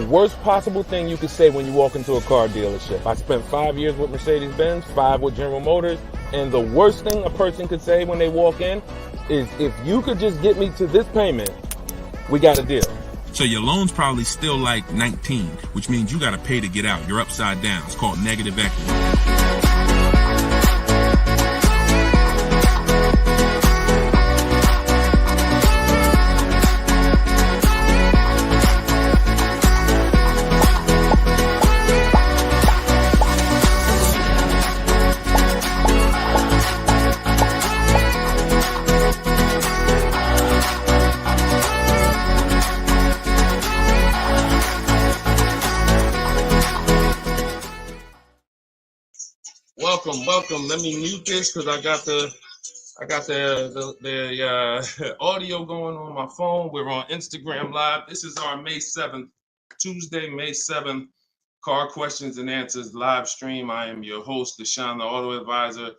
worst possible thing you could say when you walk into a car dealership. I spent 5 years with Mercedes-Benz, 5 with General Motors, and the worst thing a person could say when they walk in is, if you could just get me to this payment, we got a deal. So your loan's probably still like 19, which means you got to pay to get out. You're upside down. It's called negative equity. Welcome. Let me mute this because I got the audio going on my phone. We're on Instagram Live. This is our May 7th, Tuesday, May 7th, Car Questions and Answers live stream. I am your host, Deshone the Auto Advisor.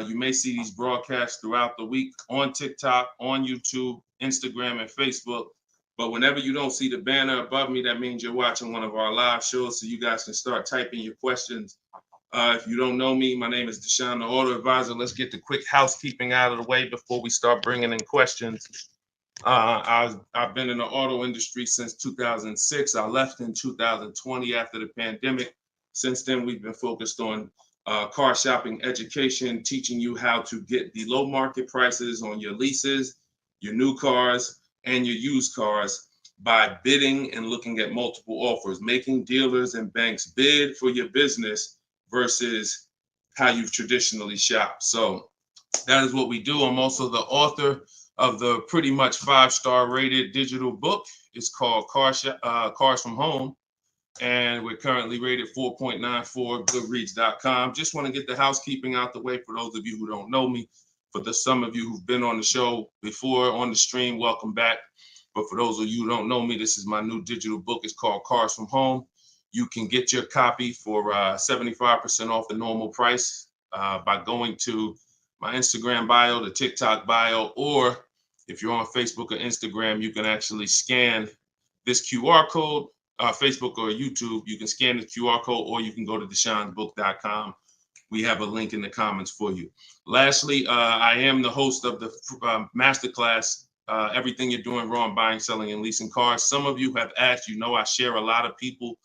You may see these broadcasts throughout the week on TikTok, on YouTube, Instagram, and Facebook. But whenever you don't see the banner above me, that means you're watching one of our live shows, so you guys can start typing your questions. If you don't know me, my name is Deshone the Auto Advisor. Let's get the quick housekeeping out of the way before we start bringing in questions. I've been in the auto industry since 2006. I left in 2020 after the pandemic. Since then, we've been focused on car shopping education, teaching you how to get the low market prices on your leases, your new cars, and your used cars by bidding and looking at multiple offers, making dealers and banks bid for your business versus how you've traditionally shopped. So that is what we do. I'm also the author of the pretty much 5-star rated digital book. It's called Cars from Home, and we're currently rated 4.94, goodreads.com. Just want to get the housekeeping out the way for those of you who don't know me. For some of you who've been on the show before on the stream, welcome back. But for those of you who don't know me, this is my new digital book. It's called Cars from Home. You can get your copy for 75% off the normal price by going to my Instagram bio, the TikTok bio, or if you're on Facebook or Instagram, you can actually scan this QR code, Facebook or YouTube. You can scan the QR code, or you can go to deshonebook.com. We have a link in the comments for you. Lastly, I am the host of the masterclass, Everything You're Doing Wrong, Buying, Selling, and Leasing Cars. Some of you have asked, I share a lot of people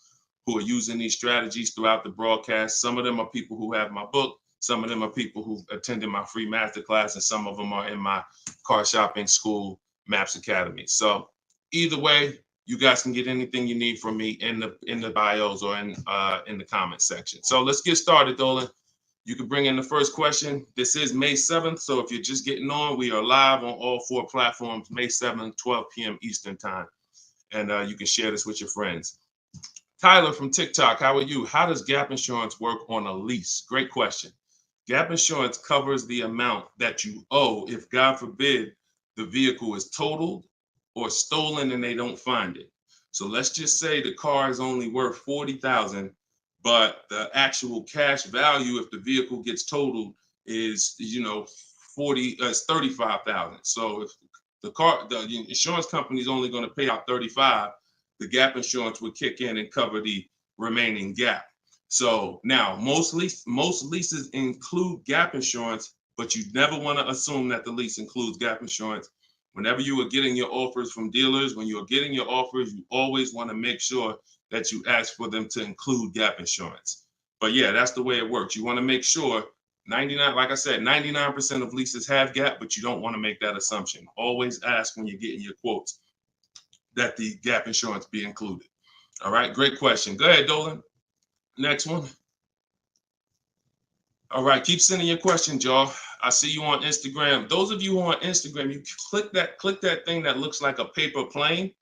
who are using these strategies throughout the broadcast. Some of them are people who have my book. Some of them are people who attended my free masterclass, and some of them are in my car shopping school, Maps Academy. So either way, you guys can get anything you need from me in the bios or in the comment section. So let's get started, Dolan. You can bring in the first question. This is May 7th. So if you're just getting on, we are live on all 4 platforms, May 7th, 12 p.m. Eastern time. And you can share this with your friends. Tyler from TikTok, how are you? How does gap insurance work on a lease? Great question. Gap insurance covers the amount that you owe if, God forbid, the vehicle is totaled or stolen and they don't find it. So let's just say the car is only worth $40,000, but the actual cash value if the vehicle gets totaled is, $35,000. So if the insurance company is only going to pay out $35,000, the gap insurance would kick in and cover the remaining gap. So now most leases include gap insurance, but you never want to assume that the lease includes gap insurance. Whenever you are getting your offers from dealers, when you're getting your offers, you always want to make sure that you ask for them to include gap insurance. But yeah, that's the way it works. You want to make sure 99% of leases have gap, but you don't want to make that assumption. Always ask when you're getting your quotes that the gap insurance be included. All right, great question. Go ahead, Dolan. Next one. All right, keep sending your questions, y'all. I see you on Instagram. Those of you who are on Instagram, you click that thing that looks like a paper plane,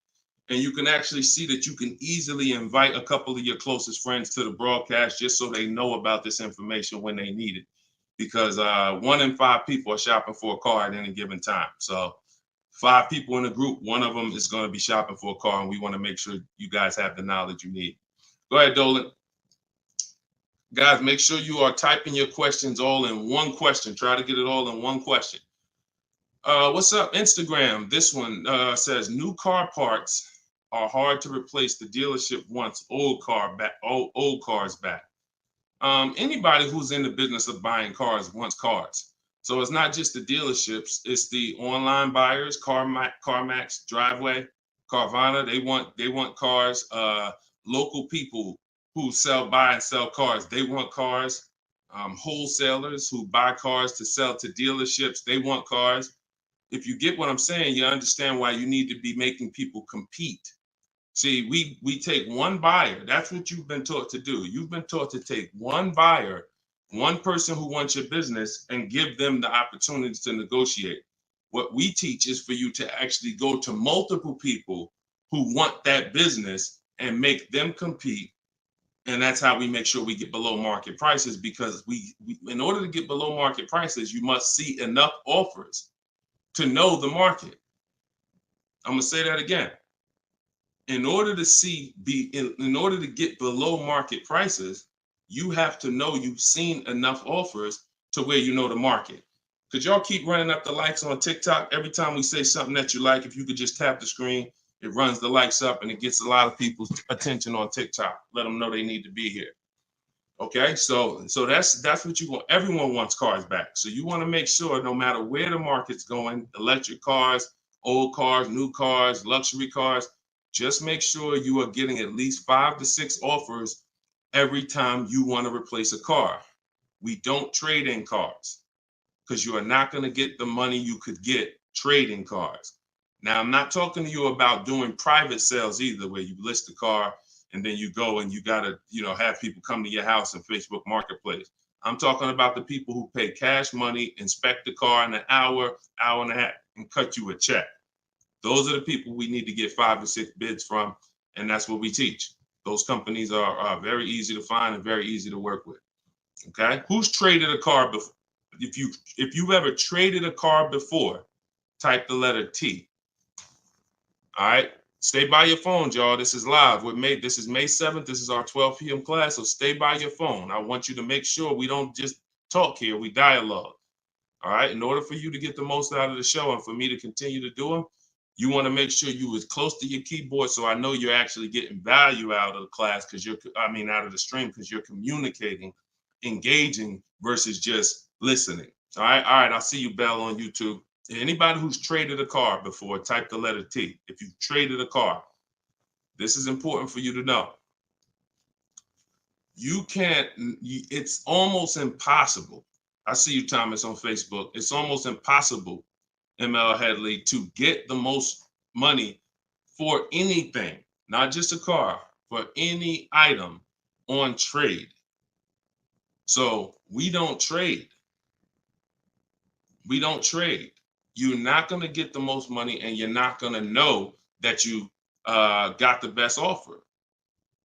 and you can actually see that you can easily invite a couple of your closest friends to the broadcast just so they know about this information when they need it. Because 1 in 5 people are shopping for a car at any given time. So 5 people in a group, 1 of them is going to be shopping for a car, and we want to make sure you guys have the knowledge you need. Go ahead, Dolan. Guys, make sure you are typing your questions all in one question. Try to get it all in one question. What's up, Instagram? This one says new car parts are hard to replace. The dealership wants old cars back. Anybody who's in the business of buying cars wants cars. So it's not just the dealerships, it's the online buyers, CarMax, Driveway, Carvana. They want cars. Local people who buy and sell cars, they want cars. Wholesalers who buy cars to sell to dealerships, they want cars. If you get what I'm saying, you understand why you need to be making people compete. See, we take one buyer. That's what you've been taught to do. You've been taught to take one buyer, one person who wants your business, and give them the opportunity to negotiate. What we teach is for you to actually go to multiple people who want that business and make them compete. And that's how we make sure we get below market prices, because we in order to get below market prices, you must see enough offers to know the market. I'm gonna say that again. In order to get below market prices, you have to know you've seen enough offers to where you know the market. Could y'all keep running up the likes on TikTok? Every time we say something that you like, if you could just tap the screen, it runs the likes up and it gets a lot of people's attention on TikTok. Let them know they need to be here. Okay, so that's what you want. Everyone wants cars back. So you want to make sure no matter where the market's going, electric cars, old cars, new cars, luxury cars, just make sure you are getting at least 5 to 6 offers every time you want to replace a car. We don't trade in cars because you are not going to get the money you could get trading cars. Now, I'm not talking to you about doing private sales either, where you list the car and then you go and you got to, have people come to your house in Facebook Marketplace. I'm talking about the people who pay cash money, inspect the car in an hour, hour and a half, and cut you a check. Those are the people we need to get 5 or 6 bids from, and that's what we teach. Those companies are very easy to find and very easy to work with. Okay, who's traded a car before? If you've ever traded a car before, type the letter T. All right, stay by your phone, y'all. This is live. This is May 7th. This is our 12 p.m. class, so stay by your phone. I want you to make sure we don't just talk here, we dialogue. All right, in order for you to get the most out of the show and for me to continue to do them, you want to make sure you as close to your keyboard so I know you're actually getting value out of the class, out of the stream, because you're communicating, engaging versus just listening. All right, I'll see you, Bell, on YouTube. Anybody who's traded a car before, type the letter T. If you've traded a car, this is important for you to know. It's almost impossible. I see you, Thomas, on Facebook. It's almost impossible, ML Headley, to get the most money for anything, not just a car, for any item on trade. So we don't trade. We don't trade. You're not going to get the most money, and you're not going to know that you got the best offer.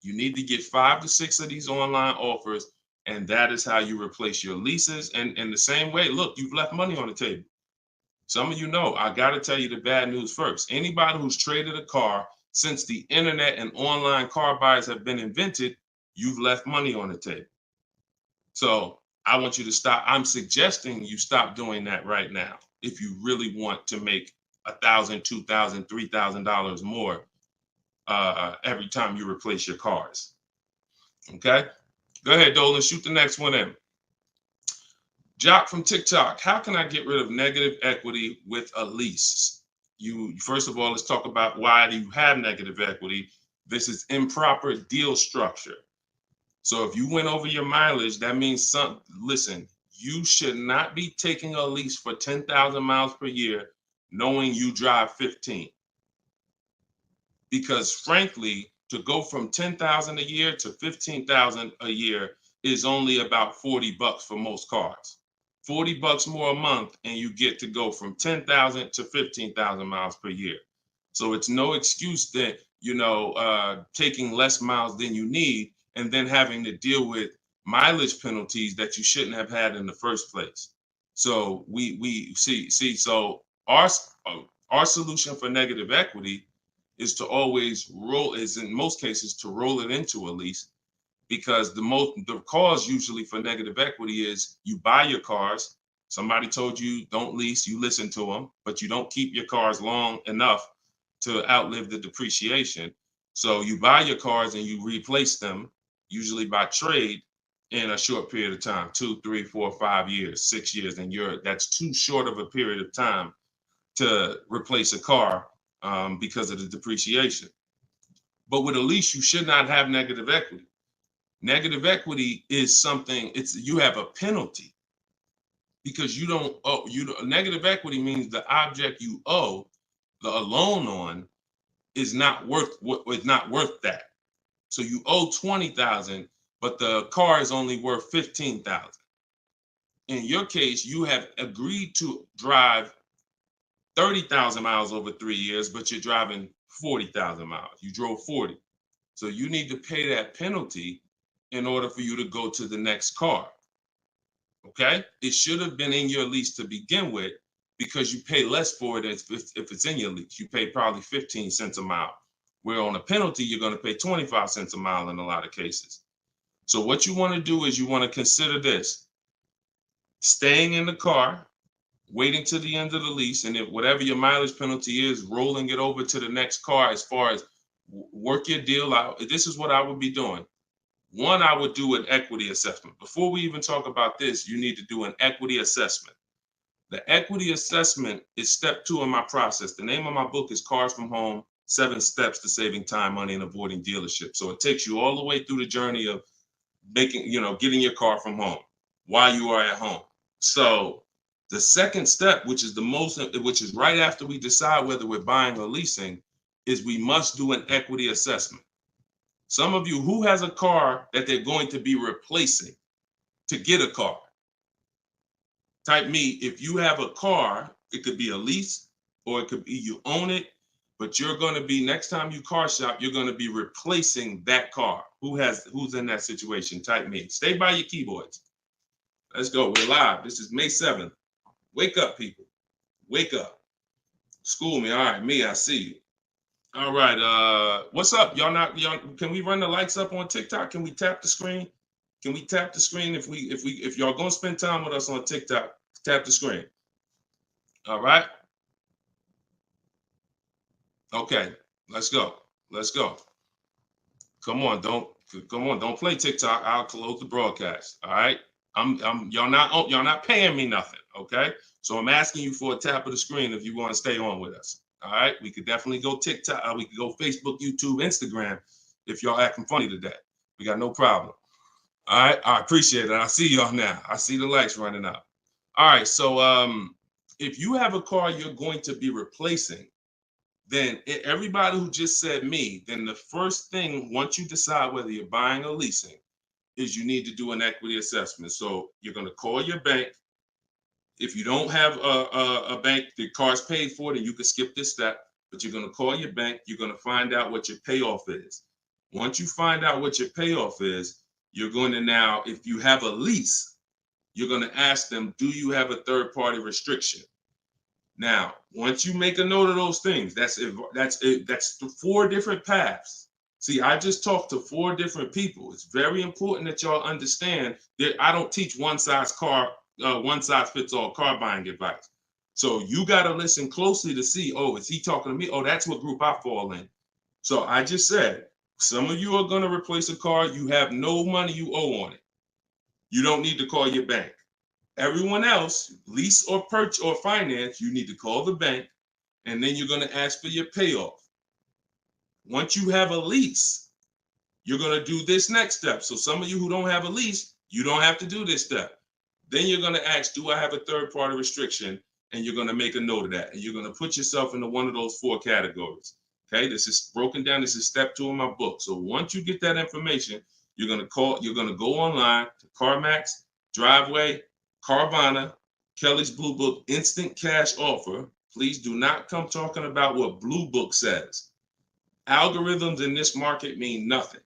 You need to get 5 to 6 of these online offers, and that is how you replace your leases. And in the same way, look, you've left money on the table. Some of you know, I got to tell you the bad news first. Anybody who's traded a car since the internet and online car buyers have been invented, you've left money on the table. So I want you to stop. I'm suggesting you stop doing that right now if you really want to make $1,000, $2,000, $3,000 more every time you replace your cars. Okay? Go ahead, Dolan. Shoot the next one in. Jock from TikTok. How can I get rid of negative equity with a lease? First of all, let's talk about why do you have negative equity. This is improper deal structure. So if you went over your mileage, that means listen, you should not be taking a lease for 10,000 miles per year knowing you drive 15. Because frankly, to go from 10,000 a year to 15,000 a year is only about $40 for most cars. $40 more a month, and you get to go from 10,000 to 15,000 miles per year. So it's no excuse that, taking less miles than you need and then having to deal with mileage penalties that you shouldn't have had in the first place. So we see. So our solution for negative equity is to always in most cases to roll it into a lease, because the cause usually for negative equity is you buy your cars. Somebody told you don't lease, you listen to them, but you don't keep your cars long enough to outlive the depreciation. So you buy your cars and you replace them, usually by trade, in a short period of time, 2, 3, 4, 5 years, 6 years, and that's too short of a period of time to replace a car because of the depreciation. But with a lease, you should not have negative equity. Negative equity is something, you have a penalty because you don't owe. Negative equity means the object you owe a loan on is not worth that. So you owe 20,000, but the car is only worth 15,000. In your case, you have agreed to drive 30,000 miles over 3 years, but you're driving 40,000 miles. You drove 40. So you need to pay that penalty in order for you to go to the next car. Okay? It should have been in your lease to begin with because you pay less for it if it's in your lease. You pay probably 15 cents a mile. Where on a penalty, you're going to pay 25 cents a mile in a lot of cases. So what you want to do is you want to consider this. Staying in the car, waiting to the end of the lease, and if whatever your mileage penalty is, rolling it over to the next car as far as work your deal out. This is what I would be doing. One, I would do an equity assessment. Before we even talk about this, you need to do an equity assessment. The equity assessment is step 2 in my process. The name of my book is Cars from Home, 7 Steps to Saving Time, Money, and Avoiding Dealership. So it takes you all the way through the journey of getting your car from home while you are at home. So the second step, which is right after we decide whether we're buying or leasing, is we must do an equity assessment. Some of you, who has a car that they're going to be replacing to get a car? Type me. If you have a car, it could be a lease or it could be you own it, but you're going to be, next time you car shop, you're going to be replacing that car. Who's in that situation? Type me. Stay by your keyboards. Let's go. We're live. This is May 7th. Wake up, people. Wake up. School me. All right, me, I see you. All right. What's up? Y'all can we run the lights up on TikTok? Can we tap the screen? Can we tap the screen if y'all gonna spend time with us on TikTok? Tap the screen. All right. Okay. Let's go. Let's go. Come on, don't play TikTok. I'll close the broadcast. All right. Y'all not paying me nothing. Okay. So I'm asking you for a tap of the screen if you want to stay on with us. All right. We could definitely go TikTok. We could go Facebook, YouTube, Instagram if y'all acting funny today. We got no problem. All right. I appreciate it. I see y'all now. I see the lights running up. All right. So if you have a car you're going to be replacing, then everybody who just said me, then the first thing, once you decide whether you're buying or leasing, is you need to do an equity assessment. So you're going to call your bank. If you don't have a bank, the car's paid for, then you can skip this step, but you're going to call your bank. You're going to find out what your payoff is. Once you find out what your payoff is, you're going to now, if you have a lease, you're going to ask them, do you have a third-party restriction? Now, once you make a note of those things, that's 4 different paths. See, I just talked to 4 different people. It's very important that y'all understand that I don't teach one size fits all car buying advice. So you got to listen closely to see, oh, is he talking to me? Oh, that's what group I fall in. So I just said, some of you are going to replace a car. You have no money you owe on it. You don't need to call your bank. Everyone else, lease or purchase or finance, you need to call the bank, and then you're going to ask for your payoff. Once you have a lease, you're going to do this next step. So some of you who don't have a lease, you don't have to do this step. Then you're going to ask, do I have a third-party restriction? And you're going to make a note of that. And you're going to put yourself into one of those 4 categories. Okay, this is broken down. This is step 2 in my book. So once you get that information, you're going to go online to CarMax, Driveway, Carvana, Kelly's Blue Book, Instant Cash Offer. Please do not come talking about what Blue Book says. Algorithms in this market mean nothing.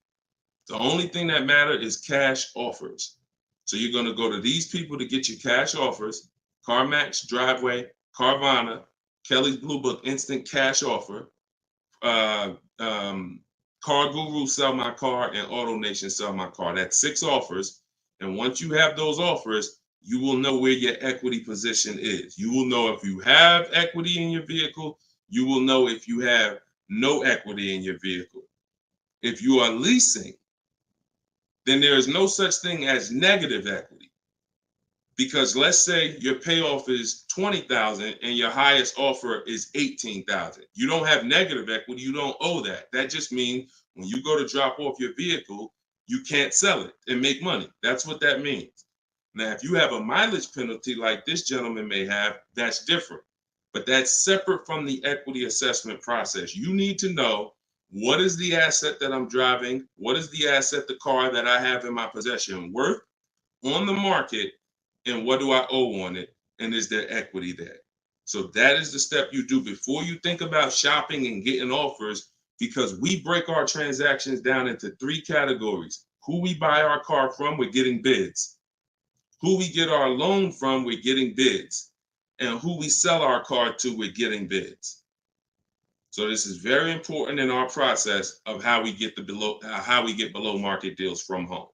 The only thing that matters is cash offers. So you're going to go to these people to get your cash offers: CarMax, Driveway, Carvana, Kelly's Blue Book, Instant Cash Offer, Car Guru, Sell My Car, and Auto Nation, Sell My Car. That's 6 offers. And once you have those offers, you will know where your equity position is. You will know if you have equity in your vehicle. You will know if you have no equity in your vehicle. If you are leasing, then there is no such thing as negative equity. Because let's say your payoff is $20,000 and your highest offer is $18,000. You don't have negative equity, you don't owe that. That just means when you go to drop off your vehicle, you can't sell it and make money. That's what that means. Now, if you have a mileage penalty like this gentleman may have, that's different. But that's separate from the equity assessment process. You need to know, what is the asset that I'm driving? What is the asset, the car that I have in my possession, worth on the market? And what do I owe on it? And is there equity there? So that is the step you do before you think about shopping and getting offers, because we break our transactions down into 3 categories. Who we buy our car from, we're getting bids. Who we get our loan from, we're getting bids. And who we sell our car to, we're getting bids. So this is very important in our process of how we get below market deals from home.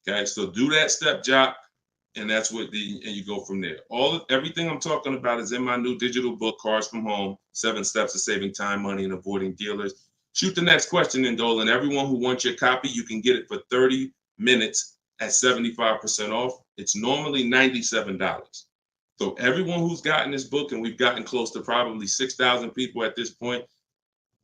Okay, so do that step, Jock, and that's what and you go from there. Everything I'm talking about is in my new digital book, Cars from Home: 7 Steps to Saving Time, Money, and Avoiding Dealers. Shoot the next question in, Dolan. Everyone who wants your copy, you can get it for 30 minutes at 75% off. It's normally $97. So everyone who's gotten this book, and we've gotten close to probably 6,000 people at this point,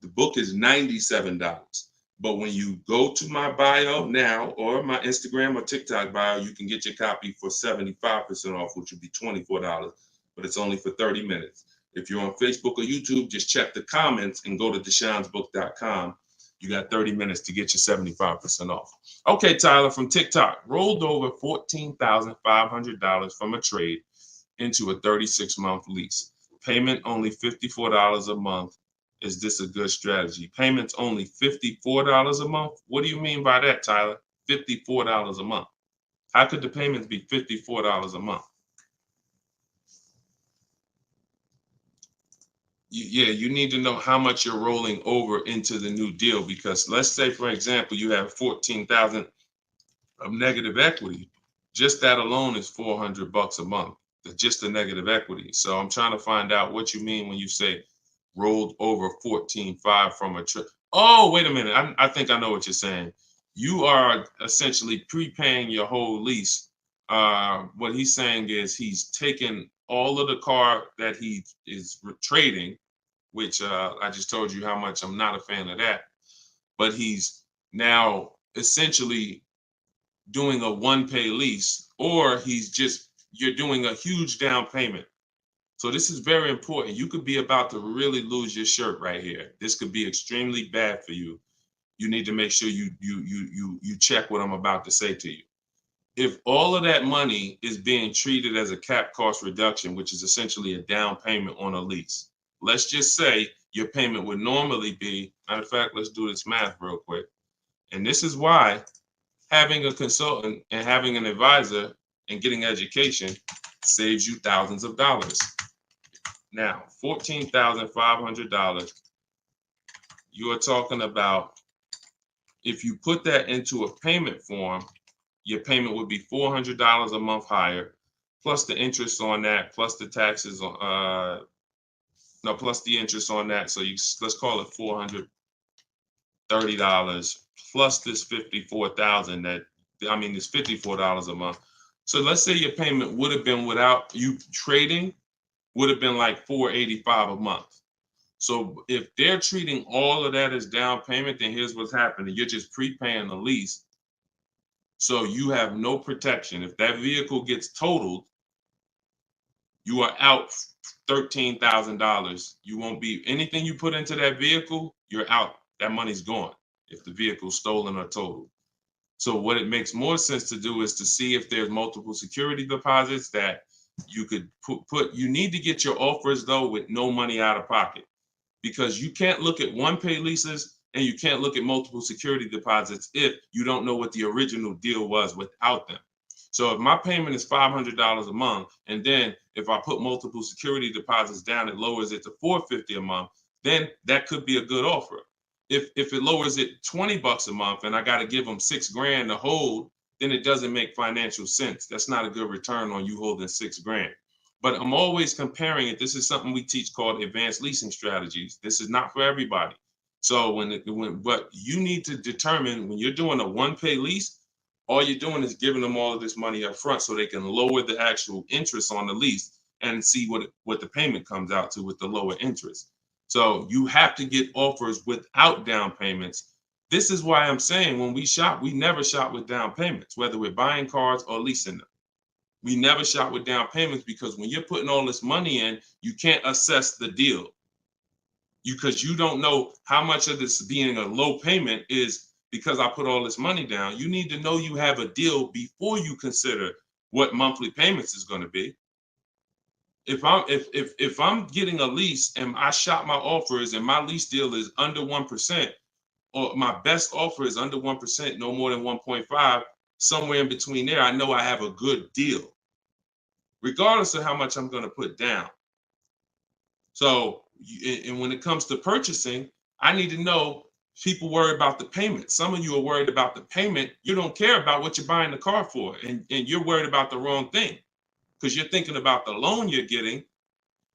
the book is $97. But when you go to my bio now, or my Instagram or TikTok bio, you can get your copy for 75% off, which would be $24, but it's only for 30 minutes. If you're on Facebook or YouTube, just check the comments and go to deshonsbook.com. You got 30 minutes to get your 75% off. Okay, Tyler from TikTok. Rolled over $14,500 from a trade into a 36-month lease. Payment only $54 a month. Is this a good strategy? Payments only $54 a month? What do you mean by that, Tyler? $54 a month. How could the payments be $54 a month? You need to know how much you're rolling over into the new deal, because let's say, for example, you have $14,000 of negative equity. Just that alone is $400 a month. Just the negative equity. So I'm trying to find out what you mean when you say rolled over 14.5 from a trip. Oh, wait a minute. I think I know what you're saying. You are essentially prepaying your whole lease. What he's saying is he's taken all of the car that he is trading, which I just told you how much I'm not a fan of that. But he's now essentially doing a one-pay lease, or you're doing a huge down payment. So this is very important. You could be about to really lose your shirt right here. This could be extremely bad for you. You need to make sure you check what I'm about to say to you. If all of that money is being treated as a cap cost reduction, which is essentially a down payment on a lease, let's just say your payment would normally be, matter of fact, let's do this math real quick. And this is why having a consultant and having an advisor and getting education saves you thousands of dollars. Now, $14,500, you are talking about, if you put that into a payment form, your payment would be $400 a month higher, plus the interest on that, plus the taxes, plus the interest on that. So let's call it $430 plus this $54,000 this $54 a month. So let's say your payment would have been, without you trading, would have been like $485 a month. So if they're treating all of that as down payment, then here's what's happening. You're just prepaying the lease. So you have no protection. If that vehicle gets totaled, you are out $13,000. You won't be, anything you put into that vehicle, you're out. That money's gone if the vehicle's stolen or totaled. So what it makes more sense to do is to see if there's multiple security deposits that you could put. You need to get your offers, though, with no money out of pocket, because you can't look at one-pay leases and you can't look at multiple security deposits if you don't know what the original deal was without them. So if my payment is $500 a month, and then if I put multiple security deposits down, it lowers it to $450 a month, then that could be a good offer. If it lowers it $20 a month and I got to give them $6,000 to hold, then it doesn't make financial sense. That's not a good return on you holding $6,000. But I'm always comparing it. This is something we teach called advanced leasing strategies. This is not for everybody. So but you need to determine when you're doing a one-pay lease, all you're doing is giving them all of this money up front so they can lower the actual interest on the lease and see what the payment comes out to with the lower interest. So you have to get offers without down payments. This is why I'm saying when we shop, we never shop with down payments, whether we're buying cars or leasing them. We never shop with down payments because when you're putting all this money in, you can't assess the deal because you don't know how much of this being a low payment is because I put all this money down. You need to know you have a deal before you consider what monthly payments is going to be. If I'm getting a lease and I shop my offers and my lease deal is under 1%, or my best offer is under 1%, no more than 1.5, somewhere in between there, I know I have a good deal, regardless of how much I'm going to put down. So, and when it comes to purchasing, I need to know people worry about the payment. Some of you are worried about the payment. You don't care about what you're buying the car for, and you're worried about the wrong thing because you're thinking about the loan you're getting.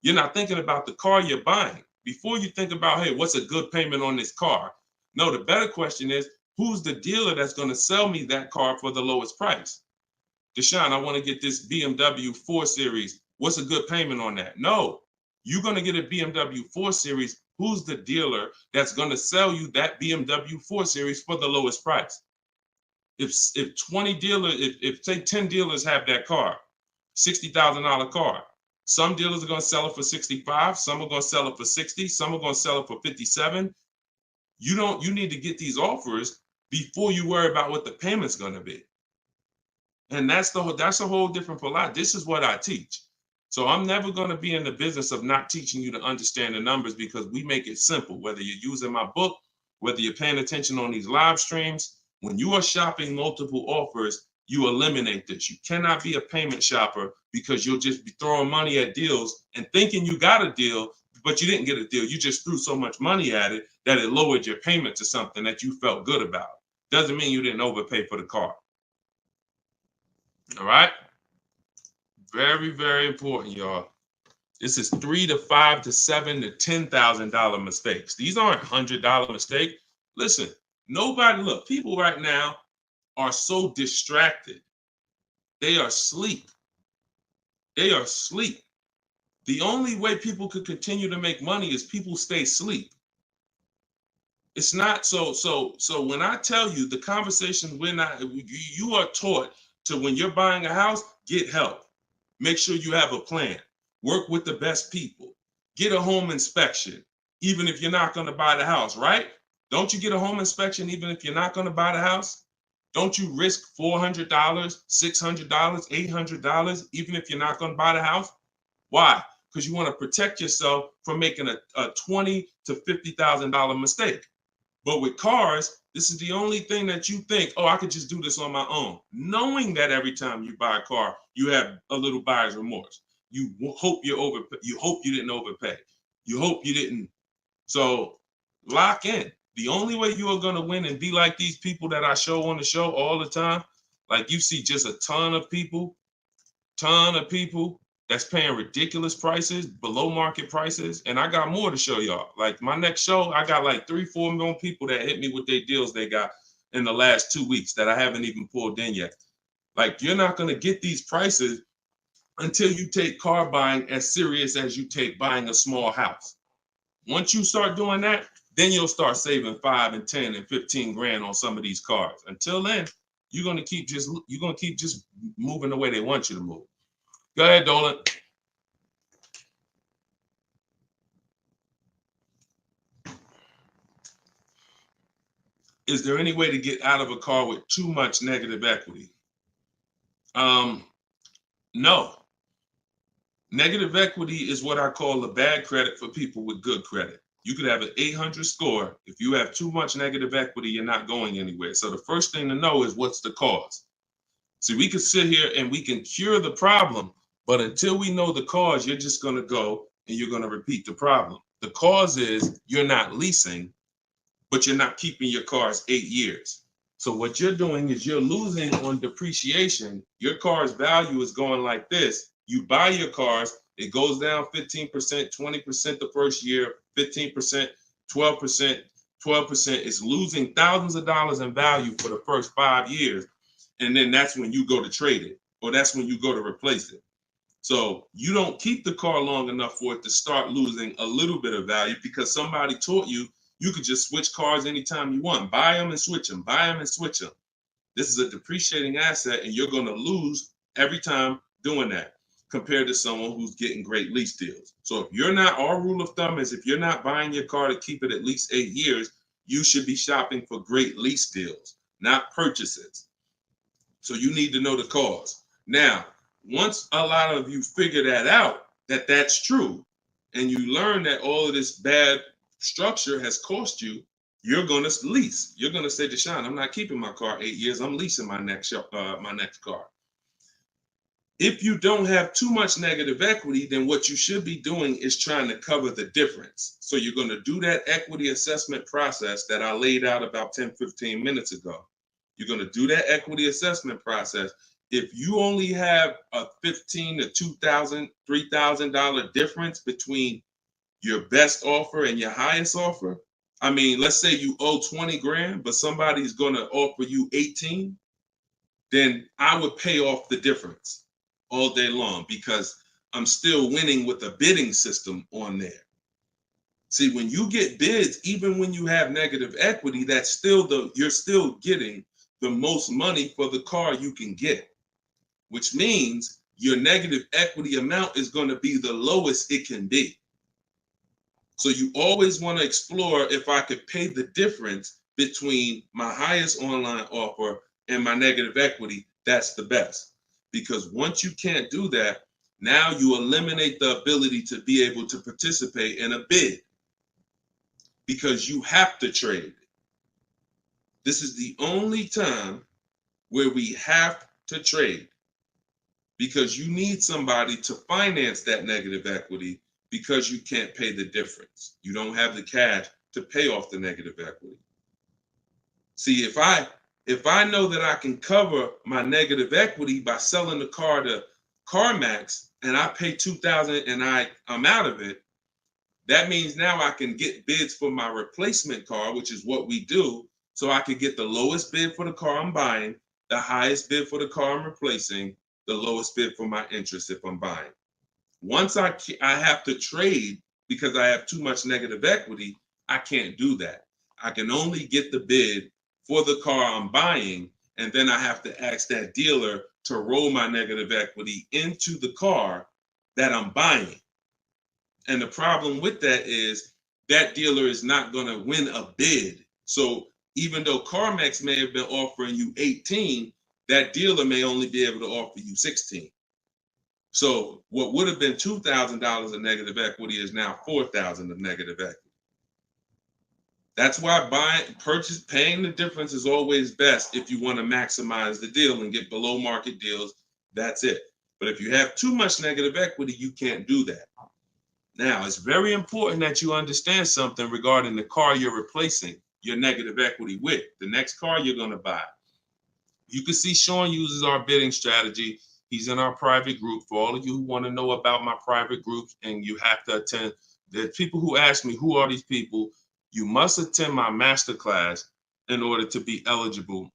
You're not thinking about the car you're buying. Before you think about, hey, what's a good payment on this car? No, the better question is, who's the dealer that's going to sell me that car for the lowest price? Deshone, I want to get this BMW 4 Series. What's a good payment on that? No, you're going to get a BMW 4 Series. Who's the dealer that's going to sell you that BMW 4 Series for the lowest price? If 20 dealers, if say 10 dealers have that car, $60,000 car, some dealers are going to sell it for 65, some are going to sell it for 60, some are going to sell it for 57. You need to get these offers before you worry about what the payment's going to be. And that's a whole different philosophy. This is what I teach. So I'm never going to be in the business of not teaching you to understand the numbers because we make it simple. Whether you're using my book, whether you're paying attention on these live streams, when you are shopping multiple offers, you eliminate this. You cannot be a payment shopper because you'll just be throwing money at deals and thinking you got a deal, but you didn't get a deal. You just threw so much money at it that it lowered your payment to something that you felt good about. Doesn't mean you didn't overpay for the car. All right? Very, very important, y'all. This is $3,000 to $5,000 to $7,000 to $10,000 mistakes. These aren't $100 mistakes. Listen, look, people right now are so distracted. They are asleep. They are asleep. The only way people could continue to make money is people stay asleep. It's not so when I tell you the conversation, you are taught to, when you're buying a house, get help. Make sure you have a plan. Work with the best people. Get a home inspection, even if you're not going to buy the house, right? Don't you get a home inspection even if you're not going to buy the house? Don't you risk $400, $600, $800, even if you're not going to buy the house? Why? Because you want to protect yourself from making a $20,000 to $50,000 mistake. But with cars, this is the only thing that you think, oh, I could just do this on my own. Knowing that every time you buy a car, you have a little buyer's remorse. You hope you hope you didn't overpay. You hope you didn't. So lock in. The only way you are going to win and be like these people that I show on the show all the time, like you see just a ton of people that's paying ridiculous prices, below market prices. And I got more to show y'all. Like my next show, I got like 3-4 million people that hit me with their deals they got in the last 2 weeks that I haven't even pulled in yet. Like you're not going to get these prices until you take car buying as serious as you take buying a small house. Once you start doing that, then you'll start saving 5 and 10 and 15 grand on some of these cars. Until then, you're gonna keep just moving the way they want you to move. Go ahead, Dolan. Is there any way to get out of a car with too much negative equity? No. Negative equity is what I call a bad credit for people with good credit. You could have an 800 score. If you have too much negative equity, you're not going anywhere. So the first thing to know is what's the cause. See, we could sit here and we can cure the problem, but until we know the cause, you're just going to go and you're going to repeat the problem. The cause is you're not leasing, but you're not keeping your cars 8 years. So what you're doing is you're losing on depreciation. Your car's value is going like this. You buy your cars, it goes down 15%, 20% the first year, 15%, 12%, 12% is losing thousands of dollars in value for the first 5 years. And then that's when you go to trade it, or that's when you go to replace it. So you don't keep the car long enough for it to start losing a little bit of value because somebody taught you you could just switch cars anytime you want. Buy them and switch them, buy them and switch them. This is a depreciating asset, and you're going to lose every time doing that compared to someone who's getting great lease deals. So if you're not, our rule of thumb is if you're not buying your car to keep it at least 8 years, you should be shopping for great lease deals, not purchases. So you need to know the cause. Now, once a lot of you figure that out, that that's true, and you learn that all of this bad structure has cost you, you're going to lease. You're going to say, Deshone, I'm not keeping my car 8 years. I'm leasing my next car. If you don't have too much negative equity, then what you should be doing is trying to cover the difference. So you're going to do that equity assessment process that I laid out about 10, 15 minutes ago. You're going to do that equity assessment process. If you only have a $1,500 to $2,000, $3,000 difference between your best offer and your highest offer, I mean, let's say you owe 20 grand, but somebody's going to offer you 18, then I would pay off the difference all day long because I'm still winning with a bidding system on there. See, when you get bids, even when you have negative equity, that's still you're still getting the most money for the car you can get, which means your negative equity amount is going to be the lowest it can be. So you always want to explore if I could pay the difference between my highest online offer and my negative equity, that's the best. Because once you can't do that, now you eliminate the ability to be able to participate in a bid because you have to trade. This is the only time where we have to trade because you need somebody to finance that negative equity because you can't pay the difference. You don't have the cash to pay off the negative equity. See, if I know that I can cover my negative equity by selling the car to CarMax and I pay $2,000 and I'm out of it, that means now I can get bids for my replacement car, which is what we do. So I can get the lowest bid for the car I'm buying, the highest bid for the car I'm replacing, the lowest bid for my interest if I'm buying. Once I have to trade because I have too much negative equity, I can't do that. I can only get the bid for the car I'm buying, and then I have to ask that dealer to roll my negative equity into the car that I'm buying. And the problem with that is that dealer is not going to win a bid. So even though CarMax may have been offering you 18, that dealer may only be able to offer you 16. So what would have been $2,000 of negative equity is now $4,000 of negative equity. That's why paying the difference is always best if you want to maximize the deal and get below market deals. That's it. But if you have too much negative equity, you can't do that. Now, it's very important that you understand something regarding the car you're replacing your negative equity with, the next car you're going to buy. You can see Sean uses our bidding strategy. He's in our private group. For all of you who want to know about my private groups and you have to attend, there's people who ask me, who are these people? You must attend my masterclass in order to be eligible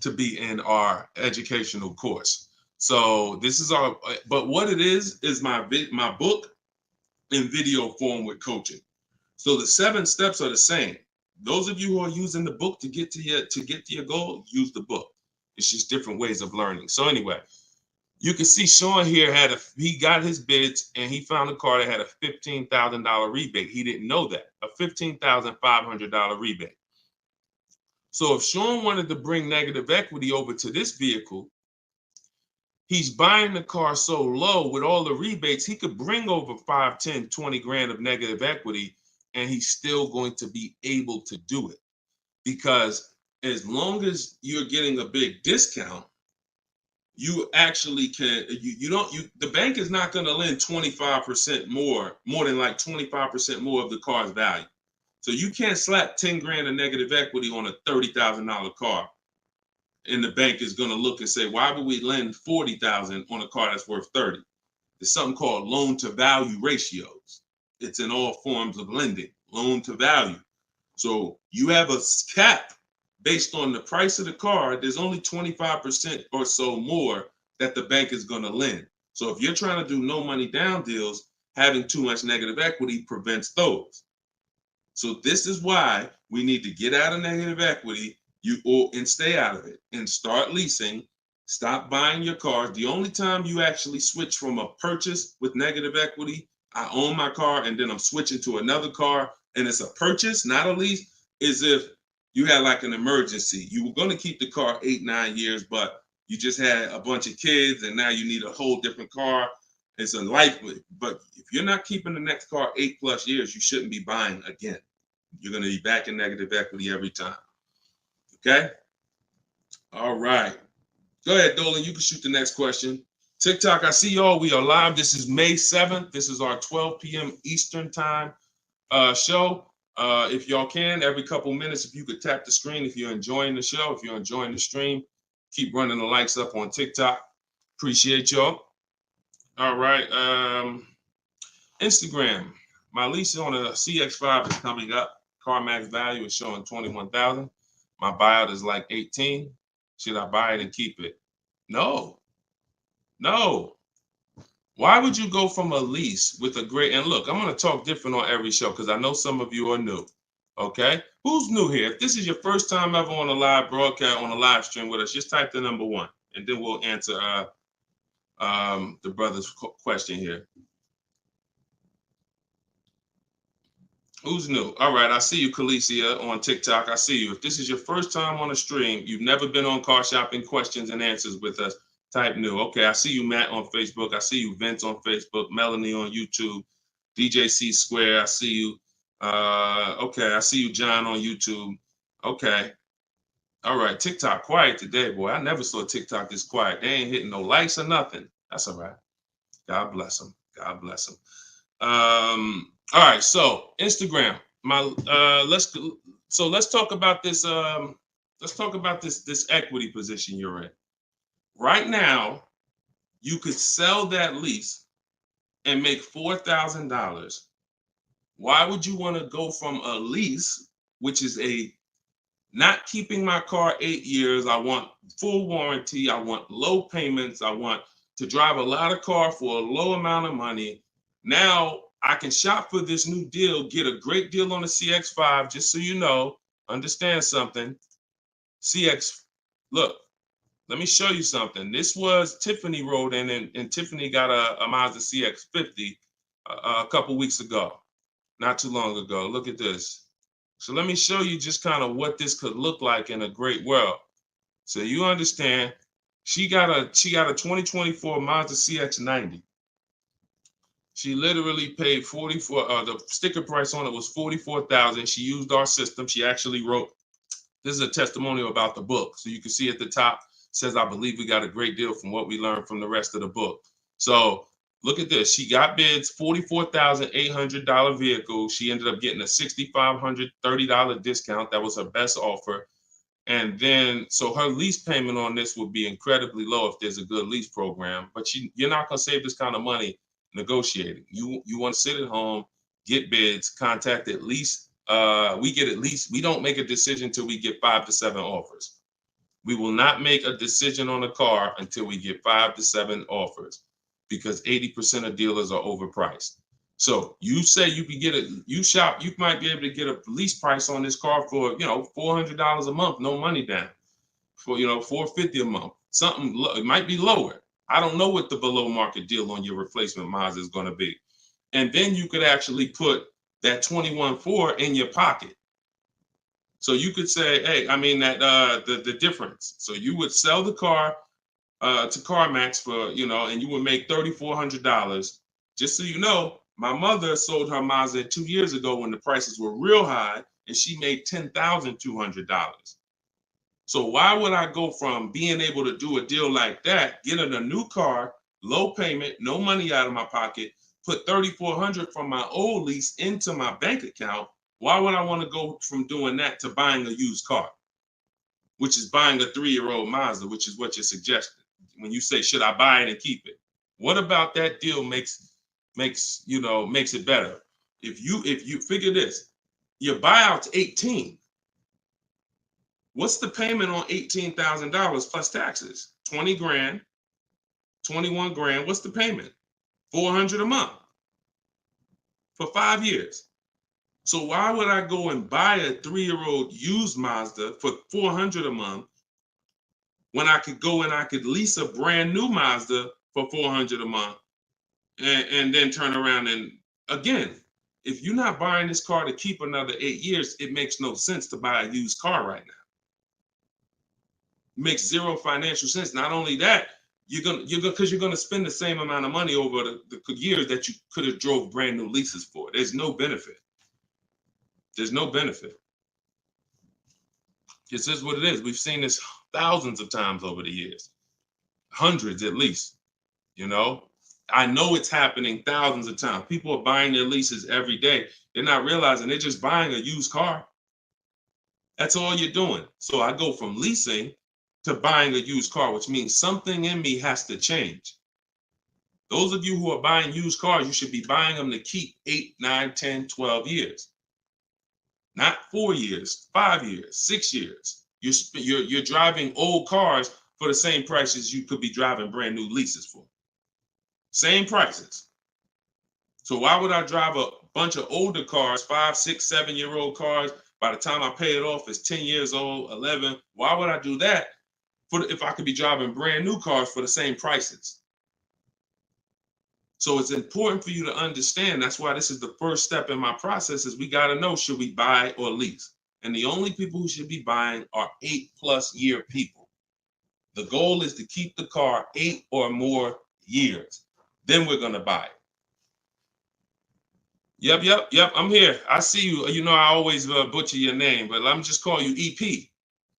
to be in our educational course. So this is but what it is my book in video form with coaching. So the 7 steps are the same. Those of you who are using the book to get to your goal, use the book. It's just different ways of learning. So anyway, you can see Sean here he got his bids and he found a car that had a $15,000 rebate. He didn't know that, a $15,500 rebate. So if Sean wanted to bring negative equity over to this vehicle, he's buying the car so low with all the rebates, he could bring over 5, 10, 20 grand of negative equity and he's still going to be able to do it. Because as long as you're getting a big discount, you actually can, the bank is not going to lend 25% more than like 25% more of the car's value. So you can't slap 10 grand of negative equity on a $30,000 car. And the bank is going to look and say, why would we lend $40,000 on a car that's worth 30? There's something called loan to value ratios. It's in all forms of lending, loan to value. So you have a cap based on the price of the car. There's only 25% or so more that the bank is going to lend. So if you're trying to do no money down deals, having too much negative equity prevents those. So this is why we need to get out of negative equity and stay out of it and start leasing. Stop buying your cars. The only time you actually switch from a purchase with negative equity, I own my car and then I'm switching to another car and it's a purchase, not a lease, is if you had like an emergency. You were going to keep the car 8-9 years, but you just had a bunch of kids and now you need a whole different car. It's a life, but if you're not keeping the next car 8+ years, you shouldn't be buying again. You're going to be back in negative equity every time. Okay? All right. Go ahead, Dolan. You can shoot the next question. TikTok, I see y'all. We are live. This is May 7th. This is our 12 p.m. Eastern time show. If y'all can, every couple minutes, if you could tap the screen, if you're enjoying the show, if you're enjoying the stream, keep running the likes up on TikTok. Appreciate y'all. All right. Instagram. My lease on a CX5 is coming up. CarMax value is showing 21,000. My buyout is like 18. Should I buy it and keep it? No. Why would you go from a lease with a great, and look, I'm going to talk different on every show because I know some of you are new. Okay? Who's new here? If this is your first time ever on a live broadcast, on a live stream with us, just type the number 1 and then we'll answer the brother's question here. Who's new? All right, I see you, Khaleesi, on TikTok. I see you. If this is your first time on a stream, you've never been on Car Shopping Questions and Answers with us, type new. Okay, I see you, Matt, on Facebook. I see you, Vince, on Facebook. Melanie on YouTube. DJC Square, I see you. Okay, I see you, John, on YouTube. Okay. All right, TikTok quiet today, boy. I never saw TikTok this quiet. They ain't hitting no likes or nothing. That's all right. God bless them. God bless them. All right, so Instagram. Let's talk about this. Let's talk about this equity position you're in. Right now, you could sell that lease and make $4,000. Why would you want to go from a lease, which is a not keeping my car 8 years? I want full warranty. I want low payments. I want to drive a lot of car for a low amount of money. Now I can shop for this new deal, get a great deal on the CX5. Just so you know, understand something. CX, look, let me show you something. This was Tiffany rode in, and Tiffany got a Mazda CX50 a couple weeks ago, not too long ago. Look at this. So let me show you just kind of what this could look like in a great world. So you understand, she got a 2024 Mazda CX90. She literally paid 44. The sticker price on it was 44,000. She used our system. She actually wrote. This is a testimonial about the book, so you can see at the top says, "I believe we got a great deal from what we learned from the rest of the book." So look at this. She got bids, $44,800 vehicle. She ended up getting a $6,530 discount. That was her best offer. And then, so her lease payment on this would be incredibly low if there's a good lease program. But you're not going to save this kind of money negotiating. You want to sit at home, get bids, contact at least. We get at least. We don't make a decision until we get 5 to 7 offers. We will not make a decision on a car until we get 5 to 7 offers, because 80% of dealers are overpriced. So you say you can get you might be able to get a lease price on this car for, $400 a month, no money down, for, $450 a month. Something, it might be lower. I don't know what the below market deal on your replacement Mazda is going to be. And then you could actually put that 21.4 in your pocket. So you could say, hey, the difference. So you would sell the car to CarMax for, and you would make $3,400. Just so you know, my mother sold her Mazda 2 years ago when the prices were real high, and she made $10,200. So why would I go from being able to do a deal like that, getting a new car, low payment, no money out of my pocket, put $3,400 from my old lease into my bank account? Why would I want to go from doing that to buying a used car, which is buying a 3-year-old Mazda, which is what you're suggesting when you say, should I buy it and keep it? What about that deal makes it better? If you figure this, Your buyout's 18. What's the payment on $18,000 plus taxes? 20 grand, 21 grand. What's the payment? 400 a month for 5 years. So why would I go and buy a 3-year-old used Mazda for 400 a month when I could go and I could lease a brand new Mazda for 400 a month and then turn around and again, if you're not buying this car to keep another 8 years, it makes no sense to buy a used car right now. It makes zero financial sense. Not only that, you're gonna spend the same amount of money over the years that you could have drove brand new leases for. There's no benefit. There's no benefit. This is what it is. We've seen this thousands of times over the years, hundreds at least. You know, I know it's happening thousands of times. People are buying their leases every day. They're not realizing they're just buying a used car. That's all you're doing. So I go from leasing to buying a used car, which means something in me has to change. Those of you who are buying used cars, you should be buying them to keep 8, 9, 10, 12 years. Not 4 years, 5 years, 6 years. You're driving old cars for the same prices you could be driving brand new leases for. Same prices. So why would I drive a bunch of older cars, 5, 6, 7-year-old cars? By the time I pay it off, it's 10 years old, 11. Why would I do that if I could be driving brand new cars for the same prices? So it's important for you to understand. That's why this is the first step in my process is we got to know, should we buy or lease? And the only people who should be buying are 8+ year people. The goal is to keep the car 8 or more years. Then we're going to buy it. Yep. I'm here. I see you. You know, I always butcher your name, but let me just call you EP.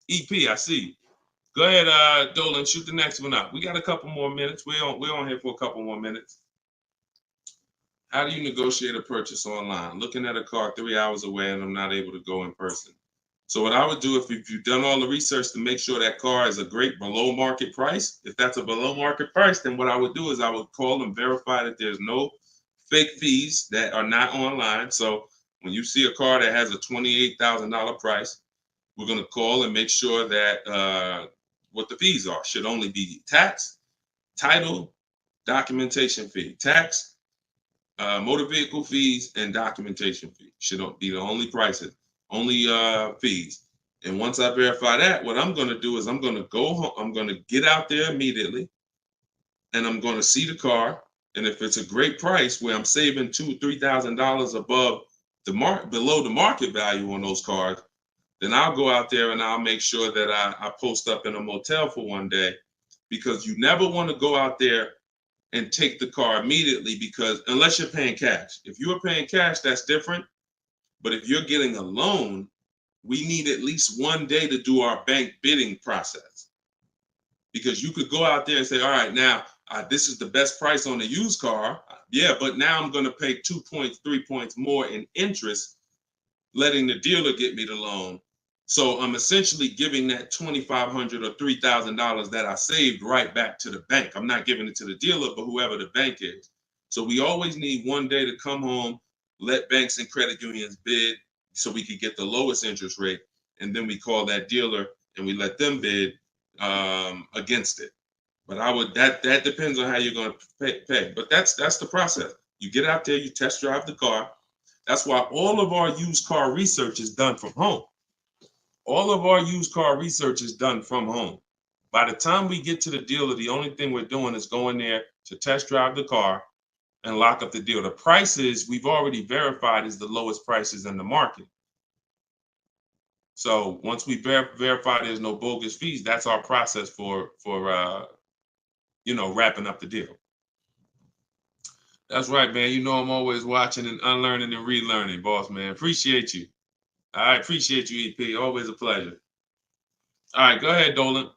EP, I see you. Go ahead, Dolan, shoot the next one up. We got a couple more minutes. We're on here for a couple more minutes. How do you negotiate a purchase online? Looking at a car 3 hours away and I'm not able to go in person. So what I would do if you've done all the research to make sure that car is a great below market price, if that's a below market price, then what I would do is I would call and verify that there's no fake fees that are not online. So when you see a car that has a $28,000 price, we're going to call and make sure that what the fees are should only be tax, title, documentation fee. Tax, motor vehicle fees, and documentation fee should be the only prices, only fees. And once I verify that, what I'm going to do is I'm going to go home. I'm going to get out there immediately, and I'm going to see the car. And if it's a great price where I'm saving $2,000-$3,000 above below the market value on those cars, then I'll go out there and I'll make sure that I post up in a motel for one day, because you never want to go out there and take the car immediately, because unless you're paying cash. If you are paying cash, that's different. But if you're getting a loan, we need at least one day to do our bank bidding process. Because you could go out there and say, all right, now this is the best price on a used car. Yeah, but now I'm going to pay 2 points, 3 points more in interest, letting the dealer get me the loan. So I'm essentially giving that $2,500 or $3,000 that I saved right back to the bank. I'm not giving it to the dealer, but whoever the bank is. So we always need one day to come home, let banks and credit unions bid so we could get the lowest interest rate. And then we call that dealer and we let them bid against it. But that depends on how you're going to pay. But that's the process. You get out there, you test drive the car. That's why all of our used car research is done from home. All of our used car research is done from home. By the time we get to the dealer, the only thing we're doing is going there to test drive the car and lock up the deal. The prices we've already verified is the lowest prices in the market. So once we verify there's no bogus fees, that's our process for wrapping up the deal. That's right, man. You know I'm always watching and unlearning and relearning, boss man. Appreciate you. I appreciate you, EP. Always a pleasure. All right, go ahead, Dolan.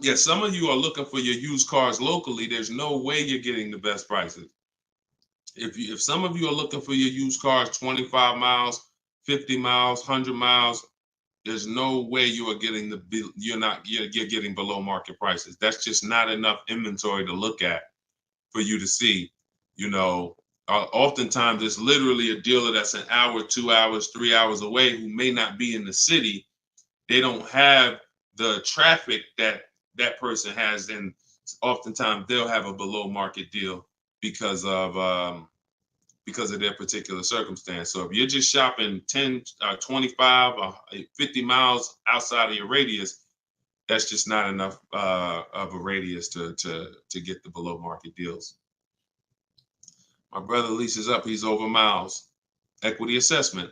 Yeah, some of you are looking for your used cars locally. There's no way you're getting the best prices. If some of you are looking for your used cars 25 miles, 50 miles, 100 miles, there's no way you are getting you're getting below market prices. That's just not enough inventory to look at for you to see, Oftentimes, it's literally a dealer that's an hour, 2 hours, 3 hours away who may not be in the city. They don't have the traffic that that person has, and oftentimes they'll have a below market deal because of their particular circumstance. So if you're just shopping 10, 25, 50 miles outside of your radius, that's just not enough of a radius to get the below market deals. My brother leases up, he's over miles. Equity assessment.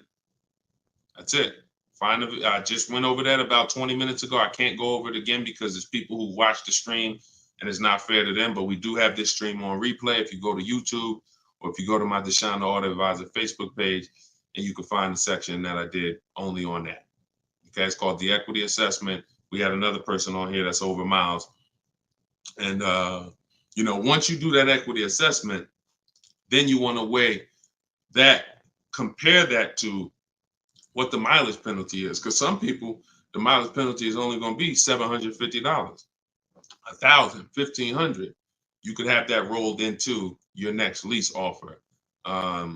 That's it. I just went over that about 20 minutes ago. I can't go over it again because there's people who watch the stream and it's not fair to them, but we do have this stream on replay. If you go to YouTube or if you go to my Deshone the Auto Advisor Facebook page, and you can find the section that I did only on that. Okay, it's called the equity assessment. We had another person on here that's over miles. And, once you do that equity assessment, then you want to weigh that, compare that to what the mileage penalty is. Because some people, the mileage penalty is only going to be $750, $1,000, $1,500. You could have that rolled into your next lease offer. What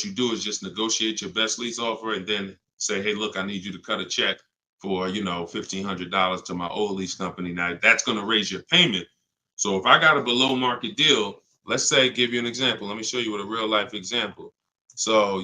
you do is just negotiate your best lease offer and then say, hey, look, I need you to cut a check for, $1,500 to my old lease company. Now that's going to raise your payment. So if I got a below market deal, let's say, give you an example. Let me show you with a real life example. So,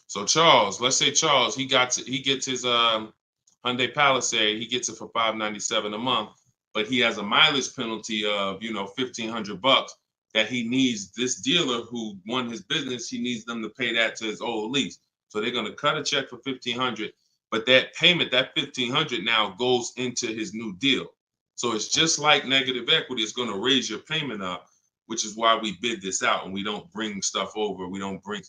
so Charles, let's say Charles, he gets his Hyundai Palisade, he gets it for $597 a month, but he has a mileage penalty of, $1,500 that he needs. This dealer who won his business, he needs them to pay that to his old lease. So they're going to cut a check for $1,500, but that payment, that $1,500 now goes into his new deal. So it's just like negative equity. It's going to raise your payment up, which is why we bid this out and we don't bring stuff over. We don't bring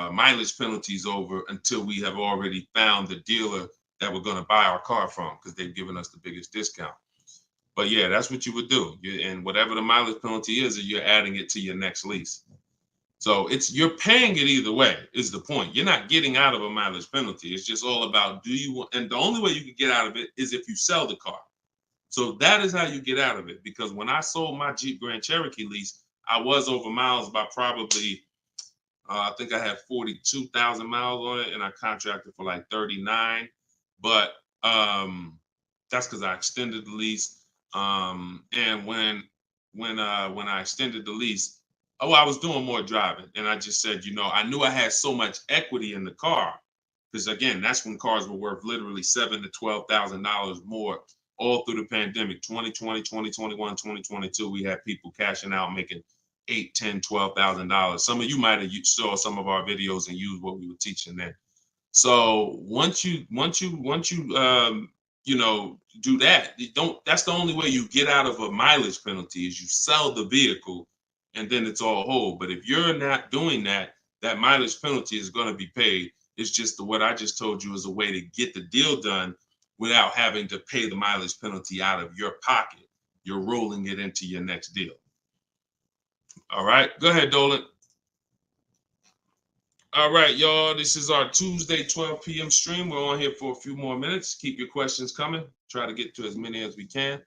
mileage penalties over until we have already found the dealer that we're going to buy our car from, because they've given us the biggest discount. But yeah, that's what you would do. And whatever the mileage penalty is, you're adding it to your next lease. So you're paying it either way is the point. You're not getting out of a mileage penalty. It's just all about and the only way you can get out of it is if you sell the car. So that is how you get out of it. Because when I sold my Jeep Grand Cherokee lease, I was over miles by probably, I think I had 42,000 miles on it, and I contracted for like 39. But that's because I extended the lease. And when I extended the lease, I was doing more driving, and I just said, I knew I had so much equity in the car, because again, that's when cars were worth literally $7,000 to $12,000 more all through the pandemic. 2020, 2021, 2022, we had people cashing out, making $8,000, $10,000, $12,000. Some of you might have saw some of our videos and used what we were teaching then. So once you do that, that's the only way you get out of a mileage penalty is you sell the vehicle, and then it's all whole. But if you're not doing that, that mileage penalty is going to be paid. It's just what I just told you is a way to get the deal done without having to pay the mileage penalty out of your pocket. You're rolling it into your next deal. All right, go ahead, Dolan. All right, y'all, this is our Tuesday 12 p.m. stream. We're on here for a few more minutes. Keep your questions coming. Try to get to as many as we can.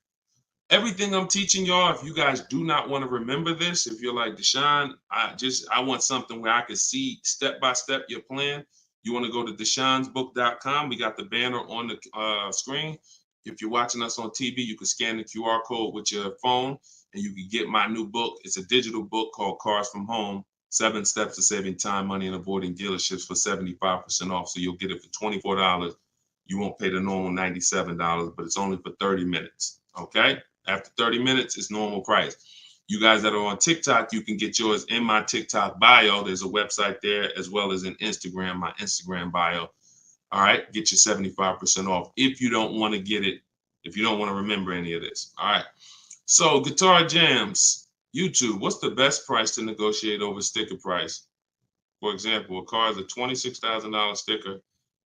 Everything I'm teaching y'all, if you guys do not want to remember this, if you're like, Deshone, I want something where I can see step by step your plan, you want to go to deshonesbook.com. We got the banner on the screen. If you're watching us on TV, you can scan the QR code with your phone and you can get my new book. It's a digital book called Cars from Home, 7 Steps to Saving Time, Money, and Avoiding Dealerships for 75% off. So you'll get it for $24. You won't pay the normal $97, but it's only for 30 minutes, okay? After 30 minutes, it's normal price. You guys that are on TikTok, you can get yours in my TikTok bio. There's a website there, as well as an Instagram, my Instagram bio. All right, get your 75% off if you don't want to get it, if you don't want to remember any of this. All right, so Guitar Jams, YouTube, what's the best price to negotiate over sticker price? For example, a car is a $26,000 sticker,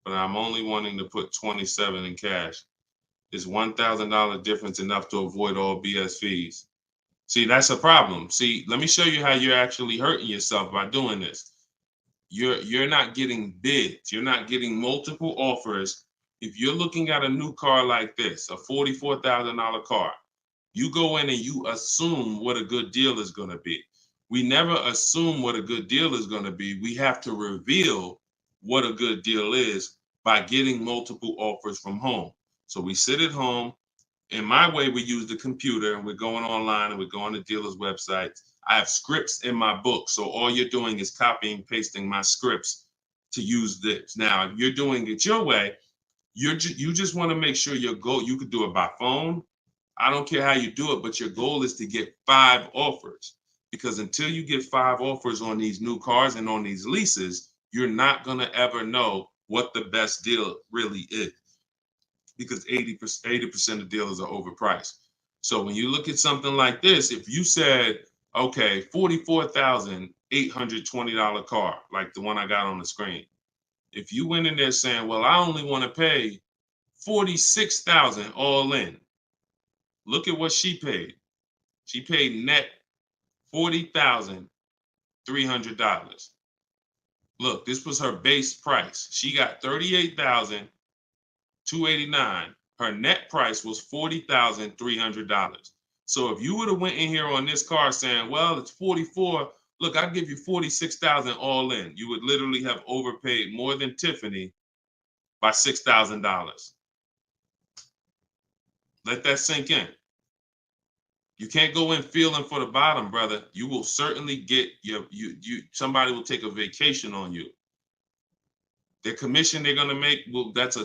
but I'm only wanting to put $27,000 in cash. Is $1,000 difference enough to avoid all BS fees? See, that's a problem. See, let me show you how you're actually hurting yourself by doing this. You're not getting bids. You're not getting multiple offers. If you're looking at a new car like this, a $44,000 car, You go in and you assume what a good deal is going to be. We never assume what a good deal is going to be. We have to reveal what a good deal is by getting multiple offers from home. So we sit at home. In my way, we use the computer and we're going online and we're going to dealers' websites. I have scripts in my book. So all you're doing is copying, pasting my scripts to use this. Now, if you're doing it your way, you just want to make sure your goal, you could do it by phone. I don't care how you do it, but your goal is to get 5 offers. Because until you get 5 offers on these new cars and on these leases, you're not going to ever know what the best deal really is. Because 80% of dealers are overpriced. So when you look at something like this, if you said, okay, $44,820 car, like the one I got on the screen. If you went in there saying, well, I only want to pay $46,000 all in. Look at what she paid. She paid net $40,300. Look, this was her base price. She got $38,289. Her net price was $40,300. So if you would have went in here on this car saying, well, it's 44, look, I'll give you 46,000 all in. You would literally have overpaid more than Tiffany by $6,000. Let that sink in. You can't go in feeling for the bottom, brother. You will certainly get somebody will take a vacation on you. Their commission they're gonna make, well, that's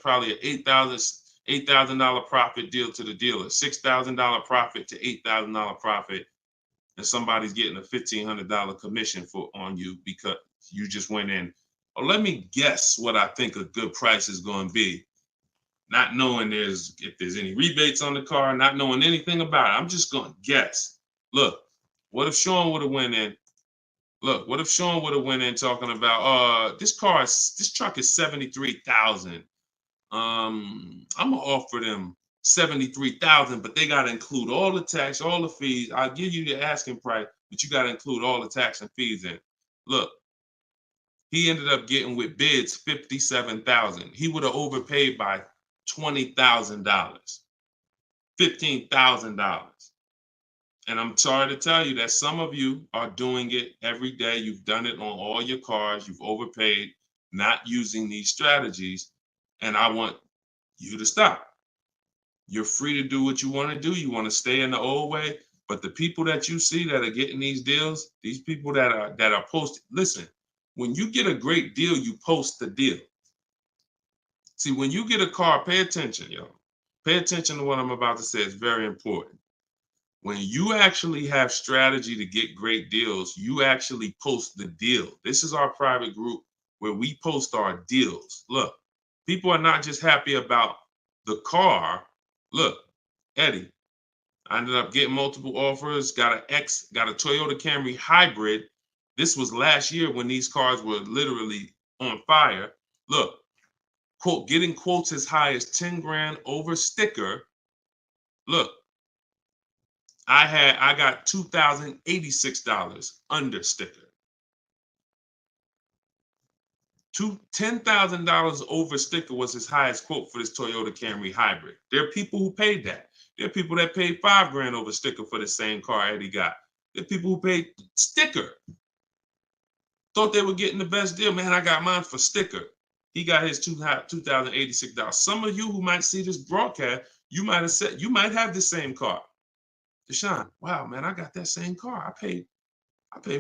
probably an $8,000 profit deal to the dealer, $6,000 profit to $8,000 profit, and somebody's getting a $1,500 commission on you because you just went in. Oh, let me guess what I think a good price is going to be. Not knowing if there's any rebates on the car, not knowing anything about it. I'm just going to guess. Look, what if Sean would have went in? Look, what if Sean would have went in talking about, this truck is $73,000. I'm gonna offer them $73,000, but they gotta include all the tax, all the fees. I'll give you the asking price, but you gotta include all the tax and fees in. Look, he ended up getting with bids $57,000. He would have overpaid by $20,000, $15,000. And I'm sorry to tell you that some of you are doing it every day. You've done it on all your cars. You've overpaid, not using these strategies. And I want you to stop. You're free to do what you want to do. You want to stay in the old way. But the people that you see that are getting these deals, these people that are posting, listen, when you get a great deal, you post the deal. See, when you get a car, pay attention, yo. Pay attention to what I'm about to say. It's very important. When you actually have strategy to get great deals, you actually post the deal. This is our private group where we post our deals. Look, people are not just happy about the car. Look, Eddie, I ended up getting multiple offers, got a Toyota Camry hybrid. This was last year when these cars were literally on fire. Look, quote, getting quotes as high as 10 grand over sticker. Look, I got $2,086 under sticker. $10,000 over sticker was his highest quote for this Toyota Camry hybrid. There are people who paid that. There are people that paid 5 grand over sticker for the same car Eddie got. There are people who paid sticker. Thought they were getting the best deal. Man, I got mine for sticker. He got his $2,086. Some of you who might see this broadcast, you might have said, you might have the same car. Deshone, wow, man, I got that same car. I paid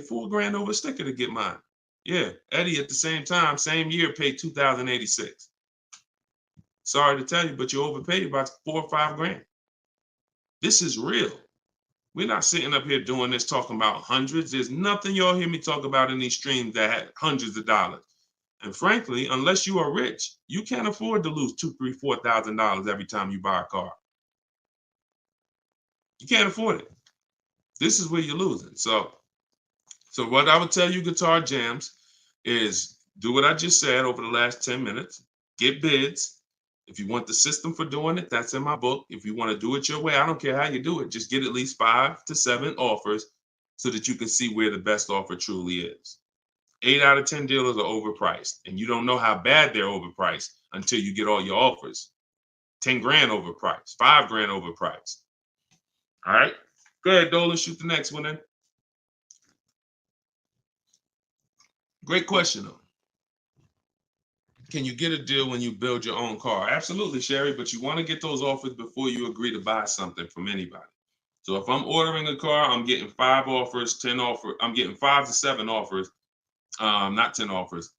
4 grand over sticker to get mine. Yeah, Eddie at the same time, same year, paid $2,086. Sorry to tell you, but you overpaid about 4 or 5 grand. This is real. We're not sitting up here doing this talking about hundreds. There's nothing y'all hear me talk about in these streams that had hundreds of dollars. And frankly, unless you are rich, you can't afford to lose $2,000, $3,000, $4,000 every time you buy a car. You can't afford it. This is where you're losing. So what I would tell you, Guitar Jams, is do what I just said over the last 10 minutes. Get bids. If you want the system for doing it, that's in my book. If you want to do it your way, I don't care how you do it. Just get at least 5 to 7 offers so that you can see where the best offer truly is. 8 out of 10 dealers are overpriced, and you don't know how bad they're overpriced until you get all your offers. 10 grand overpriced, 5 grand overpriced. All right. Go ahead, Dolan. Shoot the next one in. Great question, though. Can you get a deal when you build your own car? Absolutely, Sherry, but you want to get those offers before you agree to buy something from anybody. So if I'm ordering a car, I'm getting 5 offers, 10 offers. I'm getting 5 to 7 offers, not 10 offers.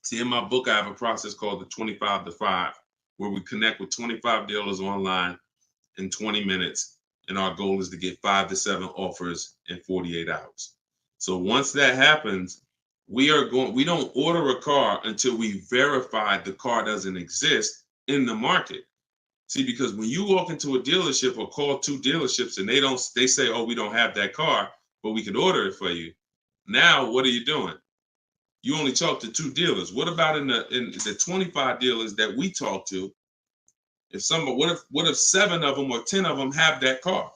See, in my book, I have a process called the 25 to 5, where we connect with 25 dealers online in 20 minutes. And our goal is to get 5 to 7 offers in 48 hours. So once that happens, we don't order a car until we verify the car doesn't exist in the market. See, because when you walk into a dealership or call 2 dealerships and they say, oh, we don't have that car, but we could order it for you. Now, what are you doing? You only talk to 2 dealers. What about in the 25 dealers that we talk to? What if 7 of them or 10 of them have that car?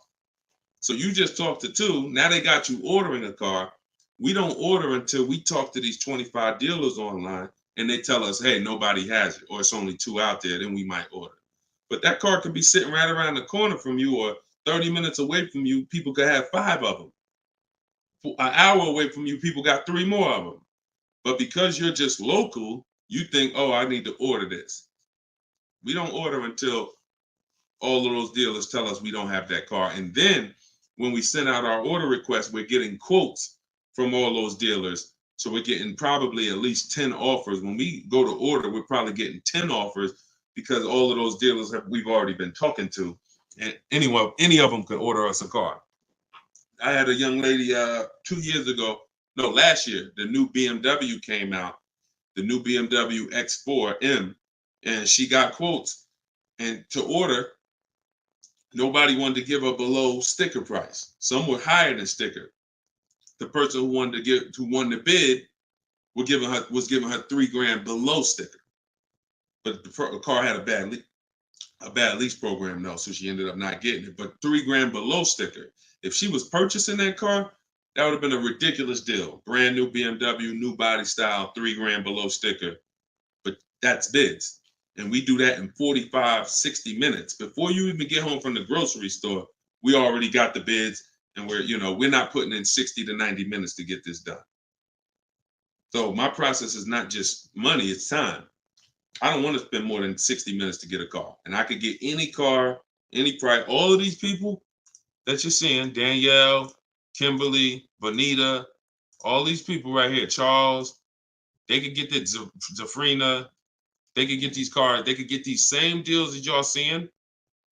So you just talked to 2. Now they got you ordering a car. We don't order until we talk to these 25 dealers online and they tell us, hey, nobody has it, or it's only 2 out there, then we might order. But that car could be sitting right around the corner from you, or 30 minutes away from you. People could have 5 of them. An hour away from you, people got 3 more of them. But because you're just local, you think, oh, I need to order this. We don't order until all of those dealers tell us we don't have that car. And then when we send out our order request, we're getting quotes from all those dealers. So we're getting probably at least 10 offers. When we go to order, we're probably getting 10 offers because all of those dealers we've already been talking to. And any of them could order us a car. I had a young lady 2 years ago, no, last year, the new BMW came out, the new BMW X4M, and she got quotes. And to order, nobody wanted to give her below sticker price. Some were higher than sticker. The person who won the bid was giving her $3,000 below sticker. But the car had a bad lease program though, so she ended up not getting it. But $3,000 below sticker. If she was purchasing that car, that would have been a ridiculous deal. Brand new BMW, new body style, $3,000 below sticker. But that's bids. And we do that in 45, 60 minutes. Before you even get home from the grocery store, we already got the bids, and we're not putting in 60 to 90 minutes to get this done. So my process is not just money, it's time. I don't want to spend more than 60 minutes to get a car. And I could get any car, any price. All of these people that you're seeing, Danielle, Kimberly, Bonita, all these people right here, Charles, they could get that Zafrina, they could get these cars, they could get these same deals that y'all seeing,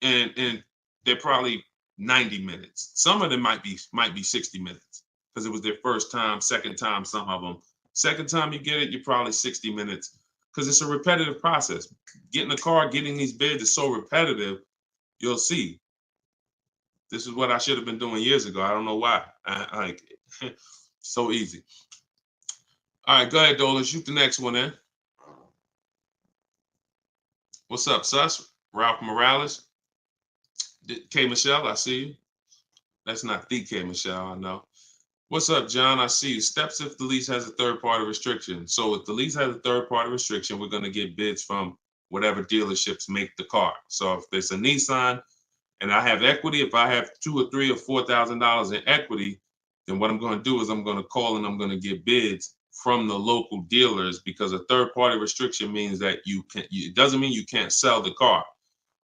and they're probably 90 minutes. Some of them might be 60 minutes because it was their first time, second time, some of them. Second time you get it, you're probably 60 minutes because it's a repetitive process. Getting a car, getting these bids is so repetitive, you'll see. This is what I should have been doing years ago. I don't know why. So easy. All right, go ahead, Dola. Shoot the next one in. What's up, Sus? Ralph Morales. K. Michelle, I see you. That's not the K. Michelle, I know. What's up, John? I see you. Steps if the lease has a third-party restriction. So if the lease has a third-party restriction, we're going to get bids from whatever dealerships make the car. So if there's a Nissan and I have equity, if I have $2,000 or $3,000 or $4,000 in equity, then what I'm going to do is I'm going to call and I'm going to get bids from the local dealers, because a third-party restriction means that it doesn't mean you can't sell the car.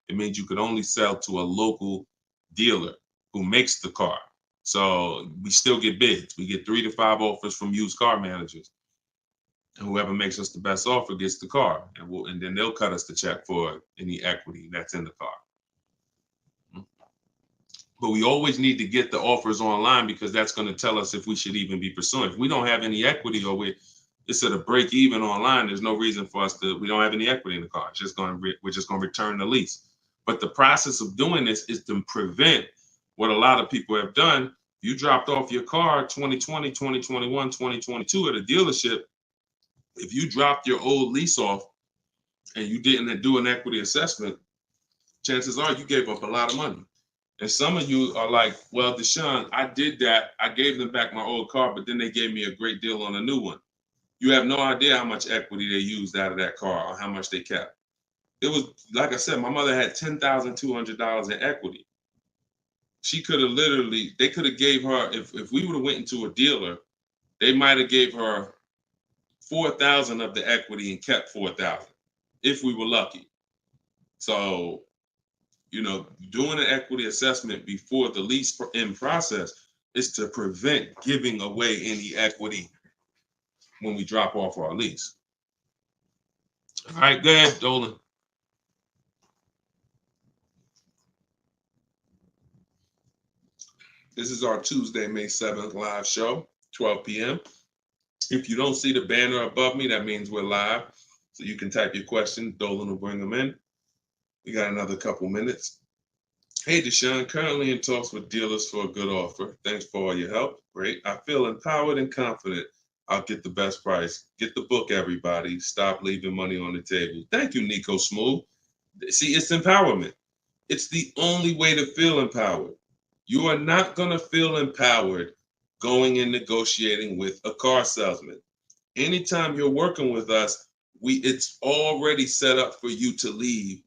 It means you could only sell to a local dealer who makes the car. So we still get bids. We get 3 to 5 offers from used car managers. And whoever makes us the best offer gets the car. And then they'll cut us the check for any equity that's in the car. But we always need to get the offers online, because that's going to tell us if we should even be pursuing. If we don't have any equity, or it's at a break even online, there's no reason for us we don't have any equity in the car. We're just going to return the lease. But the process of doing this is to prevent what a lot of people have done. You dropped off your car 2020, 2021, 2022 at a dealership. If you dropped your old lease off and you didn't do an equity assessment, chances are you gave up a lot of money. And some of you are like, well, Deshone, I did that. I gave them back my old car, but then they gave me a great deal on a new one. You have no idea how much equity they used out of that car or how much they kept. It was, like I said, my mother had $10,200 in equity. She could have literally, they could have gave her, if we would have went into a dealer, they might have gave her 4,000 of the equity and kept 4,000 if we were lucky. So, doing an equity assessment before the lease in process is to prevent giving away any equity when we drop off our lease. All right, go ahead, Dolan. This is our Tuesday, May 7th live show, 12 p.m. If you don't see the banner above me, that means we're live. So you can type your question. Dolan will bring them in. We got another couple minutes. Hey, Deshone, currently in talks with dealers for a good offer. Thanks for all your help. Great. I feel empowered and confident I'll get the best price. Get the book, everybody. Stop leaving money on the table. Thank you, Nico Smooth. See, it's empowerment. It's the only way to feel empowered. You are not going to feel empowered going and negotiating with a car salesman. Anytime you're working with us, it's already set up for you to leave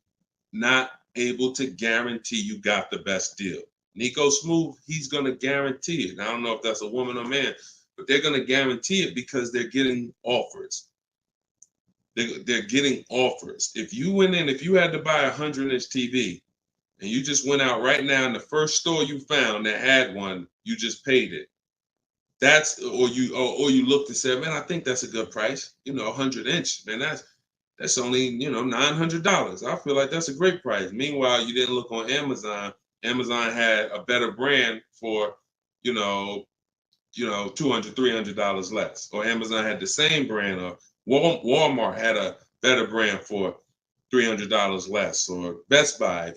not able to guarantee you got the best deal. Nico Smooth, he's going to guarantee it. I don't know if that's a woman or man, but they're going to guarantee it because they're getting offers. They're getting offers. If you went in, if you had to buy a 100-inch TV and you just went out right now in the first store you found that had one, you just paid it. Or you looked and said, man, I think that's a good price. 100-inch, man, that's only, $900. I feel like that's a great price. Meanwhile, you didn't look on Amazon. Amazon had a better brand for, $200, $300 less. Or Amazon had the same brand, or Walmart had a better brand for $300 less, or Best Buy.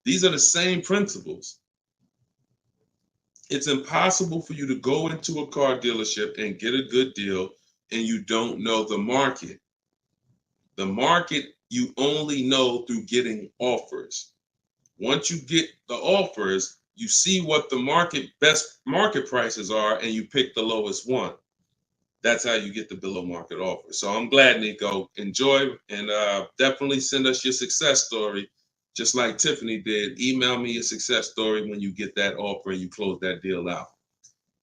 These are the same principles. It's impossible for you to go into a car dealership and get a good deal and you don't know the market. The market you only know through getting offers. Once you get the offers, you see what the best market prices are and you pick the lowest one. That's how you get the below market offer. So I'm glad, Nico. Enjoy, and definitely send us your success story. Just like Tiffany did, email me your success story when you get that offer and you close that deal out.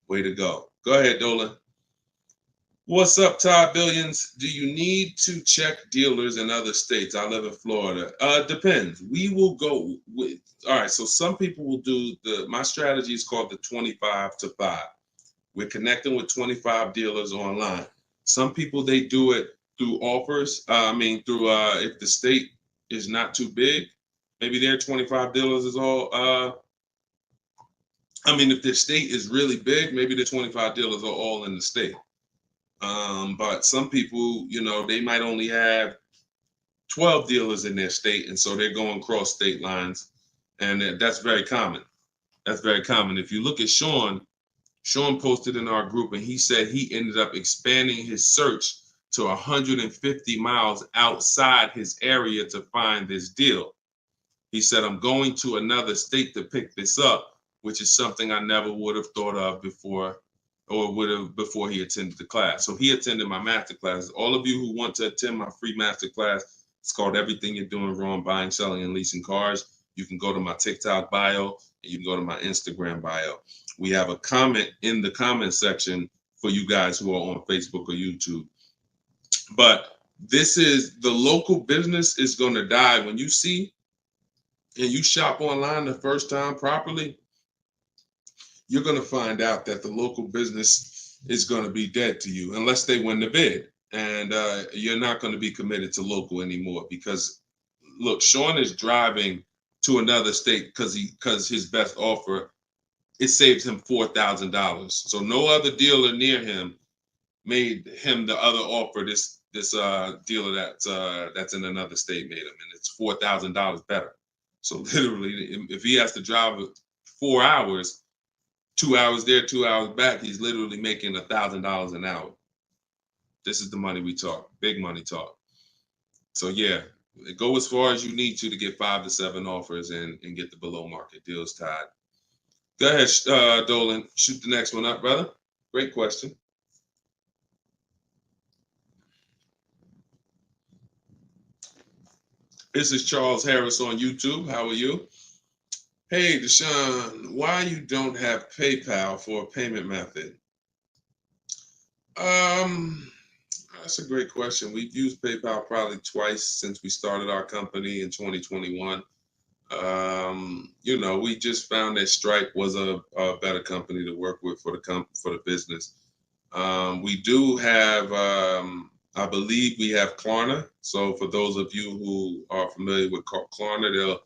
Way to go. Go ahead, Dolan. What's up, Todd Billions? Do you need to check dealers in other states? I live in Florida. Depends. We will go with, all right, so some people will do my strategy is called the 25 to 5. We're connecting with 25 dealers online. Some people, they do it through offers. If the state is not too big, maybe their 25 dealers is all, if the state is really big, maybe the 25 dealers are all in the state. But some people, they might only have 12 dealers in their state, and so they're going cross state lines, and that's very common. That's very common. If you look at Sean posted in our group, and he said he ended up expanding his search to 150 miles outside his area to find this deal. He said, I'm going to another state to pick this up, which is something I never would have thought of before, or would have before he attended the class. So he attended my master class. All of you who want to attend my free master class, it's called Everything You're Doing Wrong, Buying, Selling, and Leasing Cars. You can go to my TikTok bio, and you can go to my Instagram bio. We have a comment in the comment section for you guys who are on Facebook or YouTube. But this is, the local business is going to die. When you see and you shop online the first time properly, you're going to find out that the local business is going to be dead to you unless they win the bid. And you're not going to be committed to local anymore, because look, Sean is driving to another state because his best offer, it saves him $4,000. So no other dealer near him made him the other offer. This dealer that's in another state made him, and it's $4,000 better. So literally, if he has to drive 4 hours, 2 hours there, 2 hours back, he's literally making $1,000 an hour. This is the money we talk, big money talk. So yeah, go as far as you need to get 5 to 7 offers and get the below market deals tied. Go ahead, Dolan, shoot the next one up, brother. Great question. This is Charles Harris on YouTube. How are you? Hey, Deshone, why you don't have PayPal for a payment method? Um, that's a great question. We've used PayPal probably twice since we started our company in 2021. We just found that Stripe was a better company to work with for the business. We do have, I believe we have Klarna. So for those of you who are familiar with Klarna,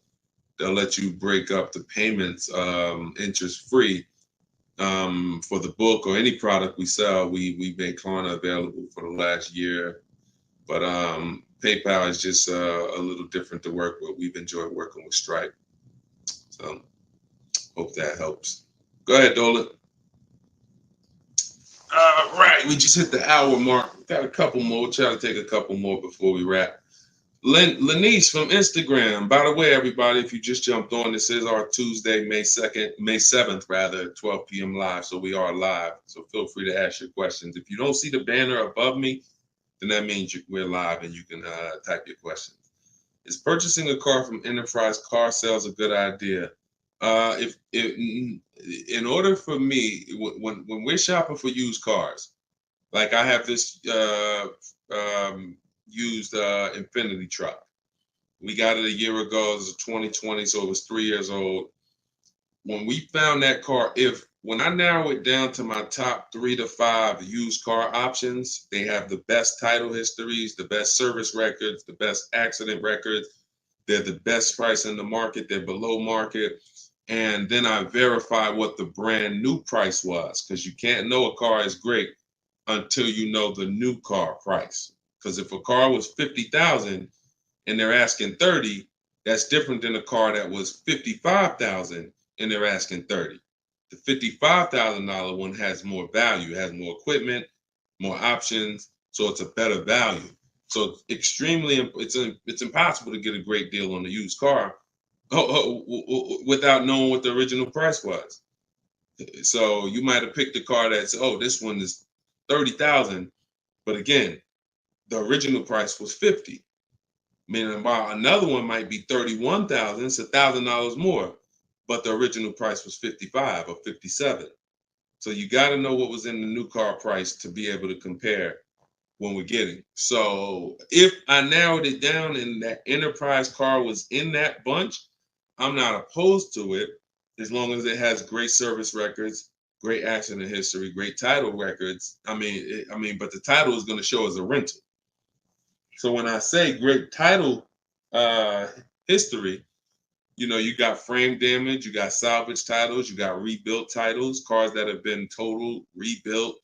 they'll let you break up the payments interest free. For the book or any product we sell, we make Klarna available for the last year. But PayPal is just a little different to work with. We've enjoyed working with Stripe. So hope that helps. Go ahead, Dolan. Right, we just hit the hour mark. Got a couple more. We'll try to take a couple more before we wrap. Lenice from Instagram. By the way, everybody, if you just jumped on, this is our Tuesday, May 2nd, May 7th, rather, 12 p.m. live. So we are live. So feel free to ask your questions. If you don't see the banner above me, then that means we're live and you can type your questions. Is purchasing a car from Enterprise Car Sales a good idea? If in order for me, when we're shopping for used cars, like I have this used Infinity truck. We got it a year ago. It was 2020, so it was 3 years old. When we found that car, when I narrow it down to my top 3 to 5 used car options, they have the best title histories, the best service records, the best accident records. They're the best price in the market. They're below market. And then I verify what the brand new price was, because you can't know a car is great until you know the new car price. Because if a car was 50,000 and they're asking 30, that's different than a car that was 55,000 and they're asking 30. The $55,000 one has more value, has more equipment, more options, so it's a better value. So it's impossible to get a great deal on a used car without knowing what the original price was. So you might have picked a car that's, this one is 30,000, but again, the original price was 50. Meaning, while another one might be 31,000, it's $1,000 more, but the original price was 55 or 57. So you got to know what was in the new car price to be able to compare when we're getting. So if I narrowed it down and that Enterprise car was in that bunch, I'm not opposed to it as long as it has great service records, great accident history, great title records. But the title is going to show as a rental. So when I say great title history, you got frame damage, you got salvage titles, you got rebuilt titles, cars that have been totaled, rebuilt.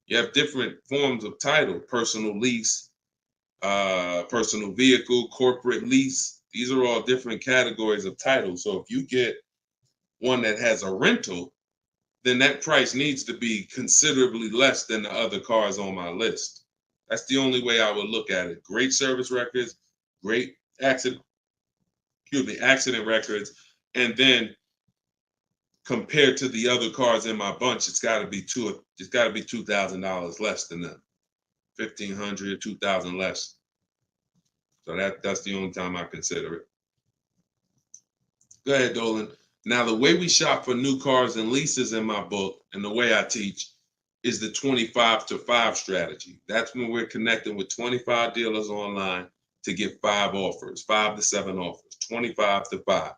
You have different forms of title: personal lease, personal vehicle, corporate lease. These are all different categories of title. So if you get one that has a rental, then that price needs to be considerably less than the other cars on my list. That's the only way I would look at it. Great service records, great accident records, and then compared to the other cars in my bunch, it's got to be $2,000 less than them. 1,500, 2,000 less. So that's the only time I consider it. Go ahead, Dolan. Now, the way we shop for new cars and leases in my book, and the way I teach, is the 25 to 5 strategy. That's when we're connecting with 25 dealers online to get 5 offers, 5 to 7 offers, 25 to 5.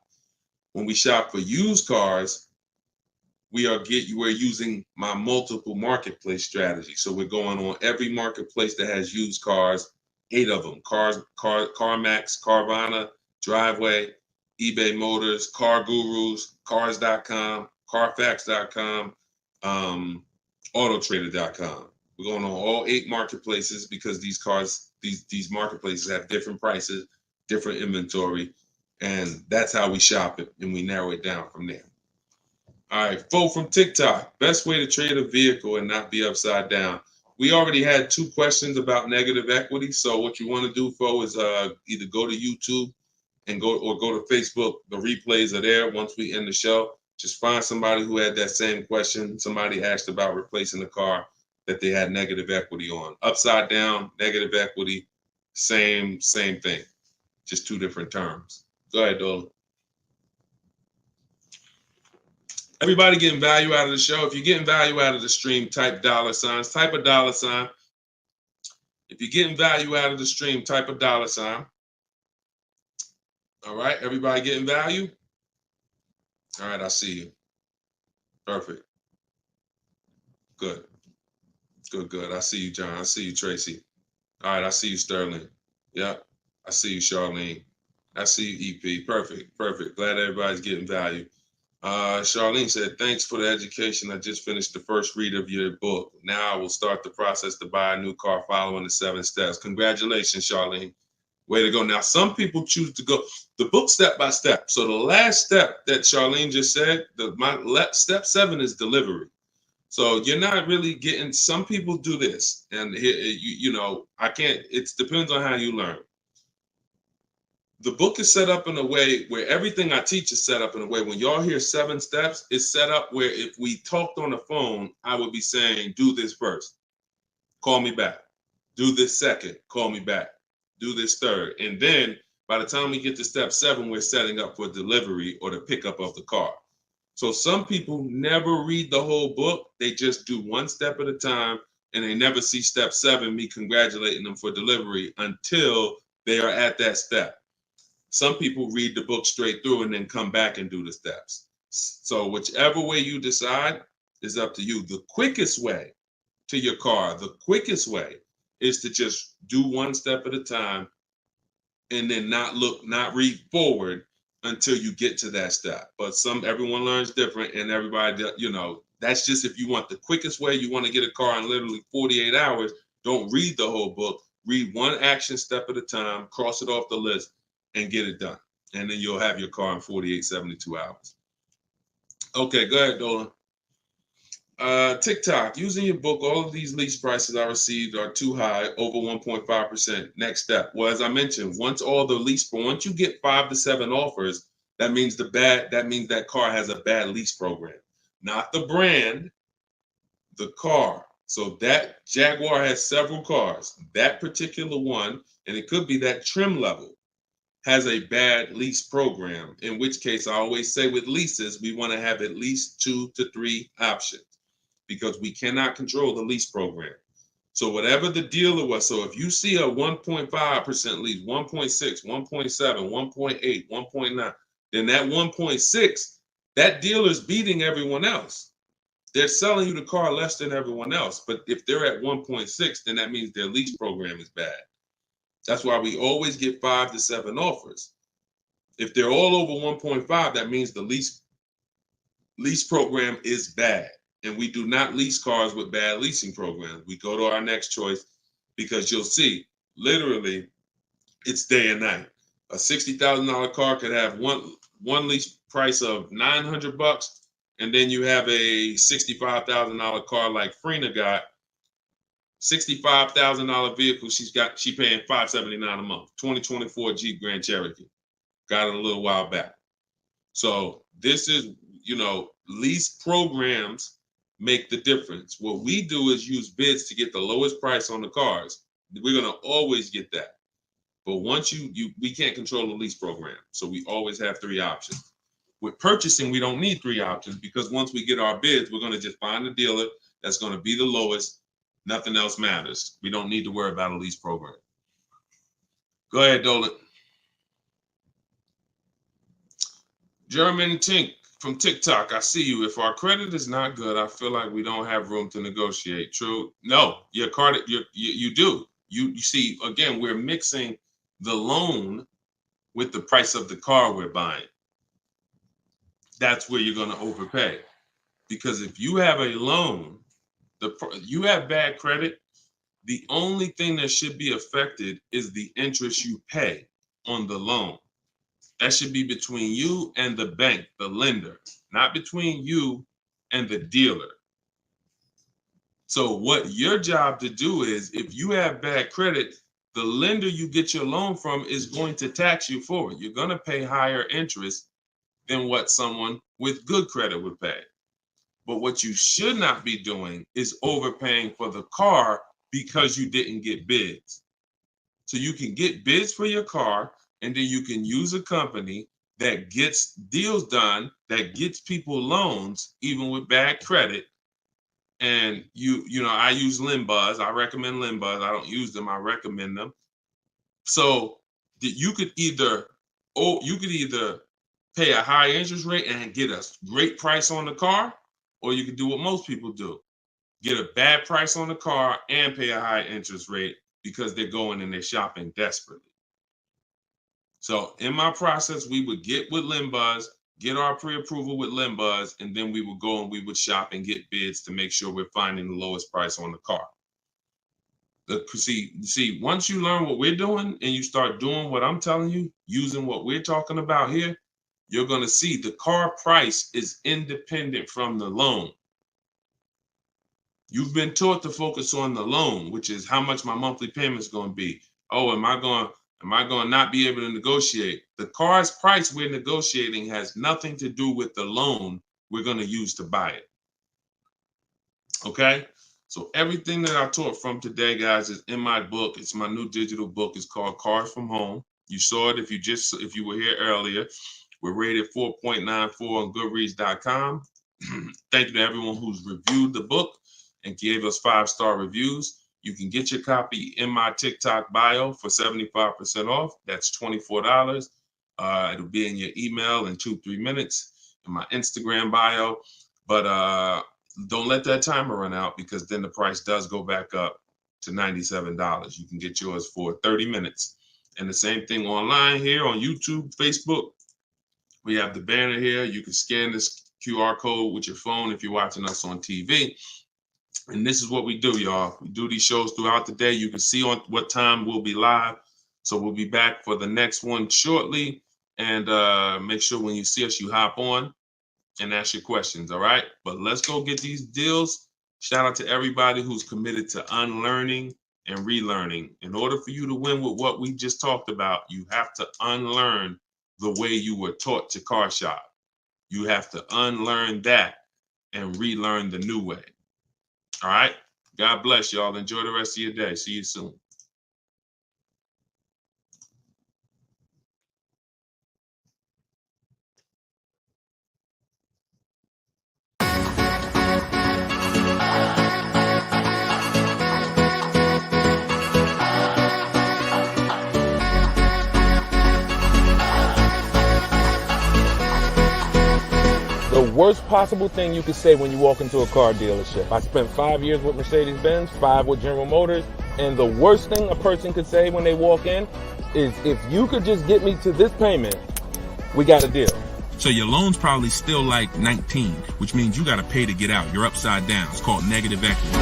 When we shop for used cars, we're using my multiple marketplace strategy. So we're going on every marketplace that has used cars, 8 of them: CarMax, Carvana, Driveway, eBay Motors, Car Gurus, Cars.com, Carfax.com, Autotrader.com. We're going on all 8 marketplaces because these marketplaces have different prices, different inventory, and that's how we shop it, and we narrow it down from there. All right, Fo from TikTok. Best way to trade a vehicle and not be upside down. We already had 2 questions about negative equity. So what you want to do, Fo, is either go to YouTube and go to Facebook. The replays are there once we end the show. Just find somebody who had that same question. Somebody asked about replacing a car that they had negative equity on. Upside down, negative equity, same thing. Just 2 different terms. Go ahead, Dolan. Everybody getting value out of the show. If you're getting value out of the stream, type $signs, type a $sign. If you're getting value out of the stream, type a $sign. All right, everybody getting value? All right, I see you. Perfect. Good. Good. I see you, John. I see you, Tracy. All right, I see you, Sterling. Yep. I see you, Charlene. I see you, EP. Perfect. Glad everybody's getting value. Charlene said, thanks for the education. I just finished the first read of your book. Now I will start the process to buy a new car following the 7 steps. Congratulations, Charlene. Way to go. Now, some people choose to go the book step by step. So the last step that Charlene just said, step 7 is delivery. So you're not really getting, some people do this. And I can't, it depends on how you learn. The book is set up in a way where everything I teach is set up in a way, when y'all hear 7 steps, it's set up where if we talked on the phone, I would be saying, do this first, call me back. Do this second, call me back. Do this third. And then by the time we get to step 7, we're setting up for delivery or the pickup of the car. So some people never read the whole book. They just do 1 step at a time, and they never see step 7, me congratulating them for delivery, until they are at that step. Some people read the book straight through and then come back and do the steps. So whichever way you decide is up to you. The quickest way to your car, the quickest way is to just do 1 step at a time and then not read forward until you get to that step. But everyone learns different, and everybody, that's just if you want the quickest way, you want to get a car in literally 48 hours, don't read the whole book. Read 1 action step at a time, cross it off the list, and get it done. And then you'll have your car in 48, 72 hours. Okay, go ahead, Dolan. Tik Tok, using your book, all of these lease prices I received are too high, over 1.5%. Next step. Well, as I mentioned, once you get 5 to 7 offers, that means that car has a bad lease program. Not the brand, the car. So that Jaguar has several cars. That particular one, and it could be that trim level, has a bad lease program, in which case I always say with leases, we want to have at least 2 to 3 options, because we cannot control the lease program. So whatever the dealer was, so if you see a 1.5% lease, 1.6, 1.7, 1.8, 1.9, then that 1.6, that dealer's beating everyone else. They're selling you the car less than everyone else. But if they're at 1.6, then that means their lease program is bad. That's why we always get 5 to 7 offers. If they're all over 1.5, that means the lease program is bad. And we do not lease cars with bad leasing programs. We go to our next choice, because you'll see, literally, it's day and night. A $60,000 car could have one lease price of $900, and then you have a $65,000 car like Frena got. $65,000 vehicle, she paying $579 a month. 2024 Jeep Grand Cherokee. Got it a little while back. So this is, lease programs make the difference. What we do is use bids to get the lowest price on the cars. We're gonna always get that. But once we can't control the lease program. So we always have 3 options. With purchasing, we don't need 3 options, because once we get our bids, we're gonna just find a dealer that's gonna be the lowest. Nothing else matters. We don't need to worry about a lease program. Go ahead, Dolan. German Tink from Tik Tok, I see you. If our credit is not good, I feel like we don't have room to negotiate. True? No, your credit, you do. You see, again, we're mixing the loan with the price of the car we're buying. That's where you're going to overpay. Because if you have a loan, you have bad credit, the only thing that should be affected is the interest you pay on the loan. That should be between you and the bank, the lender, not between you and the dealer. So what your job to do is, if you have bad credit, the lender you get your loan from is going to tax you for it. You're going to pay higher interest than what someone with good credit would pay. But what you should not be doing is overpaying for the car because you didn't get bids. So you can get bids for your car, and then you can use a company that gets deals done, that gets people loans, even with bad credit. And you know, I use Limbuzz. I recommend Limbuzz. I don't use them. I recommend them. So you could either, pay a high interest rate and get a great price on the car, or you could do what most people do: get a bad price on the car and pay a high interest rate because they're going and they're shopping desperately. So in my process, we would get with Limbuzz, get our pre-approval with Limbuzz, and then we would go and we would shop and get bids to make sure we're finding the lowest price on the car. See, once you learn what we're doing and you start doing what I'm telling you, using what we're talking about here, you're going to see the car price is independent from the loan. You've been taught to focus on the loan, which is how much my monthly payment is going to be. Oh, am I going to not be able to negotiate? The car's price we're negotiating has nothing to do with the loan we're going to use to buy it. Okay? So everything that I taught from today, guys, is in my book. It's my new digital book. It's called Cars from Home. You saw it if you were here earlier. We're rated 4.94 on Goodreads.com. Thank you to everyone who's reviewed the book and gave us 5-star reviews. You can get your copy in my TikTok bio for 75% off. That's $24. It'll be in your email in 2-3 minutes, in my Instagram bio. But don't let that timer run out, because then the price does go back up to $97. You can get yours for 30 minutes. And the same thing online here on YouTube, Facebook. We have the banner here. You can scan this QR code with your phone if you're watching us on TV. And this is what we do, y'all. We do these shows throughout the day. You can see on what time we'll be live. So we'll be back for the next one shortly. And make sure when you see us, you hop on and ask your questions, all right? But let's go get these deals. Shout out to everybody who's committed to unlearning and relearning. In order for you to win with what we just talked about, you have to unlearn the way you were taught to car shop. You have to unlearn that and relearn the new way. All right? God bless y'all. Enjoy the rest of your day. See you soon. The worst possible thing you could say when you walk into a car dealership. I spent 5 years with Mercedes-Benz, 5 with General Motors, and the worst thing a person could say when they walk in is, if you could just get me to this payment, we got a deal. So your loan's probably still like 19, which means you got to pay to get out. You're upside down. It's called negative equity.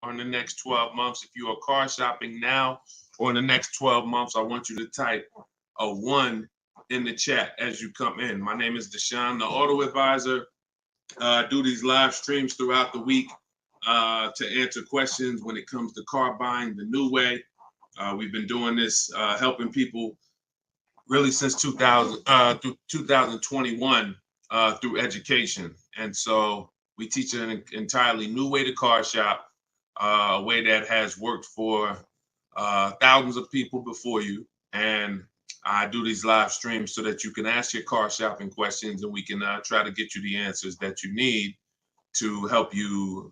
In the next 12 months, if you are car shopping now, or in the next 12 months, I want you to type a 1 in the chat as you come in. My name is Deshone the Auto Advisor. I do these live streams throughout the week to answer questions when it comes to car buying the new way. We've been doing this, helping people really since 2021 through education. And so we teach an entirely new way to car shop. A way that has worked for thousands of people before you. And I do these live streams so that you can ask your car shopping questions, and we can try to get you the answers that you need to help you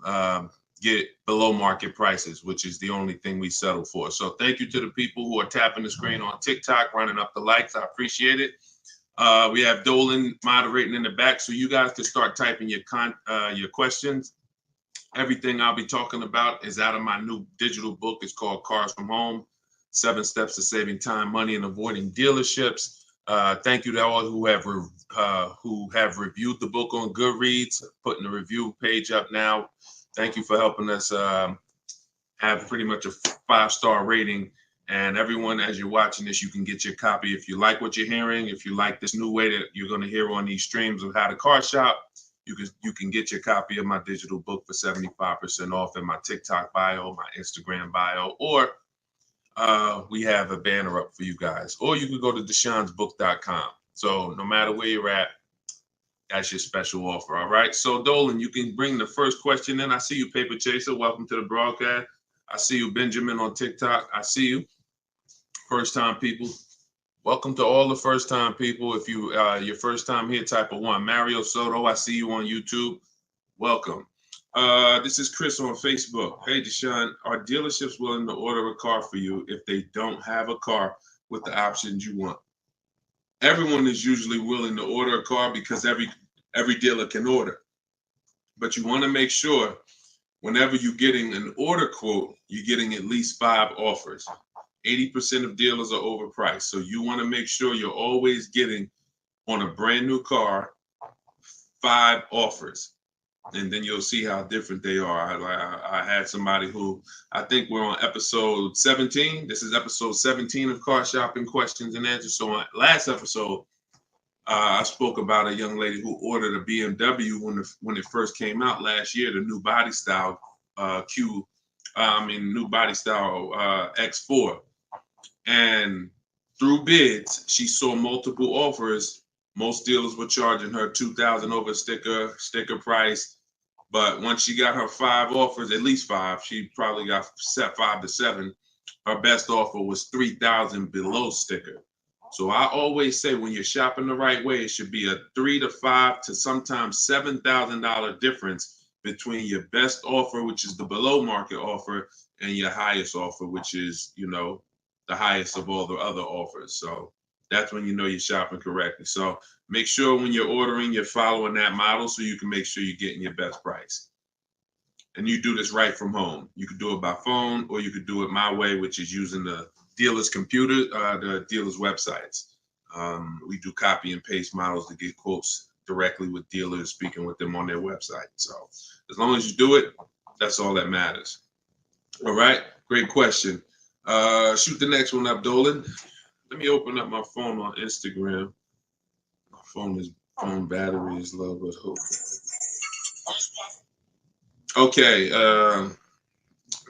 get below market prices, which is the only thing we settle for. So thank you to the people who are tapping the screen on TikTok, running up the likes. I appreciate it. We have Dolan moderating in the back, so you guys can start typing your questions. Everything I'll be talking about is out of my new digital book. It's called Cars from Home, 7 Steps to Saving Time, Money, and Avoiding Dealerships. Thank you to all who have reviewed the book on Goodreads, putting the review page up now. Thank you for helping us have pretty much a 5-star rating And everyone, as you're watching this, you can get your copy. If you like what you're hearing, if you like this new way that you're going to hear on these streams of how to car shop, you can get your copy of my digital book for 75% off in my TikTok bio, my Instagram bio, or we have a banner up for you guys. Or you can go to deshonsbook.com. So no matter where you're at, that's your special offer. All right. So Dolan, you can bring the first question in. I see you, Paper Chaser. Welcome to the broadcast. I see you, Benjamin, on TikTok. I see you. First time people. Welcome to all the first time people. If you your first time here, type of 1. Mario Soto, I see you on YouTube. Welcome. This is Chris on Facebook. Hey, Deshone, are dealerships willing to order a car for you if they don't have a car with the options you want? Everyone is usually willing to order a car because every dealer can order. But you want to make sure whenever you're getting an order quote, you're getting at least 5 offers. 80% of dealers are overpriced. So you want to make sure you're always getting on a brand new car 5 offers. And then you'll see how different they are. I had somebody who, I think we're on episode 17. This is episode 17 of Car Shopping Questions and Answers. So on last episode, I spoke about a young lady who ordered a BMW when it first came out last year, the new body style new body style X4. And through bids, she saw multiple offers. Most dealers were charging her $2,000 over sticker price. But once she got her 5 offers, at least 5, she probably got set 5 to 7. Her best offer was $3,000 below sticker. So I always say when you're shopping the right way, it should be a $3,000 to $5,000 to sometimes $7,000 difference between your best offer, which is the below market offer, and your highest offer, which is, the highest of all the other offers. So that's when you know you're shopping correctly. So make sure when you're ordering, you're following that model so you can make sure you're getting your best price. And you do this right from home. You could do it by phone, or you could do it my way, which is using the dealer's computer, the dealer's websites. We do copy and paste models to get quotes directly with dealers, speaking with them on their website. So as long as you do it, that's all that matters. All right, great question. Shoot the next one up, Dolan. Let me open up my phone on Instagram. My phone battery is low, but hope. Okay.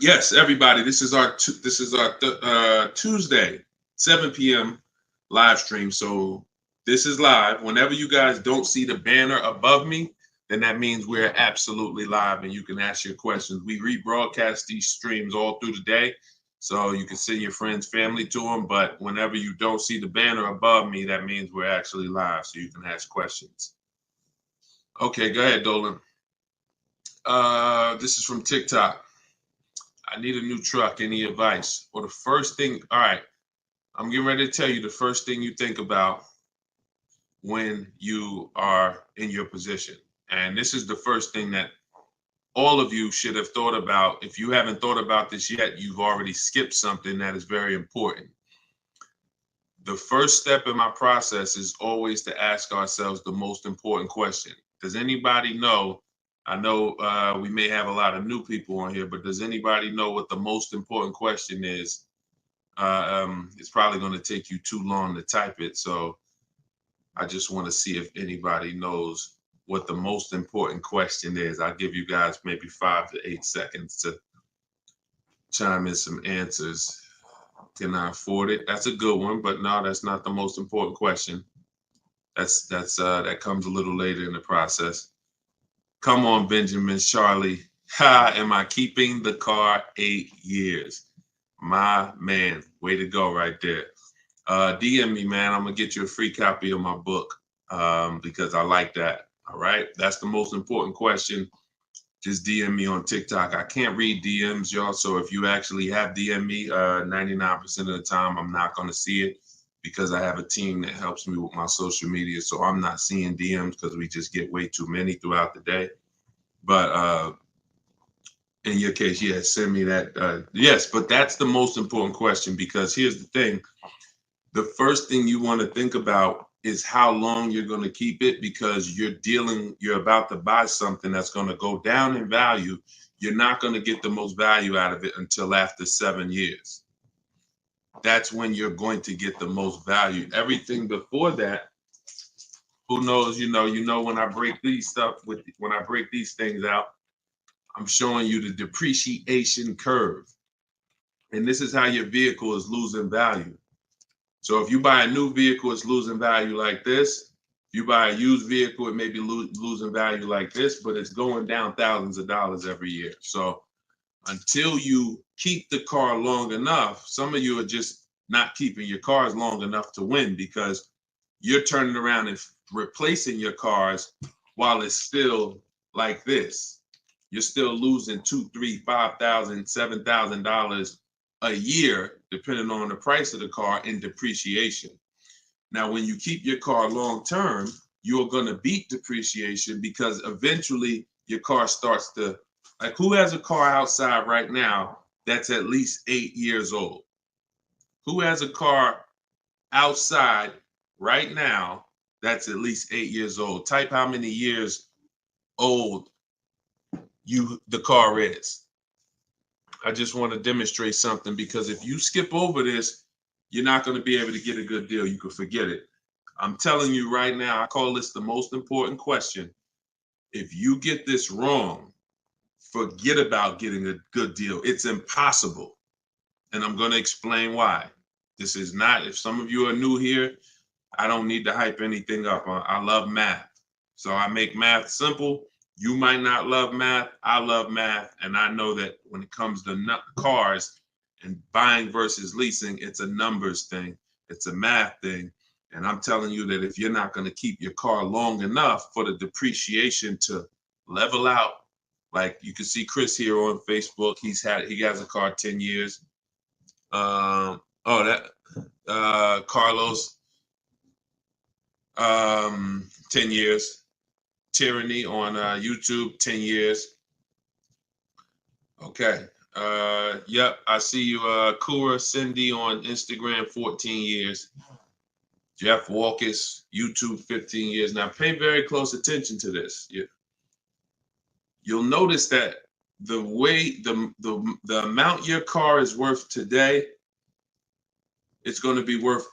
Yes, everybody. This is our Tuesday 7 p.m. live stream. So this is live. Whenever you guys don't see the banner above me, then that means we're absolutely live, and you can ask your questions. We rebroadcast these streams all through the day, so you can send your friends, family to them. But whenever you don't see the banner above me, that means we're actually live, so you can ask questions. Okay, go ahead, Dolan. This is from TikTok. I need a new truck. Any advice? Or the first thing, all right, I'm getting ready to tell you the first thing you think about when you are in your position. And this is the first thing that all of you should have thought about. If you haven't thought about this yet, you've already skipped something that is very important. The first step in my process is always to ask ourselves the most important question. Does anybody know? I know we may have a lot of new people on here, but does anybody know what the most important question is? It's probably going to take you too long to type it. So I just want to see if anybody knows what the most important question is. I'll give you guys maybe 5 to 8 seconds to chime in some answers. Can I afford it? That's a good one, but no, that's not the most important question. That comes a little later in the process. Come on, Benjamin, Charlie. Am I keeping the car 8 years? My man, way to go right there. DM me, man. I'm gonna get you a free copy of my book because I like that. All right, that's the most important question. Just DM me on TikTok. I can't read DMs, y'all. So if you actually have DM me, 99% of the time, I'm not gonna see it because I have a team that helps me with my social media. So I'm not seeing DMs because we just get way too many throughout the day. But in your case, yes, send me that. Yes, but that's the most important question because here's the thing. The first thing you want to think about is how long you're going to keep it because you're about to buy something that's going to go down in value. You're not going to get the most value out of it until after 7 years. that's when you're going to get the most value. Everything before that, who knows, when I break these things out, I'm showing you the depreciation curve. And this is how your vehicle is losing value. So if you buy a new vehicle, it's losing value like this. If you buy a used vehicle, it may be losing value like this, but it's going down thousands of dollars every year. So until you keep the car long enough, some of you are just not keeping your cars long enough to win, because you're turning around and replacing your cars while it's still like this. You're still losing $2,000, $3,000, $5,000, $7,000 a year, depending on the price of the car, in depreciation. Now, when you keep your car long term, you're going to beat depreciation, because eventually your car starts to, like, who has a car outside right now that's at least 8 years old? Who has a car outside right now that's at least 8 years old? Type how many years old the car is. I just want to demonstrate something, because if you skip over this, you're not going to be able to get a good deal. You can forget it. I'm telling you right now, I call this the most important question. If you get this wrong, forget about getting a good deal. It's impossible. And I'm going to explain why. This is not, if some of you are new here, I don't need to hype anything up. I love math. So I make math simple. You might not love math. I love math. And I know that when it comes to cars and buying versus leasing, it's a numbers thing. It's a math thing. And I'm telling you that if you're not going to keep your car long enough for the depreciation to level out, like you can see Chris here on Facebook, he has a car 10 years. Carlos, 10 years. Tyranny on YouTube, 10 years. Okay. Yep, I see you. Kura Cindy on Instagram, 14 years. Jeff Walkus, YouTube, 15 years. Now pay very close attention to this. You'll notice that the way the amount your car is worth today, it's going to be worth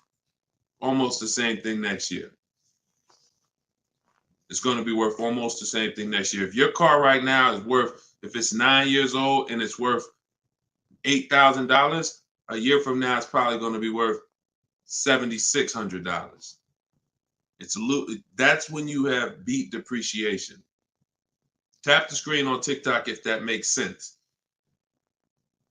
almost the same thing next year. It's going to be worth almost the same thing next year. If your car right now is worth, if it's 9 years old and it's worth $8,000, a year from now it's probably going to be worth $7,600. That's when you have beat depreciation. Tap the screen on TikTok if that makes sense.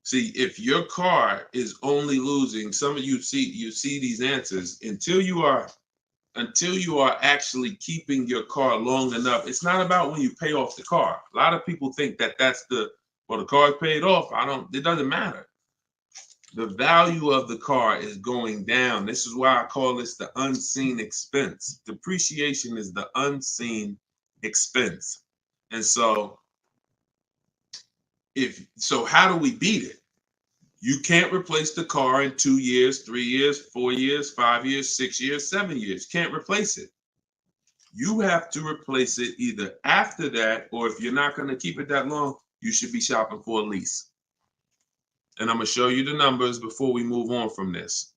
See, if your car is only losing, some of you see these answers, until you are actually keeping your car long enough. It's not about when you pay off the car. A lot of people think that that's the car's paid off. It doesn't matter. The value of the car is going down. This is why I call this the unseen expense. Depreciation is the unseen expense. And so how do we beat it? You can't replace the car in 2 years, 3 years, 4 years, 5 years, 6 years, 7 years. Can't replace it. You have to replace it either after that, or if you're not going to keep it that long, you should be shopping for a lease. And I'm going to show you the numbers before we move on from this.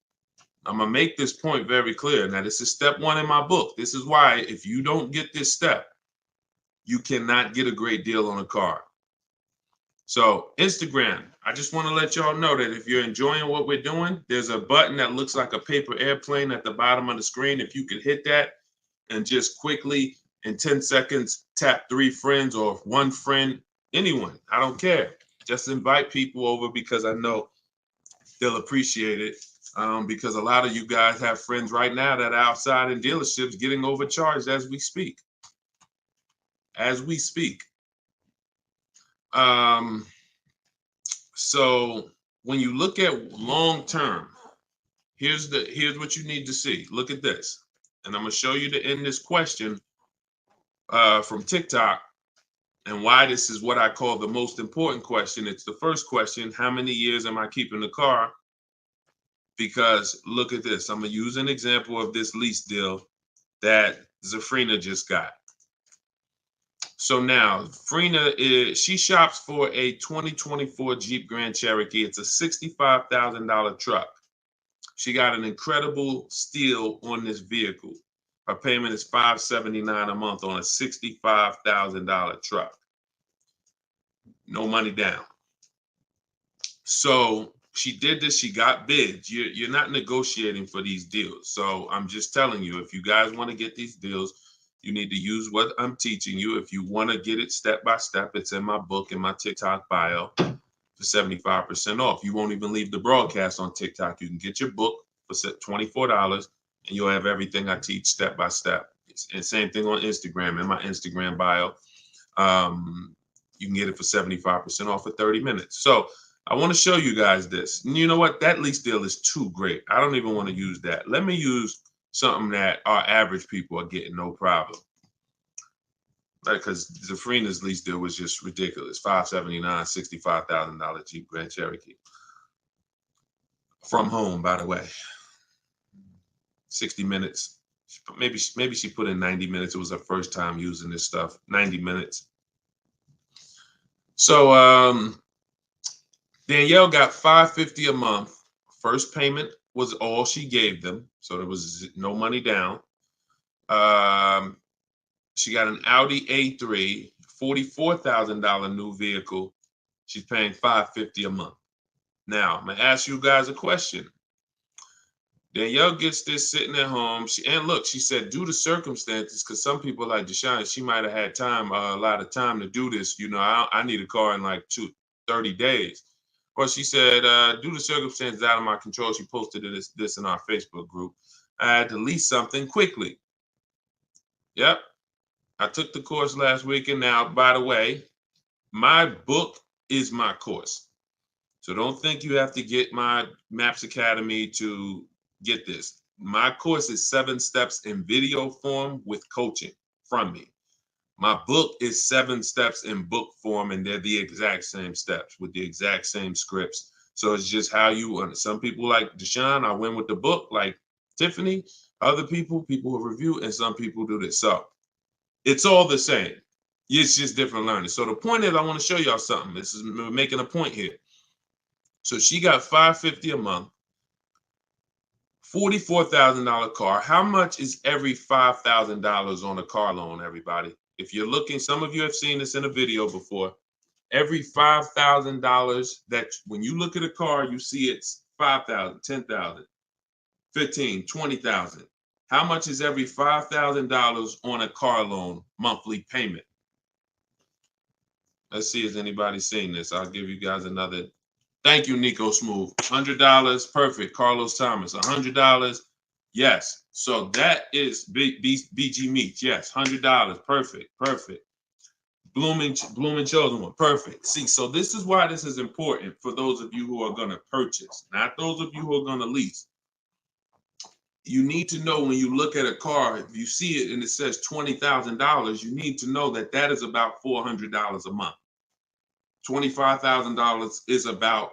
I'm going to make this point very clear. Now, this is step 1 in my book. This is why if you don't get this step, you cannot get a great deal on a car. So Instagram, I just want to let y'all know that if you're enjoying what we're doing, there's a button that looks like a paper airplane at the bottom of the screen. If you could hit that and just quickly in 10 seconds, tap 3 friends or 1 friend, anyone, I don't care. Just invite people over, because I know they'll appreciate it. Because a lot of you guys have friends right now that are outside in dealerships getting overcharged as we speak. So when you look at long term, here's what you need to see. Look at this. And I'm going to show you to end this question from TikTok, and why this is what I call the most important question. It's the first question: how many years am I keeping the car? Because look at this. I'm going to use an example of this lease deal that Zafrina just got. So now Frina she shops for a 2024 Jeep Grand Cherokee. It's a $65,000 truck. She got an incredible steal on this vehicle. Her payment is $579 a month on a $65,000 truck. No money down. So she did this. She got bids. You're not negotiating for these deals. So I'm just telling you, if you guys want to get these deals, you need to use what I'm teaching you. If you want to get it step by step, it's in my book, in my TikTok bio for 75% off. You won't even leave the broadcast on TikTok. You can get your book for $24 and you'll have everything I teach step by step. And same thing on Instagram, in my Instagram bio. You can get it for 75% off for 30 minutes. So I want to show you guys this. And you know what? That lease deal is too great. I don't even want to use that. Let me use something that our average people are getting no problem. Because Zafrina's lease deal was just ridiculous. $579, $65,000 Jeep Grand Cherokee. From home, by the way. 60 minutes. Maybe she put in 90 minutes. It was her first time using this stuff. 90 minutes. So Danielle got $550 a month. First payment was all she gave them. So there was no money down. She got an Audi A3, $44,000 new vehicle. She's paying $550 a month. Now, I'm going to ask you guys a question. Danielle gets this sitting at home. And look, she said, due to circumstances, because some people like Deshone, she might have had time, a lot of time to do this. You know, I need a car in like 30 days. Well, she said, due to circumstances out of my control, she posted this in our Facebook group. I had to lease something quickly. Yep. I took the course last week. And now, by the way, my book is my course. So don't think you have to get my Maps Academy to get this. My course is 7 steps in video form with coaching from me. My book is 7 steps in book form, and they're the exact same steps with the exact same scripts. So it's just how you, some people like Deshone, I win with the book, like Tiffany, other people who review, and some people do this. So it's all the same. It's just different learning. So the point is, I want to show y'all something. We're making a point here. So she got $550 a month, $44,000 car. How much is every $5,000 on a car loan, everybody? If you're looking, some of you have seen this in a video before. Every $5,000 that when you look at a car, you see it's $5,000, $10,000, $15,000, $20,000. How much is every $5,000 on a car loan monthly payment? Let's see if anybody's seen this. I'll give you guys another. Thank you, Nico Smooth. $100, perfect. Carlos Thomas, $100. Yes. So that is BG Meats. Yes, $100. Perfect. Perfect. Blooming Chosen One. Perfect. See, so this is why this is important for those of you who are going to purchase, not those of you who are going to lease. You need to know when you look at a car, if you see it and it says $20,000, you need to know that that is about $400 a month. $25,000 is about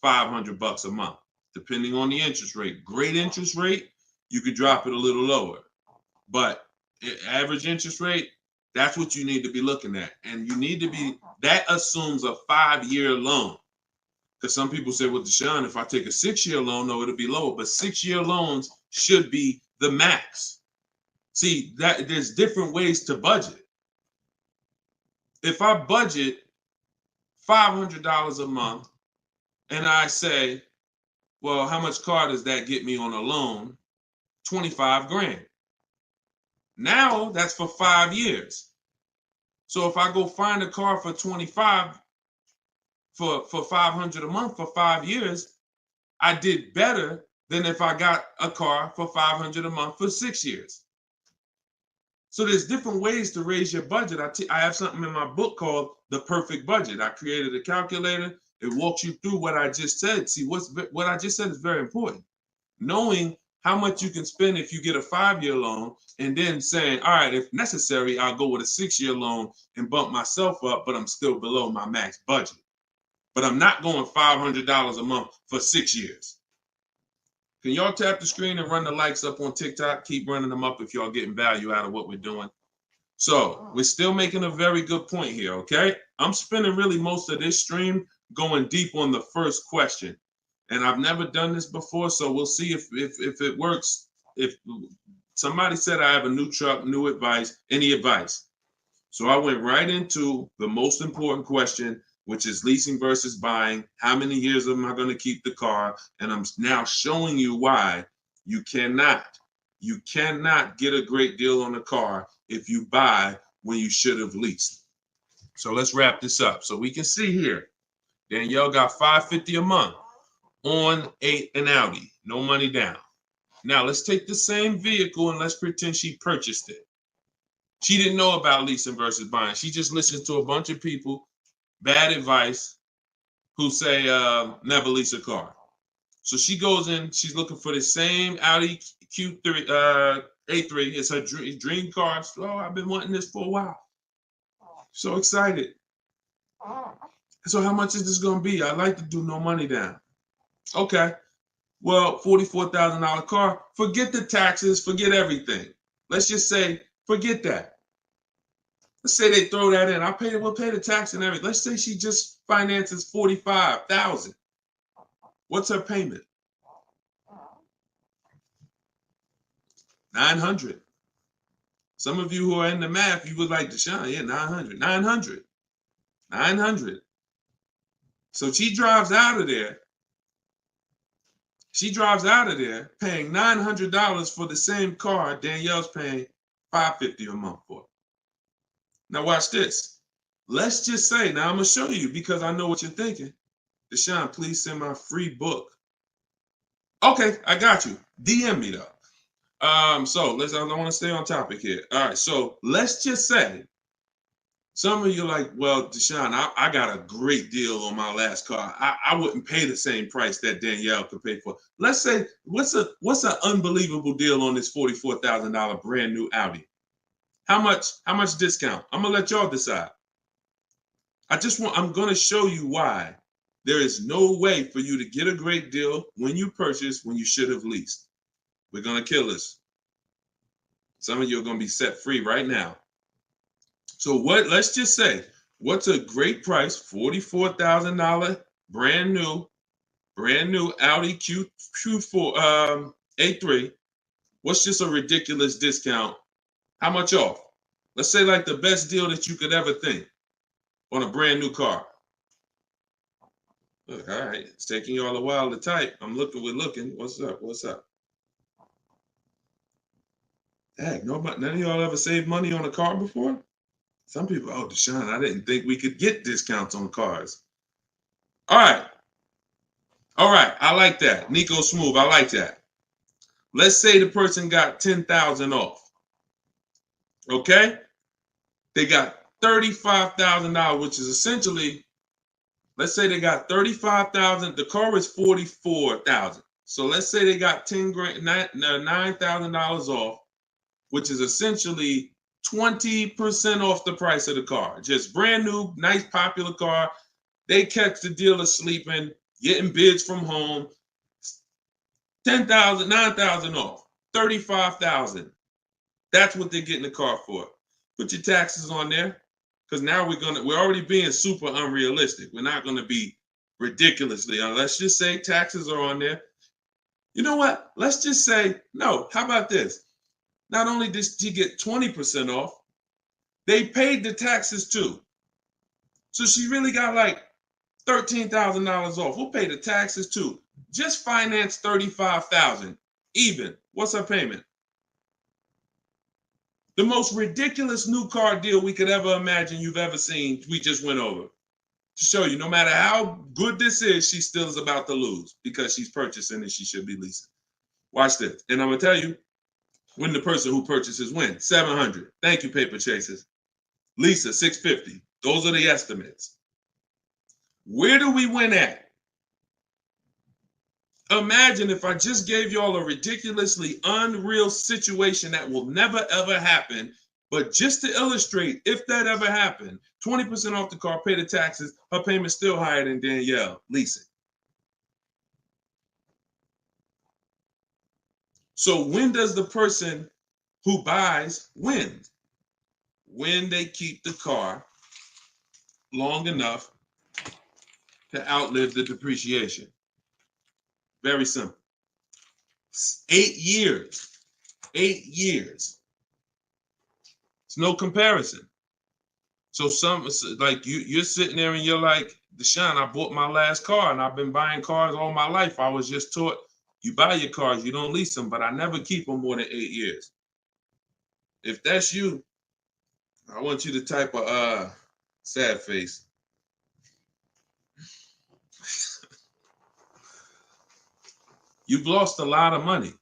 $500 a month, depending on the interest rate. Great interest rate, you could drop it a little lower. But average interest rate, that's what you need to be looking at. And you need to be, that assumes a 5-year loan. Because some people say, well, Deshone, if I take a 6-year loan, no, it'll be lower. But 6-year loans should be the max. See, there's different ways to budget. If I budget $500 a month and I say, well, how much car does that get me on a loan? 25 grand. Now that's for 5 years. So if I go find a car for 25 for $500 a month for 5 years, I did better than if I got a car for $500 a month for 6 years. So there's different ways to raise your budget. I have something in my book called The Perfect Budget. I created a calculator. It walks you through what I just said. See, what I just said is very important. Knowing how much you can spend if you get a 5-year loan, and then saying, all right, if necessary, I'll go with a 6-year loan and bump myself up, but I'm still below my max budget. But I'm not going $500 a month for 6 years. Can y'all tap the screen and run the likes up on TikTok? Keep running them up if y'all getting value out of what we're doing. So we're still making a very good point here, okay? I'm spending really most of this stream going deep on the first question. And I've never done this before, so we'll see if it works. If somebody said I have a new truck, new advice, any advice? So I went right into the most important question, which is leasing versus buying. How many years am I going to keep the car? And I'm now showing you why you cannot get a great deal on a car if you buy when you should have leased. So let's wrap this up. So we can see here, Danielle got $550 a month on an Audi, no money down. Now let's take the same vehicle and let's pretend she purchased it. She didn't know about leasing versus buying. She just listened to a bunch of people, bad advice, who say never lease a car. So she goes in, she's looking for the same Audi Q3, A3. It's her dream car. So, I've been wanting this for a while. So excited. So how much is this going to be? I'd like to do no money down. Okay. Well, $44,000 car. Forget the taxes. Forget everything. Let's just say, forget that. Let's say they throw that in. We'll pay the tax and everything. Let's say she just finances $45,000. What's her payment? $900. Some of you who are in the math, you would like Deshone, yeah, $900. So she drives out of there. She drives out of there paying $900 for the same car Danielle's paying $550 a month for. Now watch this. Let's just say, now I'm going to show you because I know what you're thinking. Deshone, please send my free book. Okay, I got you. DM me though. So I want to stay on topic here. All right, so let's just say some of you are like, well, Deshone, I got a great deal on my last car. I wouldn't pay the same price that Danielle could pay for. Let's say, what's an unbelievable deal on this $44,000 brand new Audi? How much discount? I'm gonna let y'all decide. I'm gonna show you why there is no way for you to get a great deal when you purchase when you should have leased. We're gonna kill this. Some of you are gonna be set free right now. So let's just say, what's a great price? $44,000 brand new Audi Q4 A3. What's just a ridiculous discount? How much off? Let's say like the best deal that you could ever think on a brand new car. Look, all right, it's taking y'all a while to type. We're looking. What's up? Heck, none of y'all ever saved money on a car before? Some people, oh, Deshone, I didn't think we could get discounts on cars. All right, I like that. Nico Smooth, I like that. Let's say the person got $10,000 off. Okay? They got $35,000, which is essentially, let's say they got $35,000. The car is $44,000. So let's say they got $9,000 off, which is essentially 20% off the price of the car. Just brand new, nice, popular car. They catch the dealer sleeping, getting bids from home. $10,000, $9,000 off, $35,000. That's what they're getting the car for. Put your taxes on there, because now we're already being super unrealistic. We're not gonna be ridiculously. Let's just say taxes are on there. You know what? Let's just say no. How about this? Not only did she get 20% off, they paid the taxes too. So she really got like $13,000 off. We'll pay the taxes too. Just finance $35,000 even. What's her payment? The most ridiculous new car deal we could ever imagine you've ever seen, we just went over. To show you, no matter how good this is, she still is about to lose because she's purchasing and she should be leasing. Watch this. And I'm going to tell you, when the person who purchases wins, $700. Thank you, paper chasers. Lisa, $650. Those are the estimates. Where do we win at? Imagine if I just gave y'all a ridiculously unreal situation that will never ever happen, but just to illustrate, if that ever happened, 20% off the car, pay the taxes, her payment's still higher than Danielle leasing. So when does the person who buys win? When they keep the car long enough to outlive the depreciation. Very simple. 8 years. 8 years. It's no comparison. So like you're sitting there and you're like, Deshone, I bought my last car and I've been buying cars all my life. I was just taught you buy your cars, you don't lease them, but I never keep them more than 8 years. If that's you, I want you to type a sad face. You've lost a lot of money.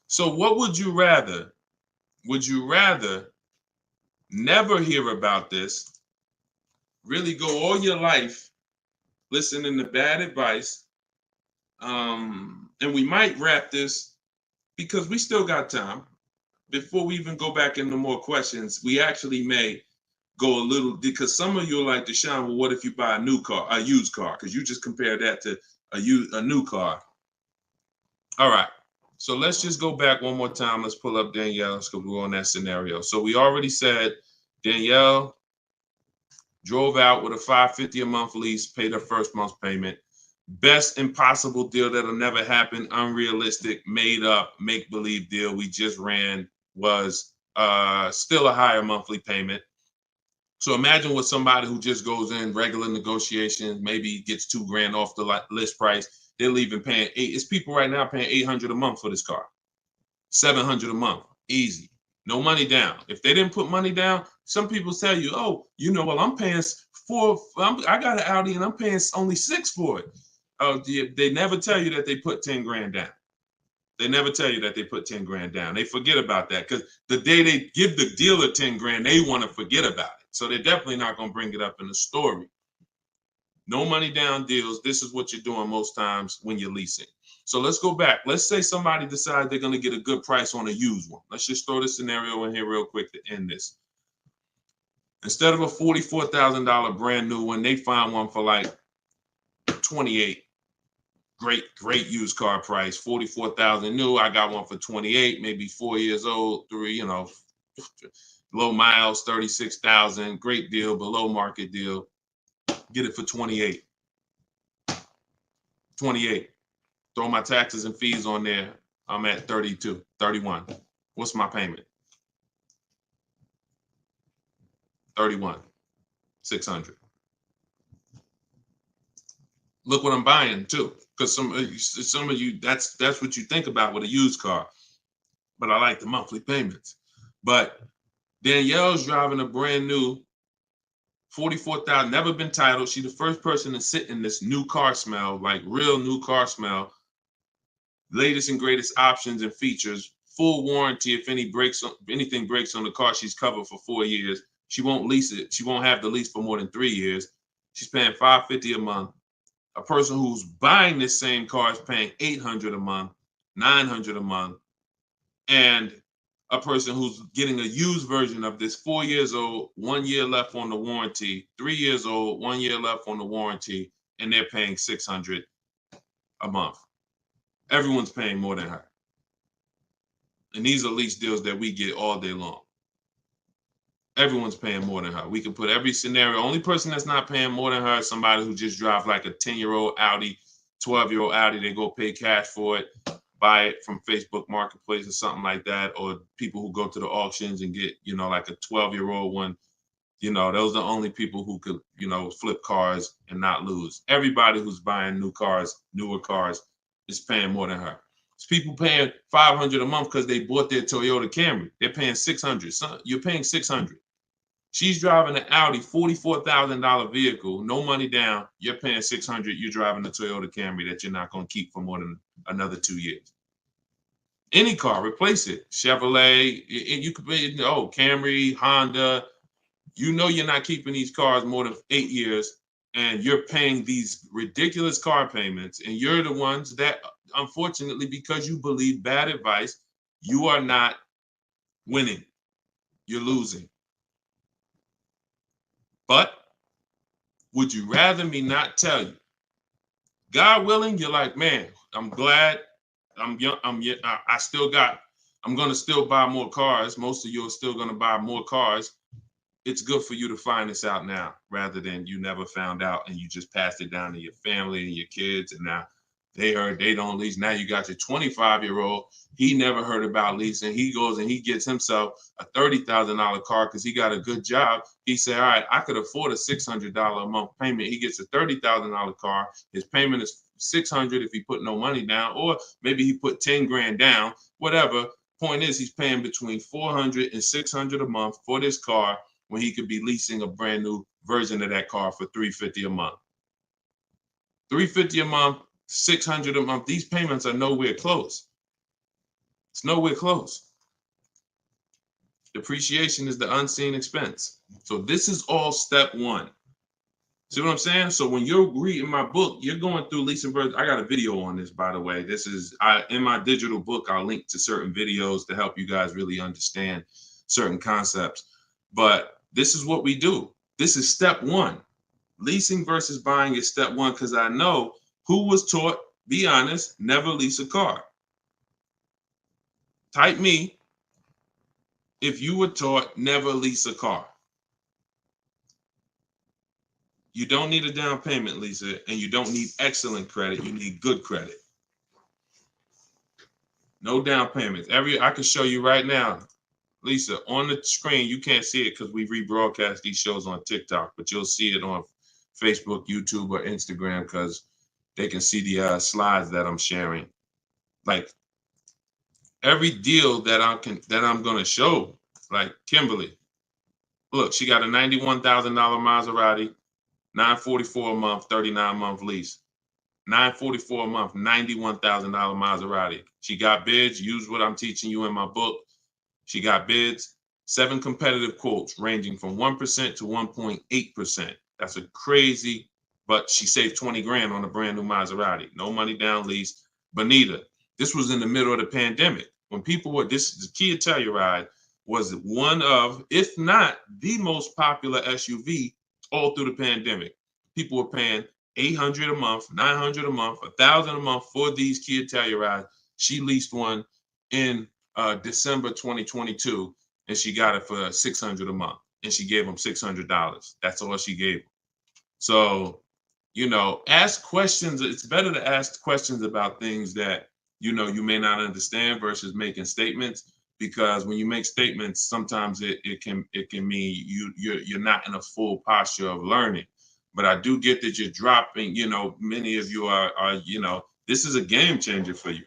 So what would you rather? Would you rather never hear about this, really go all your life listening to bad advice? And we might wrap this because we still got time. Before we even go back into more questions, we actually may go a little, because some of you are like, Deshone, well, what if you buy a new car, a used car? Because you just compared that to a new car. All right. So let's just go back one more time. Let's pull up Danielle because we're on that scenario. So we already said Danielle drove out with a $550 a month lease, paid her first month's payment. Best impossible deal that'll never happen, unrealistic, made up, make-believe deal we just ran was still a higher monthly payment. So imagine with somebody who just goes in regular negotiations, maybe gets $2,000 off the list price. They're leaving paying it's people right now paying $800 a month for this car, $700 a month, easy, no money down. If they didn't put money down, some people tell you, oh, well, I'm paying I got an Audi and I'm paying only $6,000 for it. They never tell you that they put 10 grand down. They never tell you that they put 10 grand down. They forget about that because the day they give the dealer 10 grand, they want to forget about it. So they're definitely not going to bring it up in the story. No money down deals. This is what you're doing most times when you're leasing. So let's go back. Let's say somebody decides they're going to get a good price on a used one. Let's just throw this scenario in here real quick to end this. Instead of a $44,000 brand new one, they find one for like 28. Great used car price, 44,000 new. I got one for 28, maybe 4 years old, low miles, 36,000. Great deal, below market deal. Get it for 28. 28. Throw my taxes and fees on there. I'm at 32, 31. What's my payment? 31, 600. Look what I'm buying too, because some of you that's what you think about with a used car. But I like the monthly payments. But Danielle's driving a brand new 44,000, never been titled. She's the first person to sit in this new car smell, like real new car smell. Latest and greatest options and features, full warranty. If anything breaks on the car, she's covered for 4 years. She won't lease it. She won't have the lease for more than 3 years. She's paying $550 a month. A person who's buying this same car is paying $800 a month, $900 a month, and a person who's getting a used version of this, 4 years old, 1 year left on the warranty, 3 years old, 1 year left on the warranty, and they're paying $600 a month. Everyone's paying more than her. And these are lease deals that we get all day long. Everyone's paying more than her. We can put every scenario. Only person that's not paying more than her is somebody who just drives like a 10-year-old Audi, 12-year-old Audi. They go pay cash for it, buy it from Facebook Marketplace or something like that, or people who go to the auctions and get, like a 12-year-old one. Those are the only people who could, flip cars and not lose. Everybody who's buying new cars, newer cars, is paying more than her. It's people paying $500 a month because they bought their Toyota Camry. They're paying $600. So you're paying $600. She's driving an Audi, $44,000 vehicle, no money down. You're paying $600. You're driving a Toyota Camry that you're not going to keep for more than another 2 years. Any car, replace it. Chevrolet, you could pay, Camry, Honda. You're not keeping these cars more than 8 years, and you're paying these ridiculous car payments, and you're the ones that, unfortunately, because you believe bad advice, you are not winning. You're losing. But would you rather me not tell you? God willing, you're like, man, I'm glad I'm young. I'm going to still buy more cars. Most of you are still going to buy more cars. It's good for you to find this out now rather than you never found out and you just passed it down to your family and your kids. And now They heard they don't lease. Now you got your 25-year-old. He never heard about leasing. He goes and he gets himself a $30,000 car because he got a good job. He said, all right, I could afford a $600 a month payment. He gets a $30,000 car. His payment is $600 if he put no money down, or maybe he put 10 grand down, whatever. Point is, he's paying between $400 and $600 a month for this car when he could be leasing a brand new version of that car for $350 a month. $350 a month, $600 a month. These payments are nowhere close. It's nowhere close. Depreciation is the unseen expense. So this is all step one. See what I'm saying? So when you're reading my book, you're going through leasing versions. I got a video on this, by the way. This is in my digital book. I'll link to certain videos to help you guys really understand certain concepts. But this is what we do. This is step one. Leasing versus buying is step one, because I know who was taught, be honest, never lease a car. Type me if you were taught never lease a car. You don't need a down payment, Lisa, and you don't need excellent credit. You need good credit. No down payments. I can show you right now, Lisa, on the screen. You can't see it because we rebroadcast these shows on TikTok, but you'll see it on Facebook, YouTube, or Instagram because they can see the slides that I'm sharing. Like every deal that I'm gonna show, like Kimberly. Look, she got a $91,000 Maserati, $944 a month, 39-month lease. $944 a month, $91,000 Maserati. She got bids. Use what I'm teaching you in my book. She got bids. 7 competitive quotes ranging from 1% to 1.8%. That's a crazy, but she saved 20 grand on a brand new Maserati. No money down lease. Bonita, this was in the middle of the pandemic. When people were, the Kia Telluride was one of, if not the most popular SUV all through the pandemic. People were paying $800 a month, $900 a month, $1,000 a month for these Kia Tellurides. She leased one in December 2022, and she got it for $600 a month, and she gave them $600. That's all she gave them. So, ask questions. It's better to ask questions about things that you may not understand versus making statements. Because when you make statements, sometimes it can mean you're not in a full posture of learning. But I do get that you're dropping. Many of you are this is a game changer for you.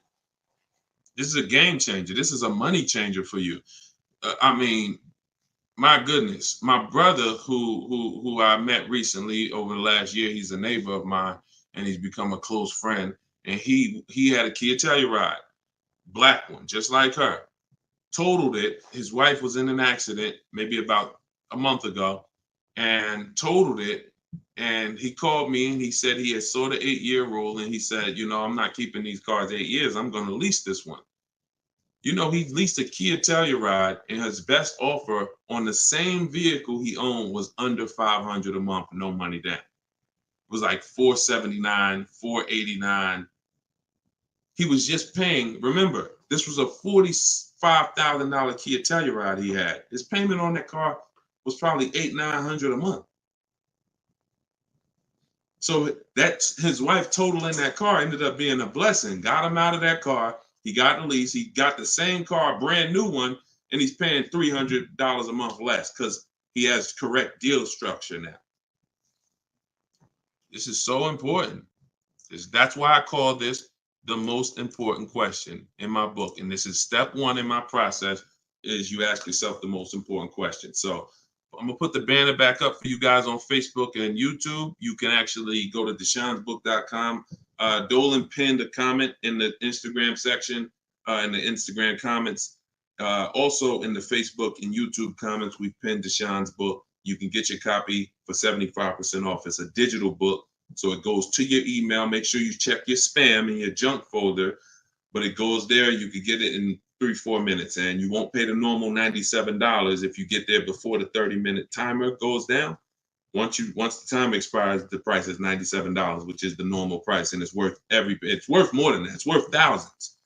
This is a game changer. This is a money changer for you. I mean, my goodness, my brother who I met recently over the last year, he's a neighbor of mine, and he's become a close friend. And he had a Kia Telluride, black one, just like her. Totaled it. His wife was in an accident maybe about a month ago and totaled it. And he called me and he said he had saw the 8-year rule, and he said, I'm not keeping these cars 8 years. I'm going to lease this one. He leased a Kia Telluride, and his best offer on the same vehicle he owned was under $500 a month, no money down. It was like $479, $489. He was just paying. Remember, this was a $45,000 Kia Telluride he had. His payment on that car was probably $800-900 a month. So that's his wife totaling that car ended up being a blessing. Got him out of that car. He got the lease. He got the same car, brand new one, and he's paying $300 a month less because he has correct deal structure now. This is so important. That's why I call this the most important question in my book. And this is step one in my process, is you ask yourself the most important question. So I'm gonna put the banner back up for you guys on Facebook and YouTube. You can actually go to deshonsbook.com. Dolan pinned a comment in the Instagram section, in the Instagram comments. Also in the Facebook and YouTube comments, we've pinned Deshon's book. You can get your copy for 75% off. It's a digital book, so it goes to your email. Make sure you check your spam and your junk folder, but it goes there. You can get it in 3-4 minutes, and you won't pay the normal $97 if you get there before the 30-minute timer goes down. Once the time expires, the price is $97, which is the normal price, and it's worth more than that. It's worth thousands.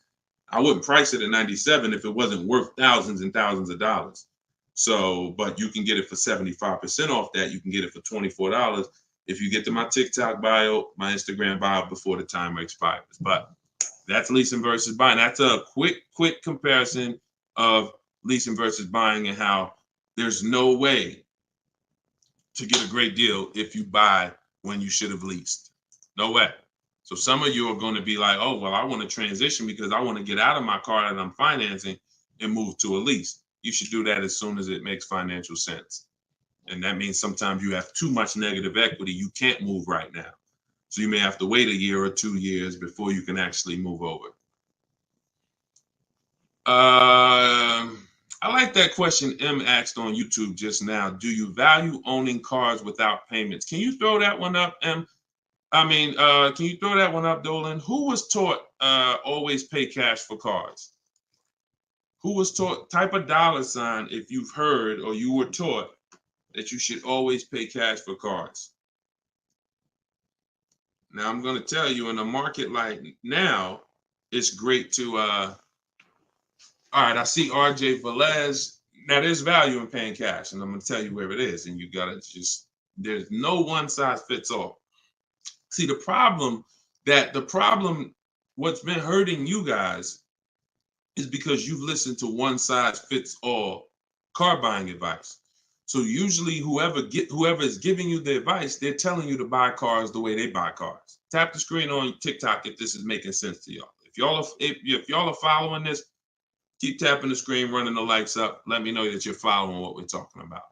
I wouldn't price it at $97 if it wasn't worth thousands and thousands of dollars. So, but you can get it for 75% off that. You can get it for $24 if you get to my TikTok bio, my Instagram bio before the timer expires. But that's leasing versus buying. That's a quick comparison of leasing versus buying and how there's no way to get a great deal if you buy when you should have leased. No way. So some of you are going to be like, oh, well, I want to transition because I want to get out of my car that I'm financing and move to a lease. You should do that as soon as it makes financial sense. And that means sometimes you have too much negative equity. You can't move right now. So you may have to wait a year or 2 years before you can actually move over. I like that question M asked on YouTube just now. Do you value owning cars without payments? Can you throw that one up, M? Can you throw that one up, Dolan? Who was taught always pay cash for cars? Who was taught, type a $sign if you've heard or you were taught that you should always pay cash for cars. Now, I'm going to tell you, in a market like now, it's great to, all right, I see RJ Velez. Now, there's value in paying cash, and I'm going to tell you where it is, and you got to just, there's no one size fits all. See, the problem, what's been hurting you guys is because you've listened to one size fits all car buying advice. So usually whoever is giving you the advice, they're telling you to buy cars the way they buy cars. Tap the screen on TikTok if this is making sense to y'all. If y'all are following this, keep tapping the screen, running the lights up. Let me know that you're following what we're talking about.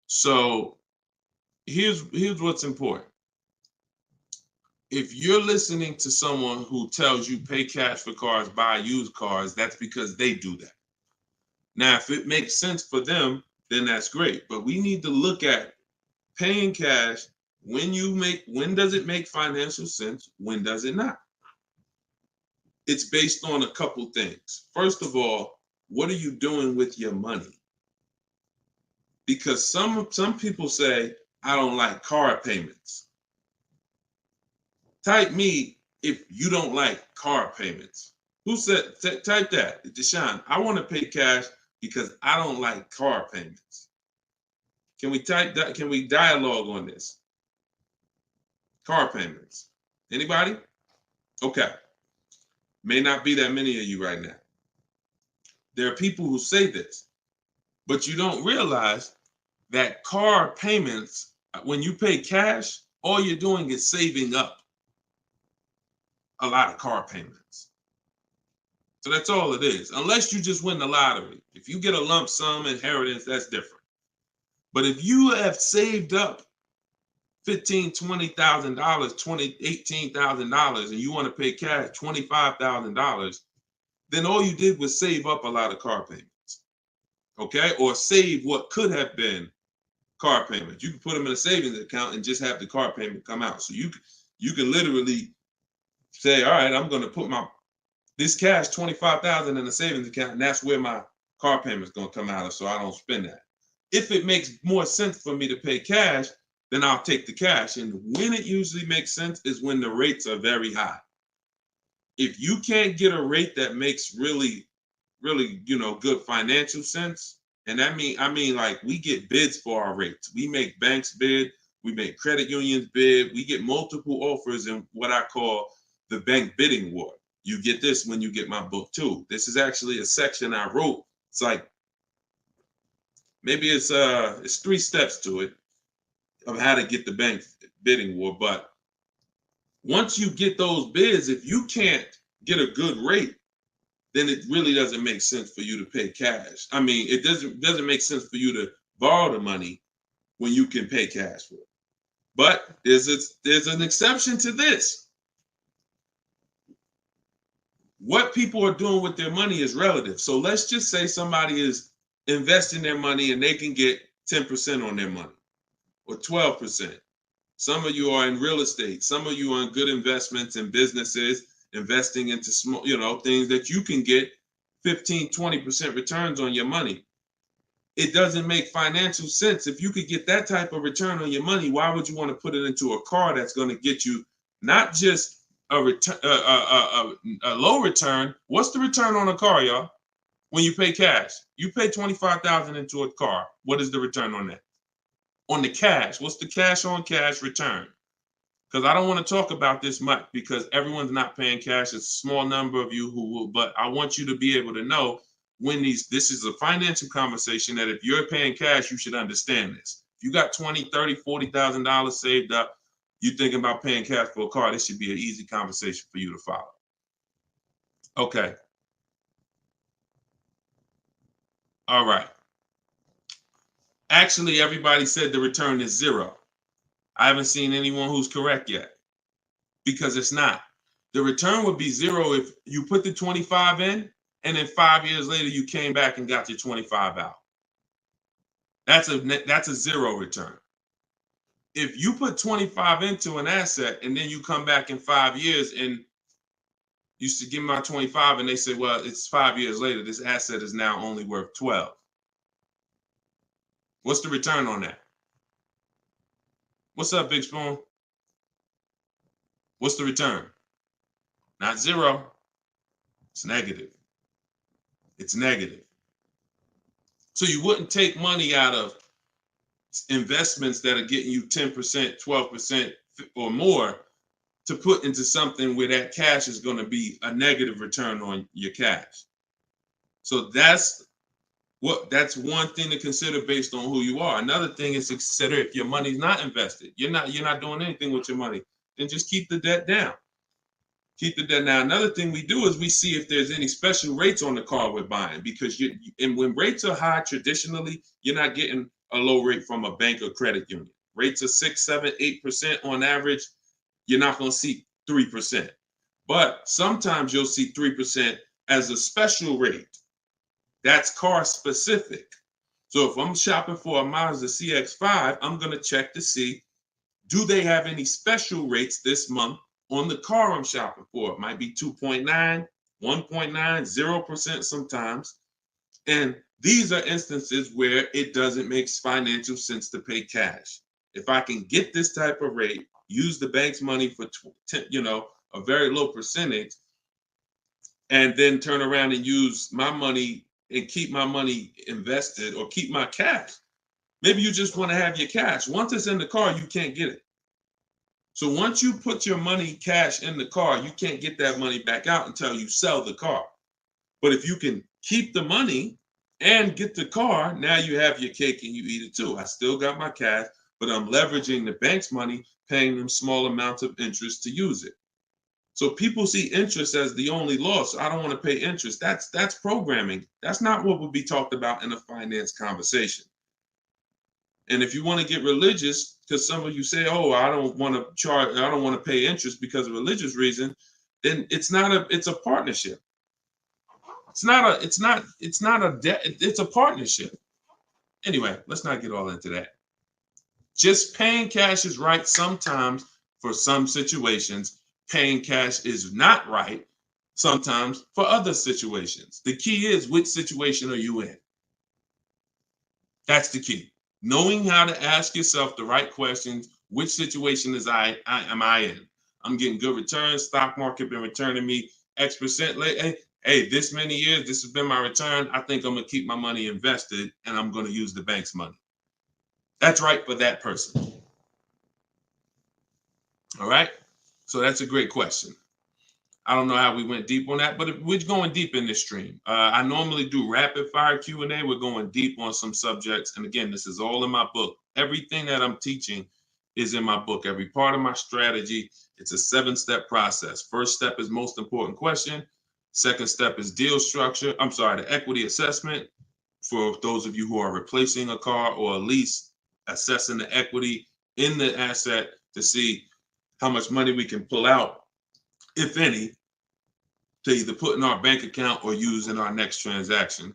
So here's what's important. If you're listening to someone who tells you pay cash for cars, buy used cars, that's because they do that. Now, if it makes sense for them, then that's great. But we need to look at paying cash. When does it make financial sense? When does it not? It's based on a couple things. First of all, what are you doing with your money? Because some people say, I don't like car payments. Type me if you don't like car payments. Who said, type that, Deshone, I want to pay cash because I don't like car payments. Can we type that? Can we dialogue on this? Car payments. Anybody? Okay. May not be that many of you right now. There are people who say this, but you don't realize that car payments, when you pay cash, all you're doing is saving up a lot of car payments. So that's all it is, unless you just win the lottery. If you get a lump sum inheritance, that's different. But if you have saved up $15,000, $20,000, $18,000, and you want to pay cash $25,000, then all you did was save up a lot of car payments, okay? Or save what could have been car payments. You can put them in a savings account and just have the car payment come out. So you can literally say, all right, I'm going to put this cash, $25,000 in a savings account, and that's where my car payment is going to come out of, so I don't spend that. If it makes more sense for me to pay cash, then I'll take the cash. And when it usually makes sense is when the rates are very high. If you can't get a rate that makes really, really, good financial sense, and I mean like we get bids for our rates. We make banks bid, we make credit unions bid, we get multiple offers in what I call the bank bidding war. You get this when you get my book too. This is actually a section I wrote. It's like, maybe it's 3 steps to it of how to get the bank bidding war. But once you get those bids, if you can't get a good rate, then it really doesn't make sense for you to pay cash. I mean, it doesn't make sense for you to borrow the money when you can pay cash for it. But there's an exception to this. What people are doing with their money is relative. So let's just say somebody is investing their money and they can get 10% on their money or 12%. Some of you are in real estate. Some of you are in good investments and businesses, investing into small, things that you can get 15, 20% returns on your money. It doesn't make financial sense. If you could get that type of return on your money, why would you want to put it into a car that's going to get you not just a low return? What's the return on a car, y'all? When you pay cash, you pay $25,000 into a car. What is the return on that? on the cash. What's the cash on cash return? Because I don't want to talk about this much because everyone's not paying cash. It's a small number of you who will, but I want you to be able to know when this is a financial conversation that if you're paying cash, you should understand this. If you got $20,000, $30,000, $40,000 saved up, you're thinking about paying cash for a car, this should be an easy conversation for you to follow. Okay. All right. Actually, everybody said the return is 0. I haven't seen anyone who's correct yet because it's not. The return would be 0 if you put the 25 in and then 5 years later you came back and got your 25 out. That's a 0 return. If you put 25 into an asset and then you come back in 5 years and you should give me my 25 and they say, well, it's 5 years later, this asset is now only worth 12. What's the return on that? What's up, Big Spoon? What's the return? Not 0. It's negative. It's negative. So you wouldn't take money out of investments that are getting you 10%, 12% or more to put into something where that cash is going to be a negative return on your cash. So that's one thing to consider based on who you are. Another thing is to consider if your money's not invested, you're not doing anything with your money, then just keep the debt down. Keep the debt down. Another thing we do is we see if there's any special rates on the car we're buying, because and when rates are high, traditionally, you're not getting a low rate from a bank or credit union. Rates are 6, 7, 8% on average. You're not going to see 3%. But sometimes you'll see 3% as a special rate. That's car specific. So if I'm shopping for a Mazda CX-5, I'm going to check to see, do they have any special rates this month on the car I'm shopping for? It might be 2.9, 1.9, 0% sometimes. And these are instances where it doesn't make financial sense to pay cash. If I can get this type of rate, use the bank's money for a very low percentage, and then turn around and use my money and keep my money invested or keep my cash. Maybe you just want to have your cash. Once it's in the car, you can't get it. So once you put your money cash in the car, you can't get that money back out until you sell the car. But if you can keep the money and get the car, now you have your cake and you eat it too. I still got my cash, but I'm leveraging the bank's money, paying them small amounts of interest to use it. So people see interest as the only loss. I don't want to pay interest. That's programming. That's not what would be talked about in a finance conversation. And if you want to get religious, because some of you say, "Oh, I don't want to pay interest because of religious reason," then it's a partnership. It's not a debt. It's a partnership. Anyway, let's not get all into that. Just paying cash is right sometimes for some situations. Paying cash is not right sometimes for other situations. The key is, which situation are you in? That's the key. Knowing how to ask yourself the right questions. Which situation am I in? I'm getting good returns. Stock market been returning me X% late. Hey, this many years, this has been my return. I think I'm going to keep my money invested and I'm going to use the bank's money. That's right for that person. All right. So that's a great question. I don't know how we went deep on that, but we're going deep in this stream. I normally do rapid fire Q&A. We're going deep on some subjects. And again, this is all in my book. Everything that I'm teaching is in my book. Every part of my strategy, it's a 7-step process. First step is most important question. Second step is deal structure. The equity assessment. For those of you who are replacing a car or a lease, assessing the equity in the asset to see how much money we can pull out, if any, to either put in our bank account or use in our next transaction.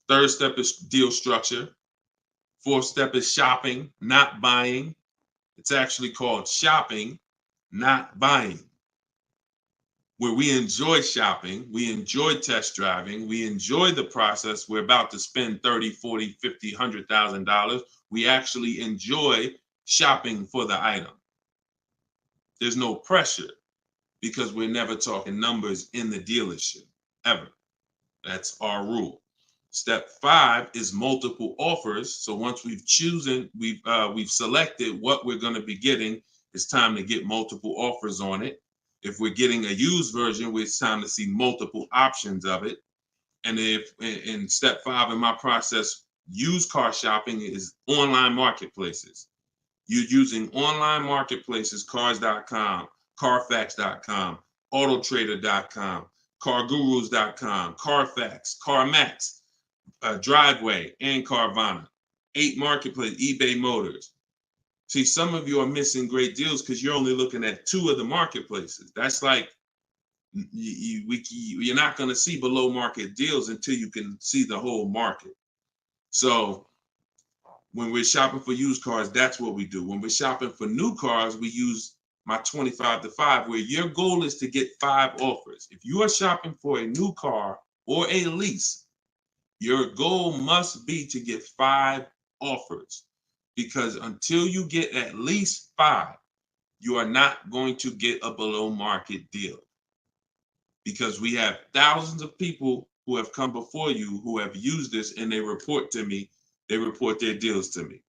Third step is deal structure. Fourth step is shopping, not buying. It's actually called shopping, not buying, where we enjoy shopping, we enjoy test driving, we enjoy the process. We're about to spend $30,000, $40,000, $50,000, $100,000. We actually enjoy shopping for the item. There's no pressure because we're never talking numbers in the dealership, ever. That's our rule. Step 5 is multiple offers. So once we've selected what we're going to be getting, it's time to get multiple offers on it. If we're getting a used version, it's time to see multiple options of it. And if in step 5 in my process, used car shopping is online marketplaces. You're using online marketplaces, cars.com, carfax.com, autotrader.com, cargurus.com, Carfax, CarMax, Driveway, and Carvana. 8 marketplaces, eBay Motors. See, some of you are missing great deals because you're only looking at 2 of the marketplaces. That's like you're not going to see below market deals until you can see the whole market. So when we're shopping for used cars, that's what we do. When we're shopping for new cars, we use my 25 to 5, where your goal is to get 5 offers. If you are shopping for a new car or a lease, your goal must be to get 5 offers, because until you get at least 5, you are not going to get a below market deal. Because we have thousands of people who have come before you who have used this, and they report to me, they report their deals to me.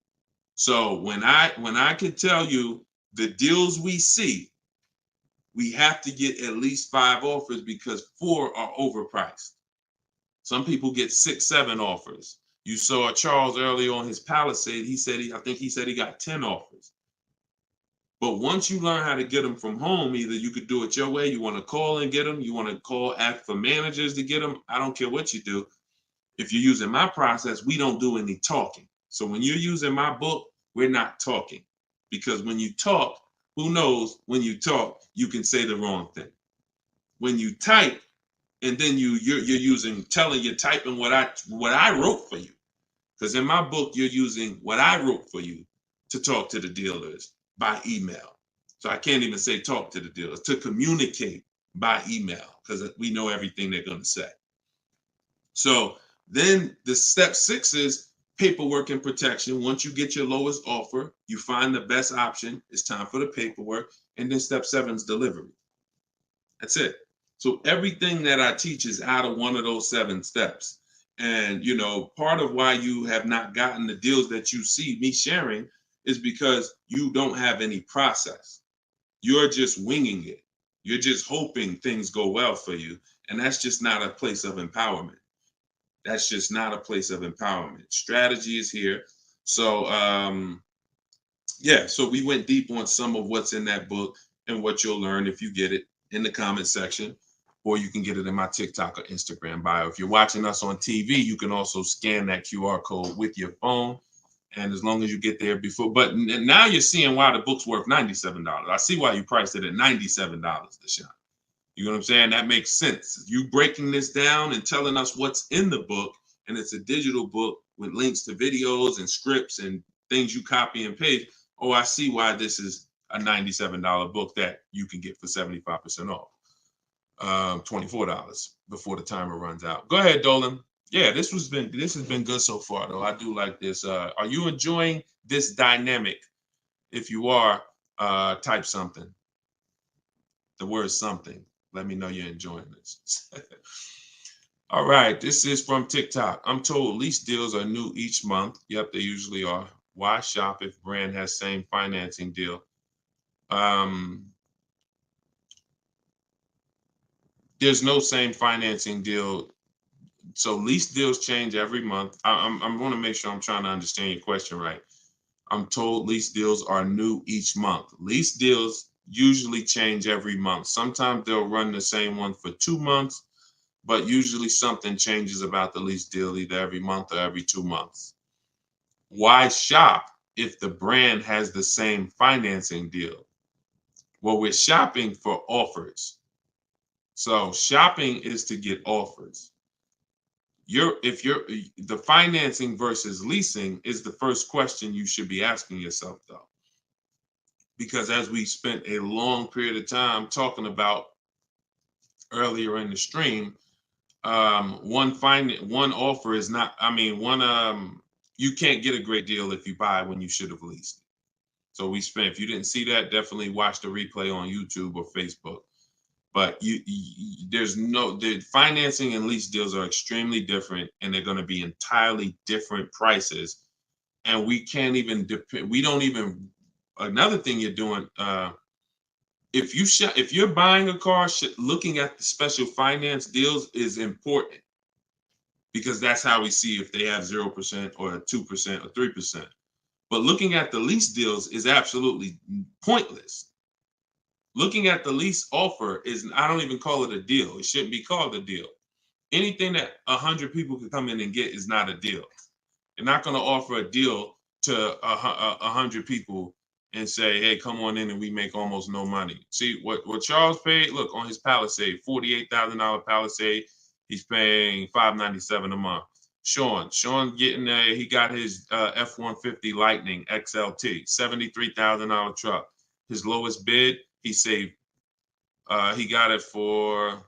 So when I can tell you the deals we see, we have to get at least 5 offers, because 4 are overpriced. Some people get 6, 7 offers. You saw Charles earlier on his Palisade. I think he said he got 10 offers. But once you learn how to get them from home, either you could do it your way, you want to call and get them, you want to call, ask for managers to get them. I don't care what you do. If you're using my process, we don't do any talking. So when you're using my book, we're not talking. Because when you talk, who knows, when you talk, you can say the wrong thing. When you type, and then you're typing what I wrote for you. Because in my book, you're using what I wrote for you to talk to the dealers by email. So I can't even say talk to the dealers, to communicate by email, because we know everything they're going to say. So then the step 6 is paperwork and protection. Once you get your lowest offer, you find the best option. It's time for the paperwork. And then step 7 is delivery. That's it. So everything that I teach is out of one of those 7 steps. And, part of why you have not gotten the deals that you see me sharing is because you don't have any process. You're just winging it. You're just hoping things go well for you. And that's just not a place of empowerment. That's just not a place of empowerment. Strategy is here. So, so we went deep on some of what's in that book and what you'll learn if you get it in the comment section, or you can get it in my TikTok or Instagram bio. If you're watching us on TV, you can also scan that QR code with your phone. And as long as you get there before, but now you're seeing why the book's worth $97. I see why you priced it at $97, Deshone. You know what I'm saying? That makes sense. You breaking this down and telling us what's in the book, and it's a digital book with links to videos and scripts and things you copy and paste. Oh, I see why this is a $97 book that you can get for 75% off. $24 before the timer runs out. Go ahead, Dolan. Yeah, this has been good so far, though. I do like this. Are you enjoying this dynamic? If you are, type something. The word something. Let me know you're enjoying this. All right, this is from TikTok. I'm told lease deals are new each month. Yep, they usually are. Why shop if brand has same financing deal? There's no same financing deal. So lease deals change every month. I'm going to make sure I'm trying to understand your question right. I'm told lease deals are new each month. Lease deals usually change every month. Sometimes they'll run the same one for 2 months, but usually something changes about the lease deal either every month or every 2 months. Why shop if the brand has the same financing deal? Well, we're shopping for offers. So shopping is to get offers. The financing versus leasing is the first question you should be asking yourself, though. Because as we spent a long period of time talking about earlier in the stream, one offer is not, you can't get a great deal if you buy when you should have leased. So if you didn't see that, definitely watch the replay on YouTube or Facebook. But the financing and lease deals are extremely different, and they're going to be entirely different prices. And we can't even depend. We don't even. Another thing you're doing, if you're buying a car, looking at the special finance deals is important, because that's how we see if they have 0% or 2% or 3%. But looking at the lease deals is absolutely pointless. Looking at the lease offer is, I don't even call it a deal. It shouldn't be called a deal. Anything that 100 people can come in and get is not a deal. You're not going to offer a deal to 100 people and say, hey, come on in and we make almost no money. See, what Charles paid, look, on his Palisade, $48,000 Palisade, he's paying $597 a month. Sean getting he got his F-150 Lightning XLT, $73,000 truck. His lowest bid, he saved, he got it for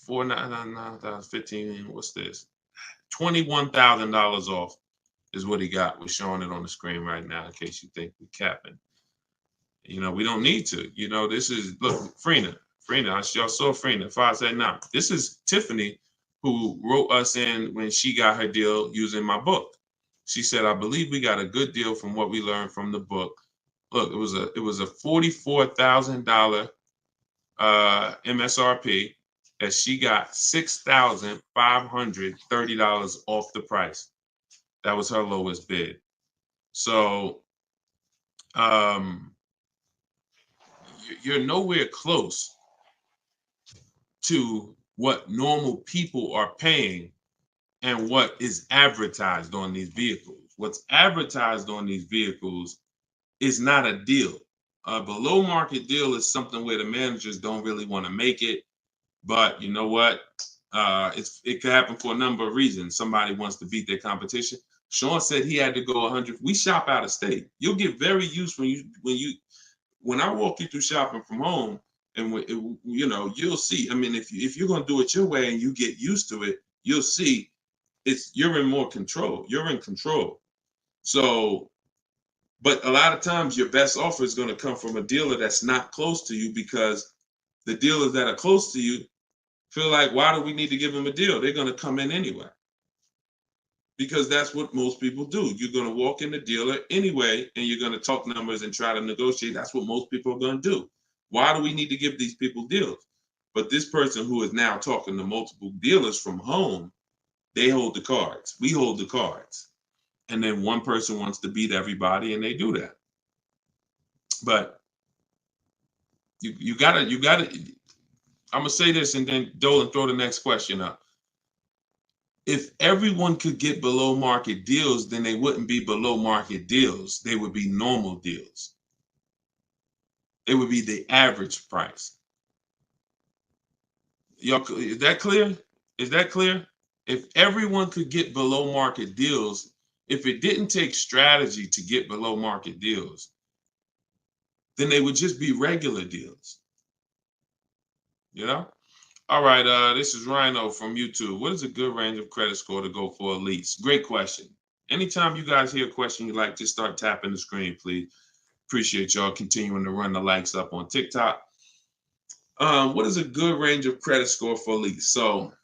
$4,999, what's this? $21,000 off is what he got. We're showing it on the screen right now in case you think we're capping. We don't need to. This is, look, Frina, y'all saw Frina, 579. This is Tiffany, who wrote us in when she got her deal using my book. She said, I believe we got a good deal from what we learned from the book. Look, it was a $44,000 MSRP that she got $6,530 off the price. That was her lowest bid. So you're nowhere close to what normal people are paying and what is advertised on these vehicles. What's advertised on these vehicles is not a deal. A below market deal is something where the managers don't really want to make it. But you know what? It could happen for a number of reasons. Somebody wants to beat their competition. Sean said he had to go 100. We shop out of state. You'll get very used when I walk you through shopping from home, and you'll see. I mean, if you're gonna do it your way and you get used to it, you'll see you're in more control. You're in control. So, but a lot of times your best offer is going to come from a dealer that's not close to you, because the dealers that are close to you feel like, why do we need to give them a deal? They're going to come in anyway. Because that's what most people do. You're going to walk in the dealer anyway, and you're going to talk numbers and try to negotiate. That's what most people are going to do. Why do we need to give these people deals? But this person who is now talking to multiple dealers from home, they hold the cards. We hold the cards. And then one person wants to beat everybody, and they do that. But you gotta, I'm gonna say this, and then Dolan, throw the next question up. If everyone could get below market deals, then they wouldn't be below market deals. They would be normal deals. It would be the average price. Y'all, is that clear? Is that clear? If everyone could get below market deals, if it didn't take strategy to get below market deals, then they would just be regular deals. All right, this is Rhino from YouTube. What is a good range of credit score to go for a lease? Great question. Anytime you guys hear a question you like, just start tapping the screen, please. Appreciate y'all continuing to run the likes up on TikTok. What is a good range of credit score for a lease? So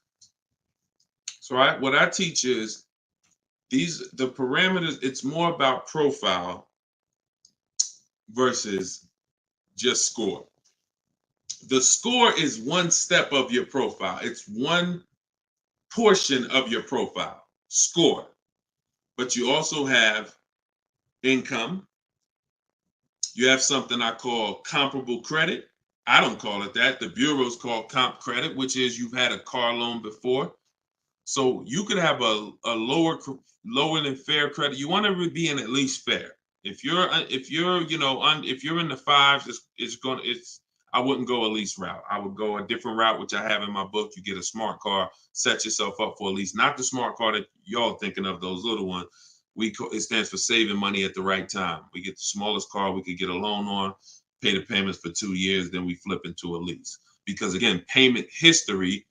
what I teach is the parameters. It's more about profile versus just score. The score is one step of your profile. It's one portion of your profile, score. But you also have income. You have something I call comparable credit. I don't call it that. The bureaus call comp credit, which is you've had a car loan before. So you could have a lower than fair credit. You want to be in at least fair. If you're in the fives, I wouldn't go a lease route. I would go a different route, which I have in my book. You get a smart car, set yourself up for a lease. Not the smart car that y'all thinking of, those little ones. It stands for saving money at the right time. We get the smallest car we could get a loan on, pay the payments for 2 years, then we flip into a lease. Because again, payment history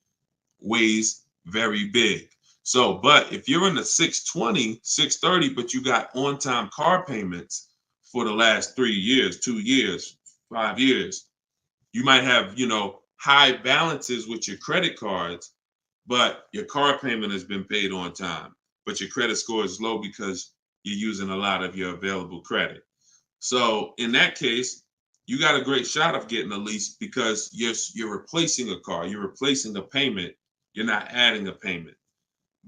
weighs very big. So, but if you're in the 620, 630, but you got on-time car payments for the last 3 years, 2 years, 5 years, you might have, high balances with your credit cards, but your car payment has been paid on time, but your credit score is low because you're using a lot of your available credit. So in that case, you got a great shot of getting a lease because you're replacing a car, you're replacing a payment, you're not adding a payment.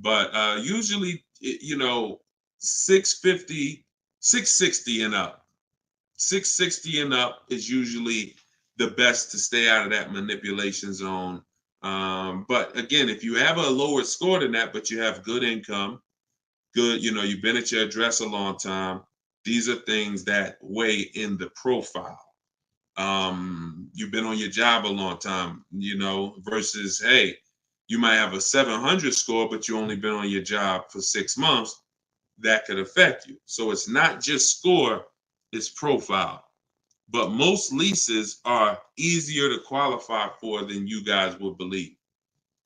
But usually, 650, 660 and up. 660 and up is usually the best to stay out of that manipulation zone. But again, if you have a lower score than that, but you have good income, good, you've been at your address a long time, these are things that weigh in the profile. You've been on your job a long time, versus, hey, you might have a 700 score, but you only been on your job for 6 months. That could affect you. So it's not just score, it's profile. But most leases are easier to qualify for than you guys would believe.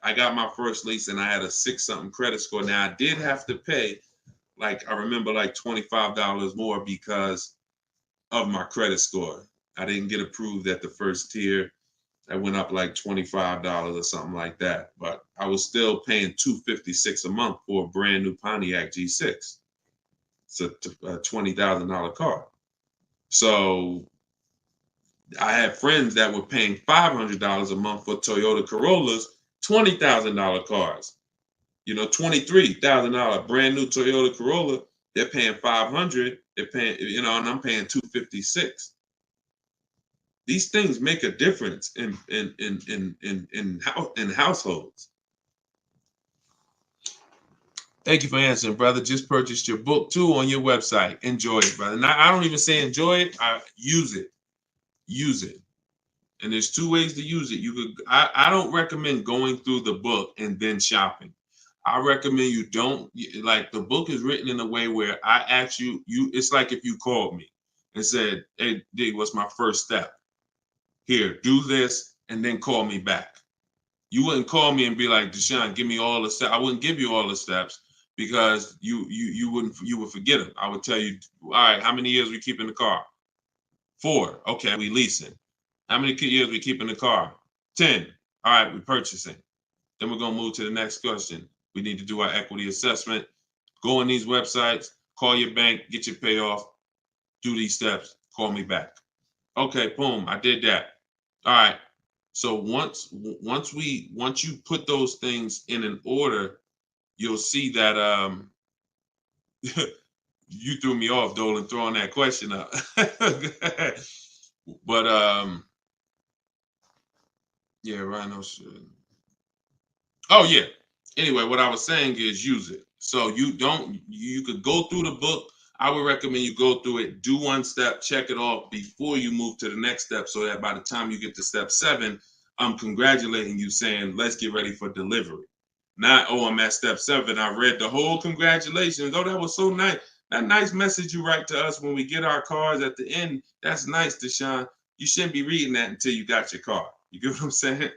I got my first lease and I had a 6-something credit score. Now I did have to pay, I remember $25 more because of my credit score. I didn't get approved at the first tier. I went up $25 or something like that. But I was still paying $256 a month for a brand new Pontiac G6. It's a $20,000 car. So I had friends that were paying $500 a month for Toyota Corollas, $20,000 cars. $23,000 brand new Toyota Corolla. They're paying $500. They're paying, and I'm paying $256. These things make a difference in households. Thank you for answering, brother. Just purchased your book too on your website. Enjoy it, brother. Now, I don't even say enjoy it. I use it. Use it. And there's 2 ways to use it. I don't recommend going through the book and then shopping. I recommend you don't, the book is written in a way where I ask you, it's like if you called me and said, hey, D, what's my first step? Here, do this, and then call me back. You wouldn't call me and be like, Deshone, give me all the steps. I wouldn't give you all the steps because you would forget them. I would tell you, all right, how many years we keep in the car? 4. Okay, we leasing. How many years we keep in the car? 10. All right, we purchasing. Then we're gonna move to the next question. We need to do our equity assessment. Go on these websites, call your bank, get your payoff, do these steps, call me back. Okay, boom, I did that. All right. So once you put those things in an order, you'll see that you threw me off, Dolan, throwing that question up. But yeah, Rhino should. Oh yeah. Anyway, what I was saying is use it. So you could go through the book. I would recommend you go through it, do 1 step, check it off before you move to the next step, so that by the time you get to step 7, I'm congratulating you, saying, let's get ready for delivery. Not, oh, I'm at step 7. I read the whole congratulations. Oh, that was so nice. That nice message you write to us when we get our cars at the end. That's nice, Deshone. You shouldn't be reading that until you got your car. You get what I'm saying?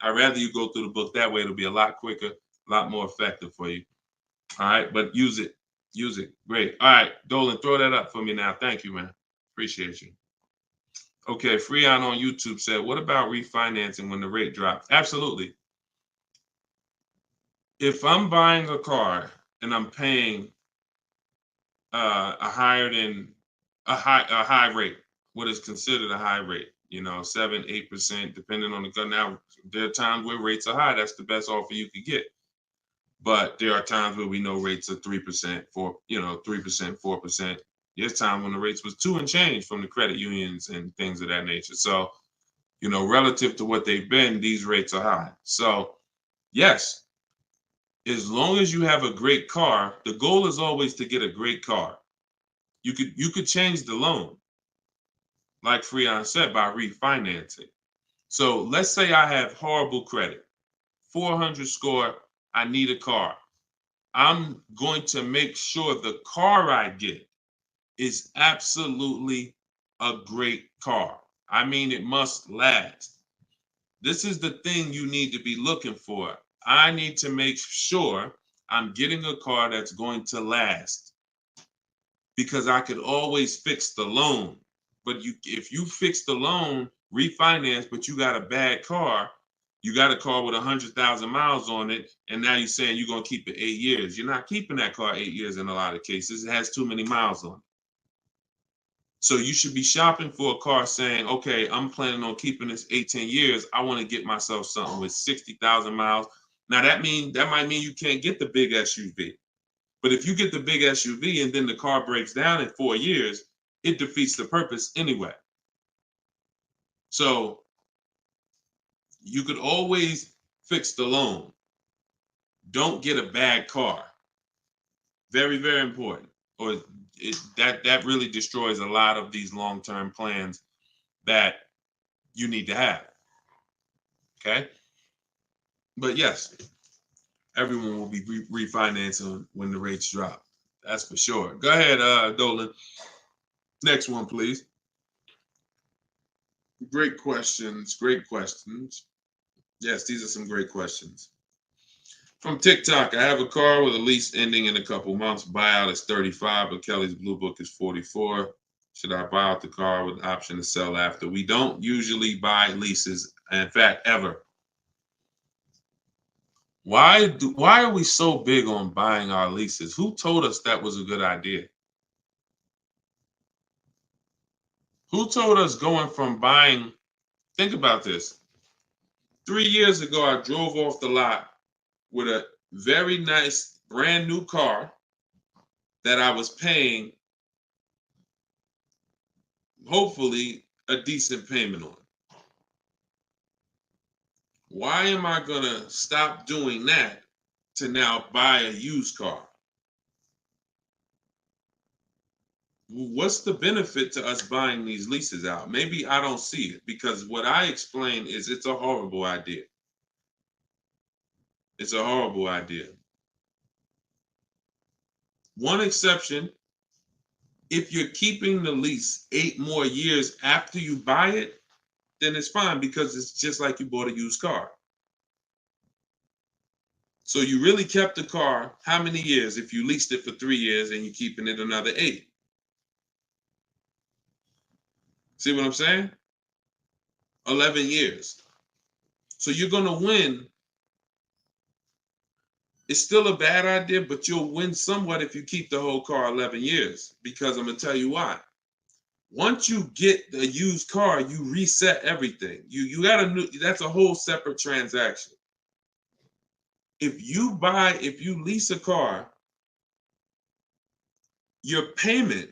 I'd rather you go through the book that way. It'll be a lot quicker, a lot more effective for you. All right, but use it. Use it. Great. All right, Dolan, throw that up for me now. Thank you, man. Appreciate you. Okay, Freon on YouTube said, what about refinancing when the rate drops? Absolutely. If I'm buying a car and I'm paying a high rate, what is considered a high rate, 7-8%, depending on the gun. Now, there are times where rates are high. That's the best offer you could get. But there are times where we know rates are 3%, 3%, 4%. There's time when the rates was 2 and change from the credit unions and things of that nature. So, relative to what they've been, these rates are high. So, yes, as long as you have a great car, the goal is always to get a great car. You could change the loan, like Freon said, by refinancing. So let's say I have horrible credit, 400 score, I need a car. I'm going to make sure the car I get is absolutely a great car. I mean, it must last. This is the thing you need to be looking for. I need to make sure I'm getting a car that's going to last, because I could always fix the loan. But if you fix the loan, refinance, but you got a bad car. You got a car with 100,000 miles on it, and now you're saying you're going to keep it 8 years. You're not keeping that car 8 years in a lot of cases. It has too many miles on it. So you should be shopping for a car saying, okay, I'm planning on keeping this 18 years. I want to get myself something with 60,000 miles. Now that might mean you can't get the big SUV. But if you get the big SUV and then the car breaks down in 4 years, it defeats the purpose anyway. So you could always fix the loan. Don't get a bad car. Very, very important. Or that really destroys a lot of these long-term plans that you need to have. Okay? But yes, everyone will be refinancing when the rates drop. That's for sure. Go ahead, Dolan. Next one, please. Great questions. Great questions. Yes, these are some great questions. From Tik Tok, I have a car with a lease ending in a couple months. Buyout is 35, but Kelly's Blue Book is 44. Should I buy out the car with the option to sell after? We don't usually buy leases, in fact, ever. Why are we so big on buying our leases? Who told us that was a good idea? Who told us going from buying? Think about this. 3 years ago, I drove off the lot with a very nice brand new car that I was paying, hopefully, a decent payment on. Why am I going to stop doing that to now buy a used car? What's the benefit to us buying these leases out? Maybe I don't see it, because what I explain is it's a horrible idea. It's a horrible idea. One exception, if you're keeping the lease 8 more years after you buy it, then it's fine, because it's just like you bought a used car. So you really kept the car how many years if you leased it for 3 years and you're keeping it another 8? See what I'm saying? 11 years. So you're going to win. It's still a bad idea, but you'll win somewhat if you keep the whole car 11 years, because I'm going to tell you why. Once you get the used car, you reset everything. You got that's a whole separate transaction. If you lease a car, your payment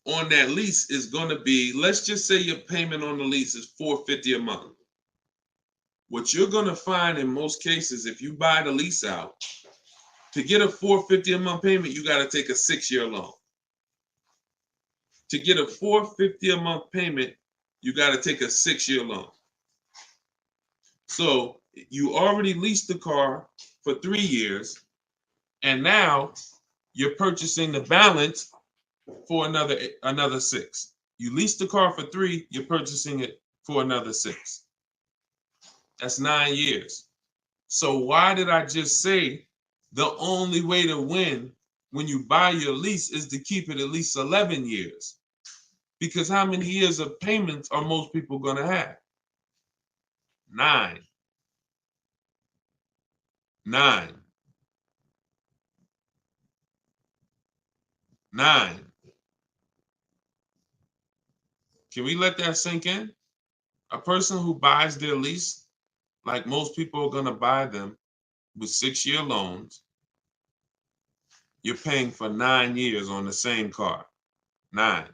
on that lease is going to be, let's just say your payment on the lease is $450 a month. What you're going to find in most cases, if you buy the lease out, to get a $450 a month payment, you got to take a 6-year loan. To get a $450 a month payment, you got to take a 6-year loan. So you already leased the car for 3 years, and now you're purchasing the balance for another 6. You leased the car for 3, you're purchasing it for another 6. That's 9 years. So why did I just say the only way to win when you buy your lease is to keep it at least 11 years? Because how many years of payments are most people going to have? 9. 9. 9. Can we let that sink in? A person who buys their lease, like most people are going to buy them with 6-year loans, you're paying for 9 years on the same car. 9.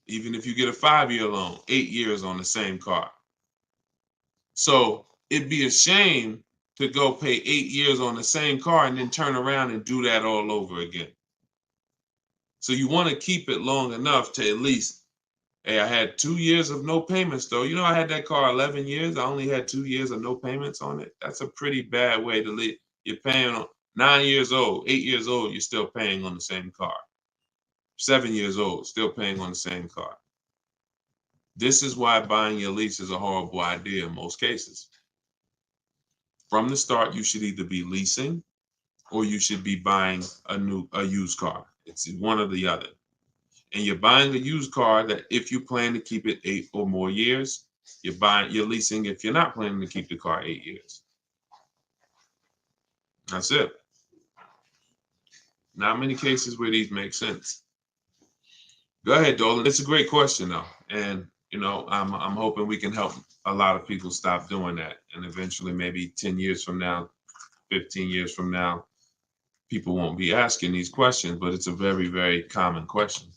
Even if you get a 5-year loan, 8 years on the same car. So it'd be a shame to go pay 8 years on the same car and then turn around and do that all over again. So you want to keep it long enough to at least, hey, I had 2 years of no payments though. I had that car 11 years. I only had 2 years of no payments on it. That's a pretty bad way to live. You're paying on 9 years old, 8 years old, you're still paying on the same car. 7 years old, still paying on the same car. This is why buying your lease is a horrible idea in most cases. From the start, you should either be leasing or you should be buying a used car. It's one or the other. and you're buying a used car that if you plan to keep it 8 or more years, you're leasing if you're not planning to keep the car 8 years. That's it. Not many cases where these make sense. Go ahead, Dolan. It's a great question though. And I'm hoping we can help a lot of people stop doing that. And eventually maybe 10 years from now, 15 years from now, people won't be asking these questions, but it's a very, very common question.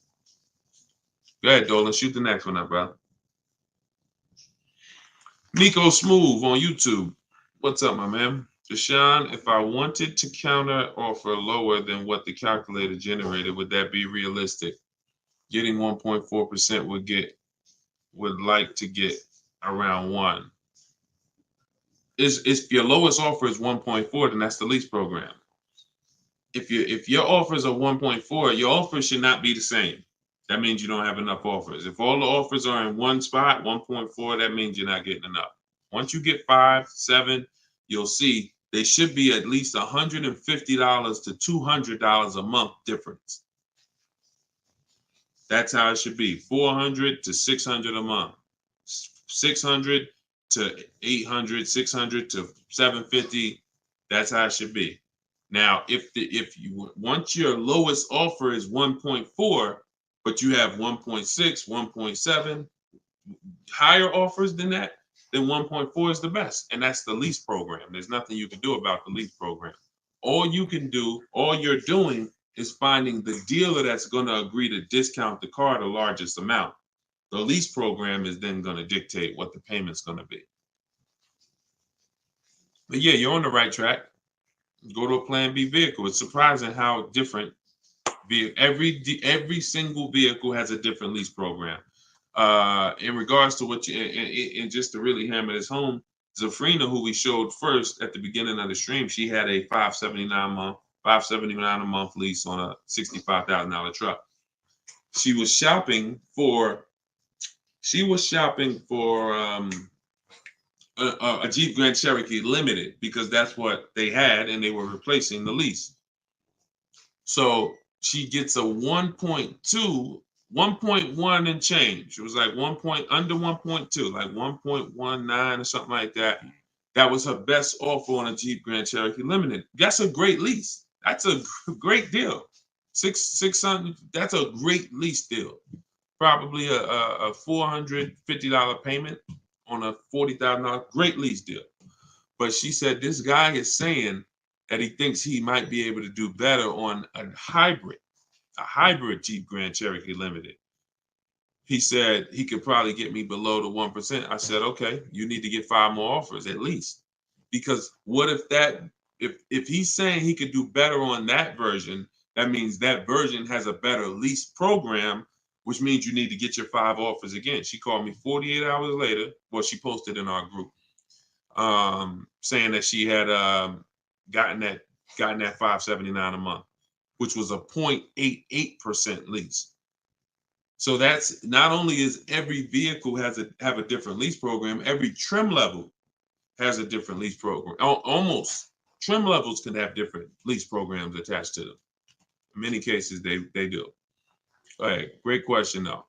Go ahead, Dolan. Shoot the next one up, bro. Nico Smooth on YouTube. What's up, my man? Deshone, if I wanted to counter offer lower than what the calculator generated, would that be realistic? Getting 1.4% would like to get around 1. If your lowest offer is 1.4, then that's the lease program. If your offers are 1.4, your offers should not be the same. That means you don't have enough offers. If all the offers are in one spot, 1.4, that means you're not getting enough. Once you get 5, 7, you'll see they should be at least $150 to $200 a month difference. That's how it should be. 400 to 600 a month. 600 to 800, 600 to 750. That's how it should be. Now, if you once your lowest offer is 1.4, but you have 1.6, 1.7, higher offers than that, then 1.4 is the best. And that's the lease program. There's nothing you can do about the lease program. All you're doing is finding the dealer that's going to agree to discount the car the largest amount. The lease program is then going to dictate what the payment's going to be. But yeah, you're on the right track. Go to a Plan B vehicle. It's surprising how different every single vehicle has a different lease program. In regards to what and just to really hammer this home, Zafrina, who we showed first at the beginning of the stream, she had a $579 a month lease on a $65,000 truck. She was shopping for a Jeep Grand Cherokee Limited because that's what they had and they were replacing the lease. So she gets a 1.1 and change. It was like under 1.2, like 1.19 or something like that. That was her best offer on a Jeep Grand Cherokee Limited. That's a great lease. That's a great deal. 600. That's a great lease deal. Probably a $450 payment on a $40,000. Great lease deal. But she said this guy is saying that he thinks he might be able to do better on a hybrid Jeep Grand Cherokee Limited. He said he could probably get me below the 1%. I said, okay, you need to get 5 more offers at least. Because what if he's saying he could do better on that version, that means that version has a better lease program, which means you need to get your 5 offers again. She called me 48 hours later. Well, she posted in our group saying that she had gotten that $579 a month, which was a 0.88% lease. So that's not only is every vehicle have a different lease program, every trim level has a different lease program. Almost trim levels can have different lease programs attached to them. In many cases, they do. All right, great question though.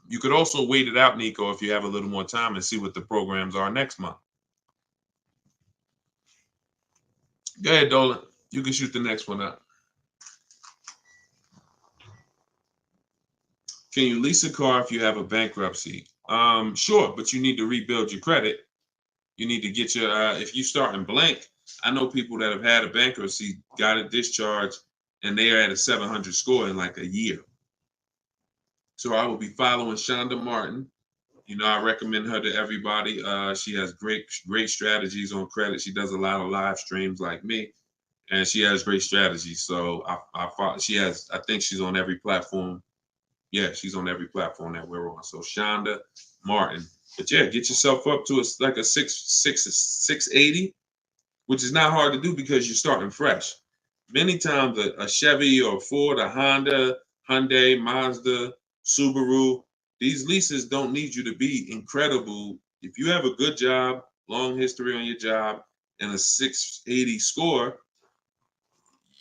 You could also wait it out, Nico, if you have a little more time and see what the programs are next month. Go ahead, Dolan. You can shoot the next one up. Can you lease a car if you have a bankruptcy? Sure, but you need to rebuild your credit. You need to get your, if you start in blank, I know people that have had a bankruptcy, got a discharge, and they are at a 700 score in like a year. So I will be following Shonda Martin. I recommend her to everybody. She has great strategies on credit. She does a lot of live streams like me, and she has great strategies. So I think she's on every platform. Yeah, she's on every platform that we're on. So Shonda Martin. But yeah, get yourself up to like a 680, which is not hard to do because you're starting fresh. Many times a Chevy or Ford, a Honda, Hyundai, Mazda, Subaru, these leases don't need you to be incredible. If you have a good job, long history on your job, and a 680 score,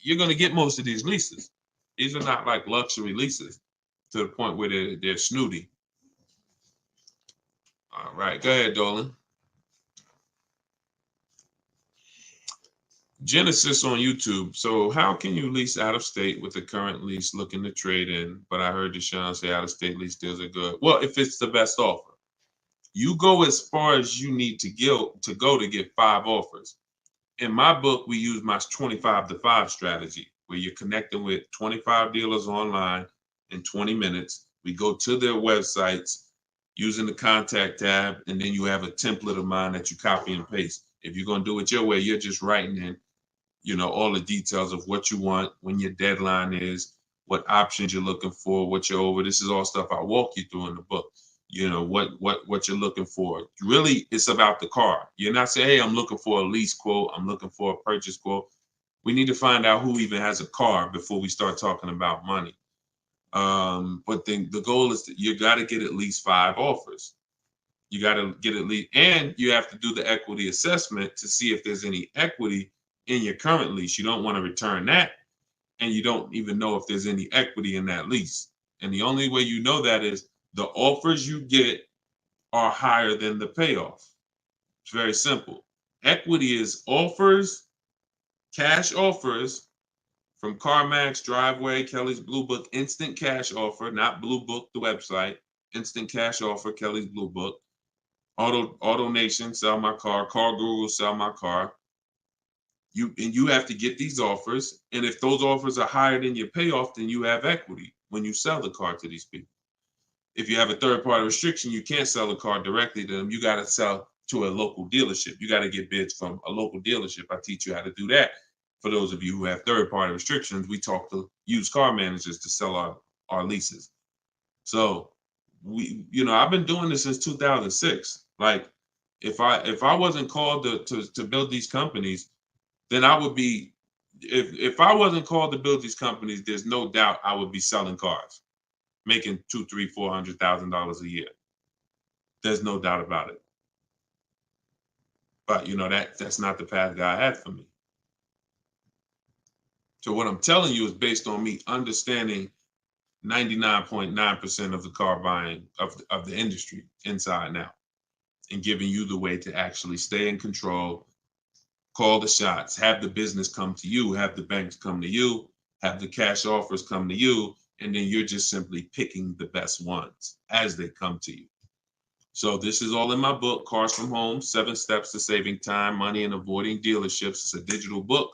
you're going to get most of these leases. These are not like luxury leases to the point where they're snooty. All right, go ahead, Dolan. Genesis on YouTube. So how can you lease out of state with the current lease looking to trade in? But I heard Deshone say out of state lease deals are good. Well, if it's the best offer, you go as far as you need to go to get 5 offers. In my book, we use my 25 to 5 strategy, where you're connecting with 25 dealers online in 20 minutes. We go to their websites using the contact tab, and then you have a template of mine that you copy and paste. If you're going to do it your way, you're just writing in, all the details of what you want, when your deadline is, what options you're looking for, what you're over. This is all stuff I walk you through in the book. What you're looking for. Really, it's about the car. You're not saying, hey, I'm looking for a lease quote, I'm looking for a purchase quote. We need to find out who even has a car before we start talking about money. But then the goal is that you got to get at least 5 offers. You got to get at least, and you have to do the equity assessment to see if there's any equity in your current lease. You don't want to return that, and you don't even know if there's any equity in that lease. And the only way you know that is the offers you get are higher than the payoff. It's very simple. Equity is offers, cash offers from CarMax, Driveway, Kelly's Blue Book, instant cash offer, not Blue Book, the website, instant cash offer, Kelly's Blue Book, Auto Nation, sell my car, Car Guru, sell my car. You have to get these offers, and if those offers are higher than your payoff, then you have equity when you sell the car to these people. If you have a third-party restriction, you can't sell the car directly to them. You got to sell to a local dealership. You got to get bids from a local dealership. I teach you how to do that. For those of you who have third-party restrictions, we talk to used car managers to sell our leases. So I've been doing this since 2006. Like, if I wasn't called to build these companies, then I would be. If I wasn't called to build these companies, there's no doubt I would be selling cars, making $200,000, $300,000, $400,000 a year. There's no doubt about it. But that's not the path God had for me. So what I'm telling you is based on me understanding 99.9% of the car buying of the industry inside and out, and giving you the way to actually stay in control, call the shots, have the business come to you, have the banks come to you, have the cash offers come to you, and then you're just simply picking the best ones as they come to you. So this is all in my book, Cars from Home, 7 Steps to Saving Time, Money, and Avoiding Dealerships. It's a digital book.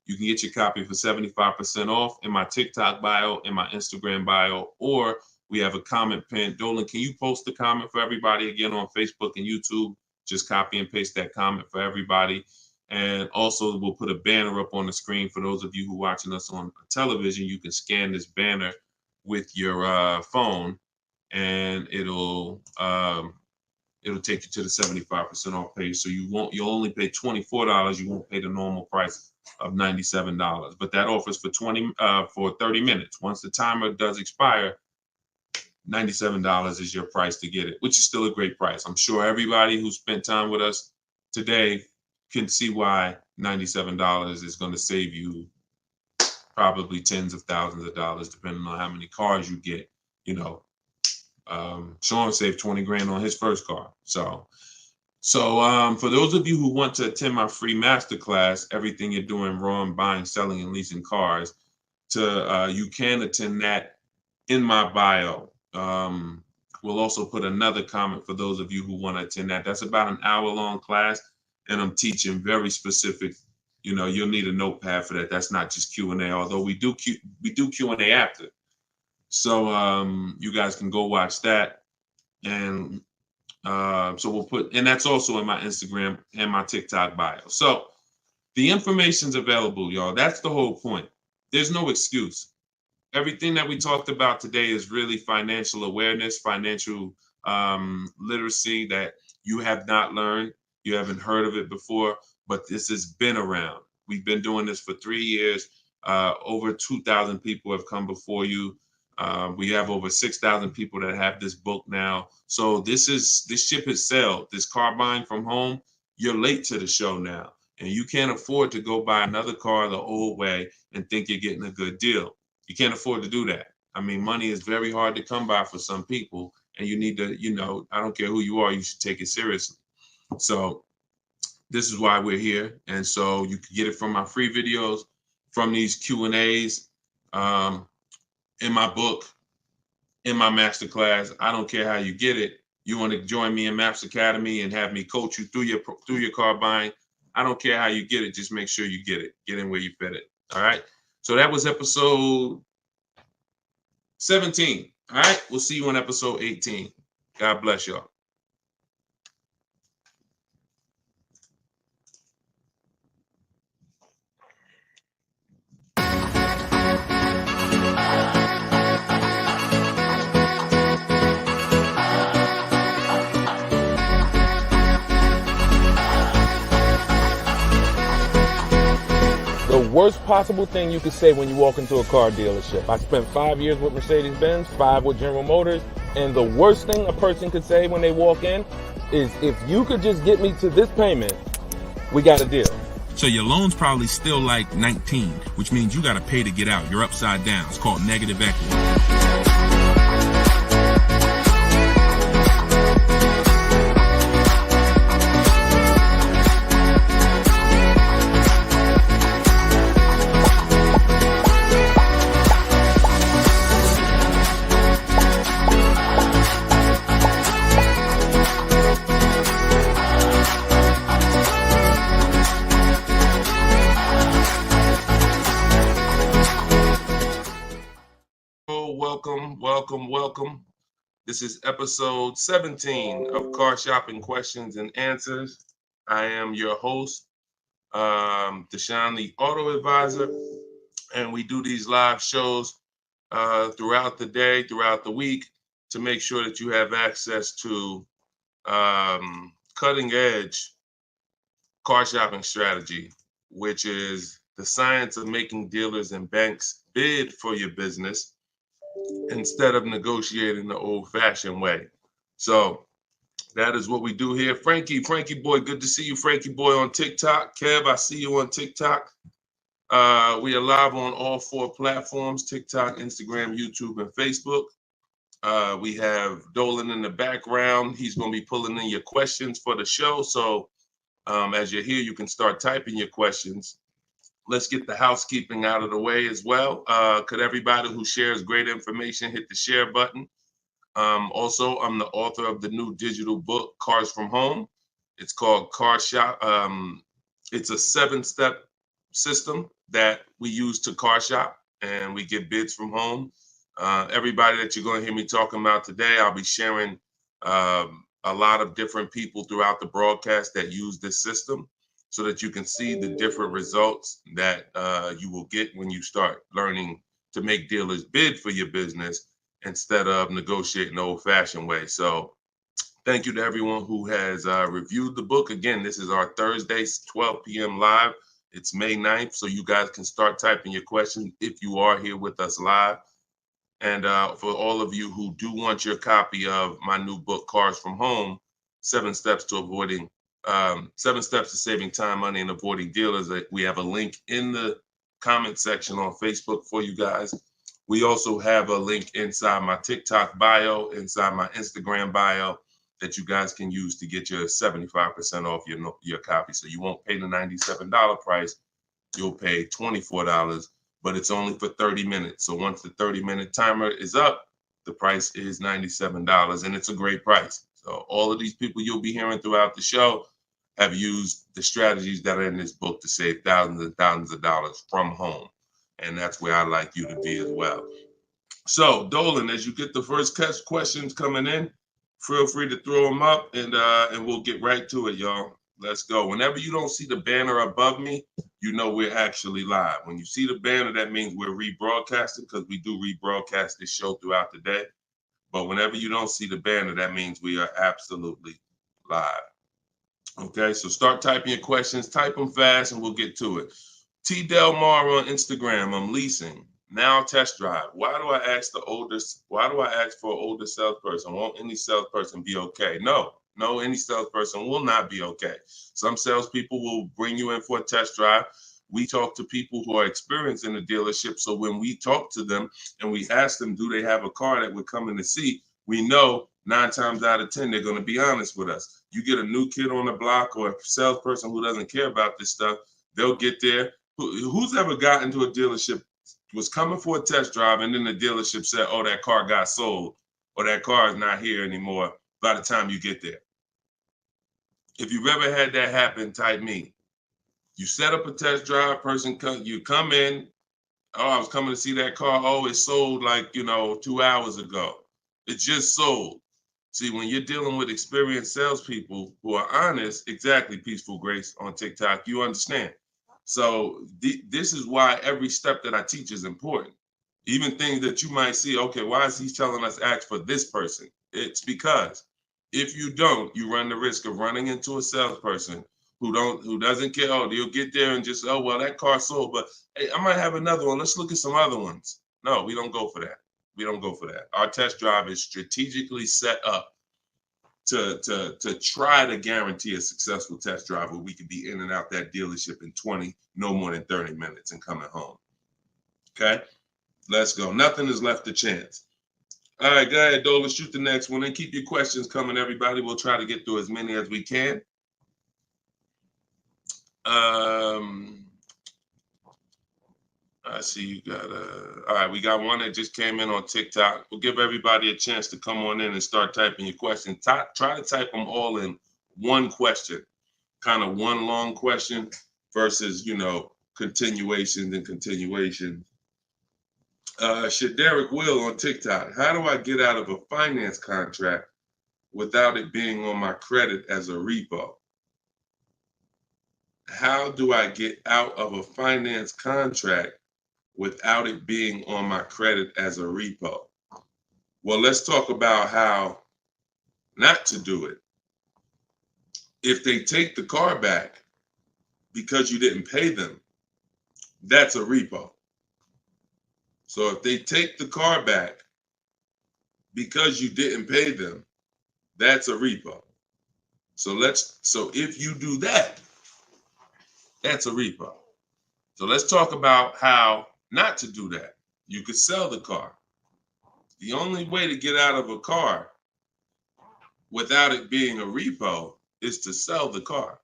You can get your copy for 75% off in my TikTok bio, in my Instagram bio, or we have a comment pin. Dolan, can you post the comment for everybody again on Facebook and YouTube? Just copy and paste that comment for everybody. And also we'll put a banner up on the screen for those of you who are watching us on television. You can scan this banner with your phone, and it'll take you to the 75% off page. So you'll only pay $24. You won't pay the normal price of $97. But that offers for 30 minutes. Once the timer does expire, $97 is your price to get it, which is still a great price. I'm sure everybody who spent time with us today can see why $97 is going to save you probably tens of thousands of dollars, depending on how many cars you get. Sean saved 20 grand on his first car. So for those of you who want to attend my free masterclass, Everything You're Doing Wrong, Buying, Selling, and Leasing Cars, you can attend that in my bio. We'll also put another comment for those of you who want to attend that. That's about an hour-long class, and I'm teaching very specific. You'll need a notepad for that. That's not just Q&A, although we do Q&A after. So you guys can go watch that, and so we'll put, and that's also in my Instagram and my TikTok bio. So the information's available, y'all. That's the whole point. There's no excuse. Everything that we talked about today is really financial awareness, financial literacy that you have not learned. You haven't heard of it before, but this has been around. We've been doing this for 3 years. Over 2,000 people have come before you. We have over 6,000 people that have this book now. So this ship has sailed. This car buying from home, you're late to the show now. And you can't afford to go buy another car the old way and think you're getting a good deal. You can't afford to do that. I mean, money is very hard to come by for some people, and you need to, I don't care who you are, you should take it seriously. So this is why we're here. And so you can get it from my free videos, from these Q&As, in my book, in my masterclass. I don't care how you get it. You want to join me in Maps Academy and have me coach you through your car buying. I don't care how you get it. Just make sure you get it. Get in where you fit it. All right. So that was episode 17. All right. We'll see you on episode 18. God bless y'all. The worst possible thing you could say when you walk into a car dealership. I spent 5 years with Mercedes-Benz, 5 with General Motors, and the worst thing a person could say when they walk in is, if you could just get me to this payment, we got a deal. So your loan's probably still like 19, which means you got to pay to get out. You're upside down. It's called negative equity. Welcome. This is episode 17 of Car Shopping Questions and Answers. I am your host, Deshone the Auto Advisor, and we do these live shows throughout the day, throughout the week, to make sure that you have access to cutting edge car shopping strategy, which is the science of making dealers and banks bid for your business instead of negotiating the old-fashioned way. So that is what we do here. Frankie boy, good to see you, Frankie boy, on TikTok. Kev, I see you on TikTok. We are live on all 4 platforms: TikTok, Instagram, YouTube, and Facebook. We have Dolan in the background. He's going to be pulling in your questions for the show. So as you're here, you can start typing your questions. Let's get the housekeeping out of the way as well. Could everybody who shares great information hit the share button? Also, I'm the author of the new digital book, Cars from Home. It's called Car Shop. It's a 7-step system that we use to car shop, and we get bids from home. Everybody that you're going to hear me talking about today, I'll be sharing a lot of different people throughout the broadcast that use this system, so that you can see the different results that you will get when you start learning to make dealers bid for your business instead of negotiating the old-fashioned way. So thank you to everyone who has reviewed the book. Again, this is our Thursday, 12 p.m. live. It's May 9th, so you guys can start typing your questions if you are here with us live. And for all of you who do want your copy of my new book, Cars from Home, 7 Steps to Saving Time, Money, and Avoiding Dealers, we have a link in the comment section on Facebook for you guys. We also have a link inside my TikTok bio, inside my Instagram bio, that you guys can use to get your 75% off your copy. So you won't pay the $97 price. You'll pay $24, but it's only for 30 minutes. So once the 30-minute timer is up, the price is $97, and it's a great price. So all of these people you'll be hearing throughout the show have used the strategies that are in this book to save thousands and thousands of dollars from home. And that's where I'd like you to be as well. So Dolan, as you get the first questions coming in, feel free to throw them up, and we'll get right to it, y'all. Let's go. Whenever you don't see the banner above me, you know we're actually live. When you see the banner, that means we're rebroadcasting, because we do rebroadcast this show throughout the day. But whenever you don't see the banner, that means we are absolutely live. Okay, so start typing your questions. Type them fast, and we'll get to it. T. Del Mar on Instagram. I'm leasing. Now test drive. Why do I ask for an older salesperson? Won't any salesperson be okay? No, any salesperson will not be okay. Some salespeople will bring you in for a test drive. we talk to people who are experienced in the dealership. So when we talk to them and we ask them, do they have a car that we're coming to see? We know 9 times out of 10, they're going to be honest with us. You get a new kid on the block or a salesperson who doesn't care about this stuff, they'll get there. Who's ever gotten to a dealership, was coming for a test drive, and then the dealership said, oh, that car got sold, or that car is not here anymore by the time you get there? If you've ever had that happen, type me. You set up a test drive, you come in, oh, I was coming to see that car. Oh, it sold like, 2 hours ago. It just sold. See, when you're dealing with experienced salespeople who are honest, exactly, Peaceful Grace on TikTok, you understand. So this is why every step that I teach is important. Even things that you might see, okay, why is he telling us ask for this person? It's because if you don't, you run the risk of running into a salesperson who doesn't care. Oh, you'll get there and just, oh, well, that car sold, but hey, I might have another one. Let's look at some other ones. No, we don't go for that. We don't go for that. Our test drive is strategically set up to try to guarantee a successful test drive where we can be in and out that dealership in 20, no more than 30 minutes and coming home. Okay, let's go. Nothing is left to chance. All right, go ahead, Dola, shoot the next one and keep your questions coming, everybody. We'll try to get through as many as we can. I see you got all right, we got one that just came in on TikTok. We'll give everybody a chance to come on in and start typing your questions. Try to type them all in one question, kind of one long question versus, continuations and continuations. Shaderick Will on TikTok. How do I get out of a finance contract without it being on my credit as a repo? How do I get out of a finance contract without it being on my credit as a repo? Well, let's talk about how not to do it. If they take the car back because you didn't pay them, that's a repo. So if they take the car back because you didn't pay them, that's a repo. So if you do that, that's a repo. So let's talk about how not to do that. You could sell the car. The only way to get out of a car without it being a repo is to sell the car.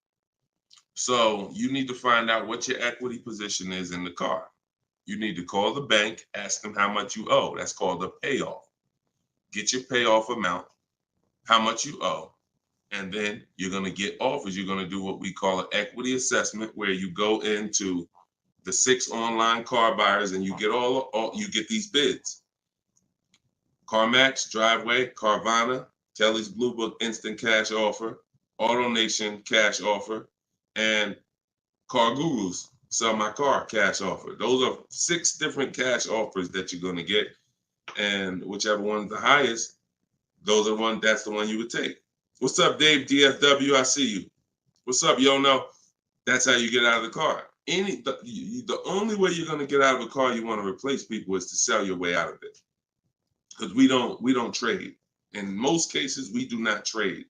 So you need to find out what your equity position is in the car. You need to call the bank, ask them how much you owe. That's called a payoff. Get your payoff amount, how much you owe, and then you're going to get offers. You're going to do what we call an equity assessment, where you go into the 6 online car buyers and you get you get these bids. CarMax, Driveway, Carvana, Kelly's Blue Book Instant Cash Offer, AutoNation Cash Offer, and Car Guru's Sell My Car Cash Offer. Those are 6 different cash offers that you're going to get, and whichever one's the highest, that's the one you would take. What's up, Dave DFW? I see you. What's up, Yono? That's how you get out of the car. The only way you're going to get out of a car you want to replace people is to sell your way out of it. Because we don't trade. In most cases, we do not trade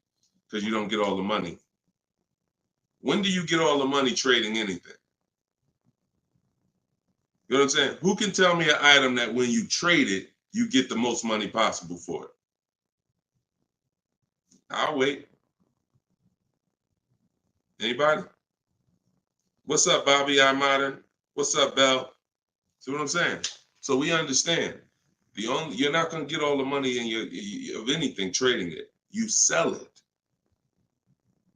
because you don't get all the money. When do you get all the money trading anything? You know what I'm saying? Who can tell me an item that when you trade it, you get the most money possible for it? I'll wait. Anybody? What's up, Bobby I Modern? What's up, Bell? See what I'm saying? So we understand. You're not going to get all the money of anything trading it. You sell it.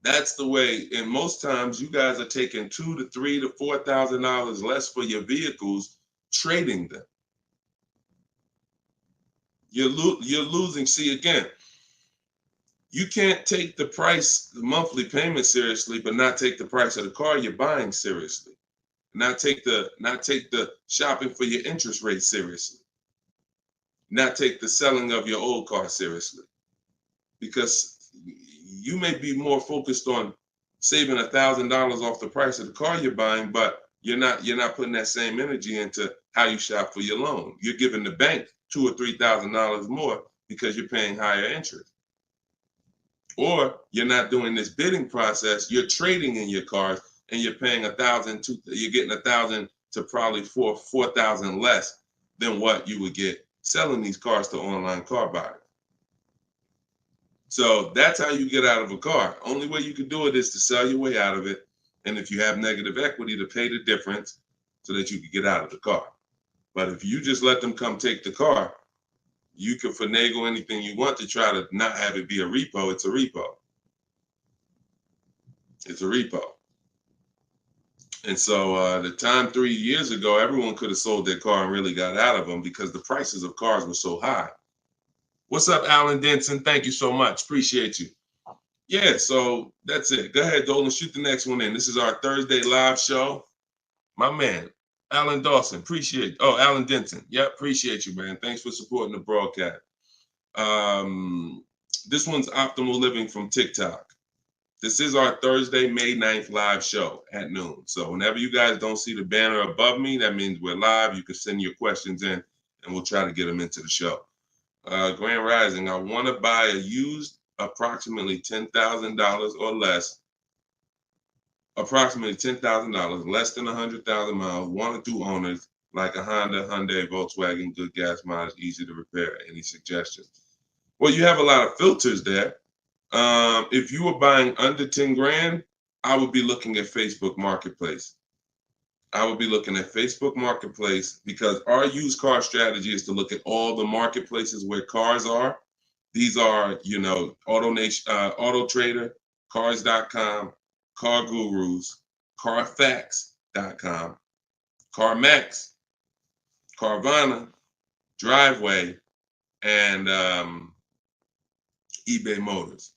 That's the way. And most times you guys are taking $2,000 to $3,000 to $4,000 less for your vehicles, trading them. You're losing. See, again, you can't take the monthly payment seriously, but not take the price of the car you're buying seriously. Not take the shopping for your interest rate seriously. Not take the selling of your old car seriously. Because you may be more focused on saving $1,000 off the price of the car you're buying, but you're not putting that same energy into how you shop for your loan. You're giving the bank $2,000 or $3,000 more because you're paying higher interest. Or you're not doing this bidding process. You're trading in your cars and you're paying $1,000, you're getting $1,000 to probably $4,000 less than what you would get selling these cars to online car buyers. So that's how you get out of a car. Only way you can do it is to sell your way out of it. And if you have negative equity, to pay the difference so that you can get out of the car. But if you just let them come take the car, you can finagle anything you want to try to not have it be a repo. It's a repo. It's a repo. And so the time 3 years ago, everyone could have sold their car and really got out of them because the prices of cars were so high. What's up, Alan Denson? Thank you so much. Appreciate you. Yeah, so that's it. Go ahead, Dolan, shoot the next one in. This is our Thursday live show. My man, Alan Dawson, appreciate. Oh, Alan Denton. Yep, appreciate you, man. Thanks for supporting the broadcast. This one's Optimal Living from TikTok. This is our Thursday, May 9th live show at noon. So whenever you guys don't see the banner above me, that means we're live. You can send your questions in, and we'll try to get them into the show. Grand Rising, I want to buy a used approximately $10,000 or less. Approximately $10,000, less than 100,000 miles, 1 or 2 owners, like a Honda, Hyundai, Volkswagen, good gas mileage, easy to repair. Any suggestions? Well, you have a lot of filters there. If you were buying under 10 grand, I would be looking at Facebook Marketplace. I would be looking at Facebook Marketplace because our used car strategy is to look at all the marketplaces where cars are. These are, AutoNation, Auto Trader, Cars.com, Car Gurus, Carfax.com, CarMax, Carvana, Driveway, and eBay Motors.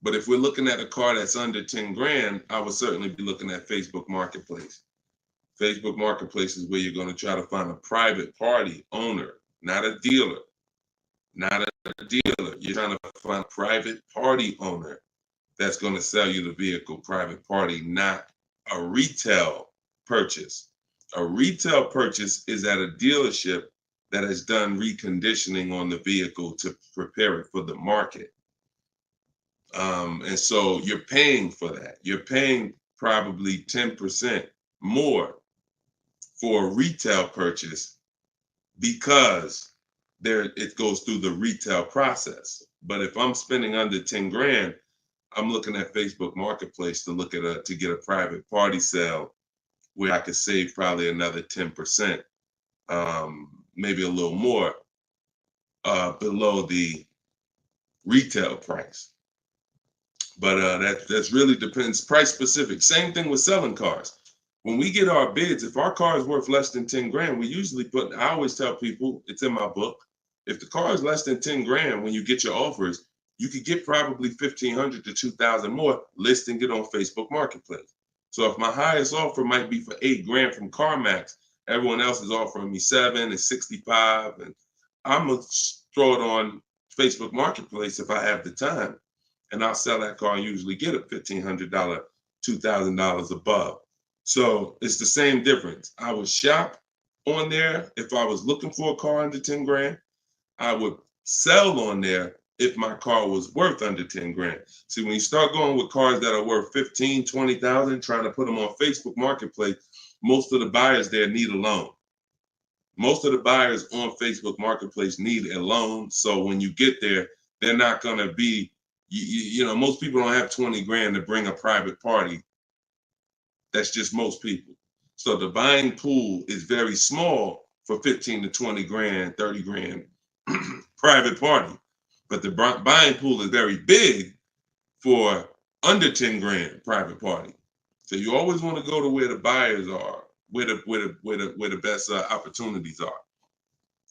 But if we're looking at a car that's under 10 grand, I would certainly be looking at Facebook Marketplace. Facebook Marketplace is where you're going to try to find a private party owner, not a dealer. Not a dealer. You're trying to find a private party owner that's going to sell you the vehicle, private party, not a retail purchase. A retail purchase is at a dealership that has done reconditioning on the vehicle to prepare it for the market. And so you're paying for that. You're paying probably 10% more for a retail purchase because it goes through the retail process. But if I'm spending under 10 grand, I'm looking at Facebook Marketplace to get a private party sale where I could save probably another 10%, maybe a little more below the retail price. But that's really depends, price specific. Same thing with selling cars. When we get our bids, if our car is worth less than 10 grand, we usually I always tell people, it's in my book, if the car is less than 10 grand, when you get your offers, you could get probably 1,500 to 2,000 more listing it on Facebook Marketplace. So if my highest offer might be for 8 grand from CarMax, everyone else is offering me 7 and 65, and I'm gonna throw it on Facebook Marketplace if I have the time, and I'll sell that car and usually get a $1,500, $2,000 above. So it's the same difference. I would shop on there if I was looking for a car under 10 grand. I would sell on there if my car was worth under 10 grand. See, when you start going with cars that are worth 15, 20,000, trying to put them on Facebook Marketplace, most of the buyers there need a loan. Most of the buyers on Facebook Marketplace need a loan. So when you get there, they're not going to be, most people don't have 20 grand to bring a private party. That's just most people. So the buying pool is very small for 15 to 20 grand, 30 grand private party. But the buying pool is very big for under 10 grand private party. So you always want to go to where the buyers are, where the best opportunities are.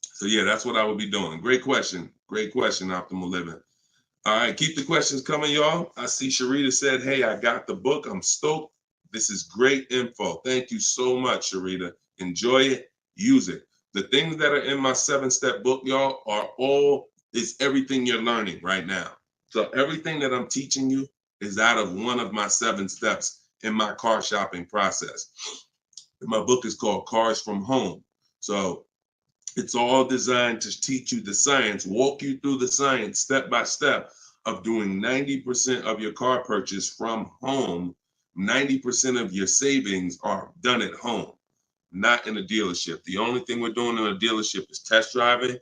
So yeah, that's what I would be doing. Great question, Optimal Living. All right, keep the questions coming, y'all. I see Sharita said, hey, I got the book. I'm stoked. This is great info. Thank you so much, Sharita. Enjoy it, use it. The things that are in my 7-step book, y'all, is everything you're learning right now. So everything that I'm teaching you is out of one of my 7 steps in my car shopping process. My book is called Cars from Home. So it's all designed to teach you the science, walk you through the science step by step of doing 90% of your car purchase from home 90% of your savings are done at home, not in a dealership. The only thing we're doing in a dealership is test driving,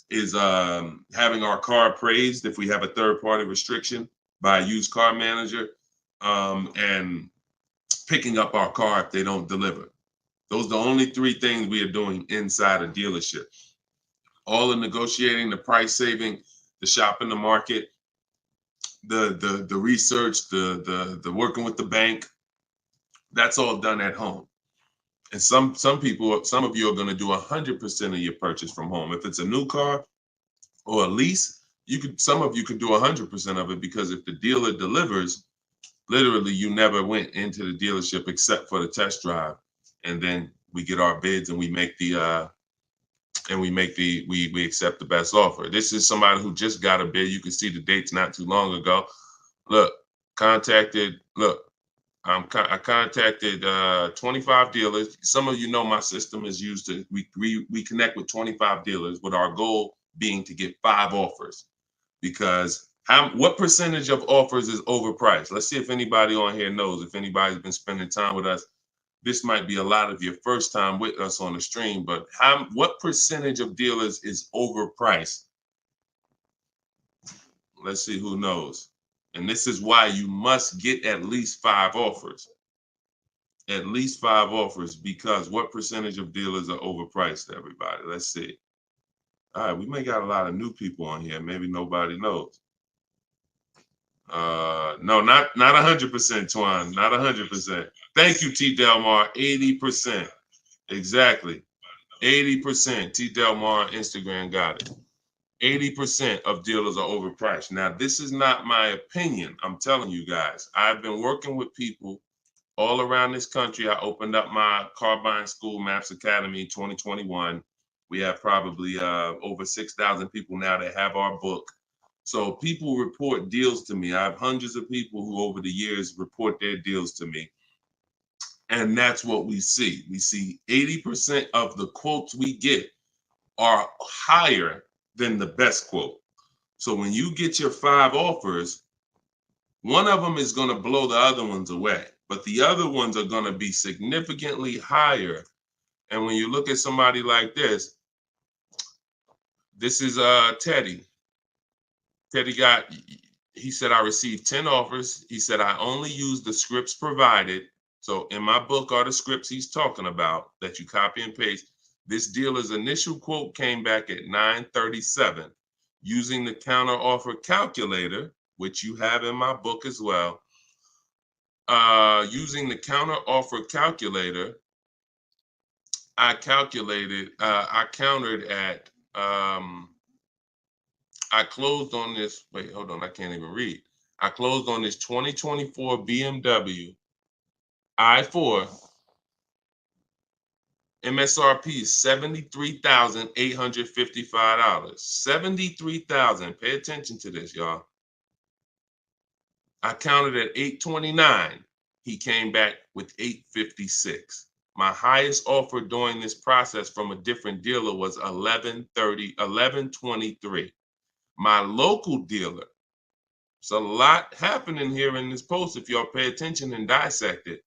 is having our car appraised if we have a third-party restriction by a used car manager, and picking up our car if they don't deliver. Those are the only three things we are doing inside a dealership. All the negotiating, the price saving, the shopping the market, the research, the working with the bank, that's all done at home. And some people, some of you are going to do 100% of your purchase from home. If it's a new car or a lease, some of you could do 100% of it, because if the dealer delivers, literally you never went into the dealership except for the test drive, and then we get our bids and we make the we accept the best offer. This is somebody who just got a bid. You can see the dates not too long ago. Look, I contacted 25 dealers. Some of you know my system is used to, we connect with 25 dealers, with our goal being to get 5 offers. Because what percentage of offers is overpriced? Let's see if anybody on here knows. If anybody's been spending time with us, this might be a lot of your first time with us on the stream, but what percentage of dealers is overpriced? Let's see who knows. And this is why you must get at least 5 offers. At least 5 offers, because what percentage of dealers are overpriced, everybody? Let's see. All right, we may got a lot of new people on here. Maybe nobody knows. No, not 100%, Twan. Not 100%. Thank you, T. Delmar. 80%. Exactly. 80%. T. Delmar Instagram got it. 80% of dealers are overpriced. Now, this is not my opinion. I'm telling you guys. I've been working with people all around this country. I opened up my car buying school, Maps Academy, 2021. We have probably over 6,000 people now that have our book. So people report deals to me. I have hundreds of people who over the years report their deals to me. And that's what we see. We see 80% of the quotes we get are higher than the best quote. So when you get your 5 offers, one of them is going to blow the other ones away, but the other ones are going to be significantly higher. And when you look at somebody like this is Teddy. Teddy he said, I received 10 offers. He said, I only use the scripts provided. So in my book are the scripts he's talking about that you copy and paste. This dealer's initial quote came back at 937. Using the counter offer calculator, which you have in my book as well. Using the counter offer calculator, I countered at, I closed on this, wait, hold on, I can't even read. I closed on this 2024 BMW i4. MSRP is $73,855. $73,000. Pay attention to this, y'all. I counted at 829. He came back with 856. My highest offer during this process from a different dealer was 1123. My local dealer, it's a lot happening here in this post if y'all pay attention and dissect it.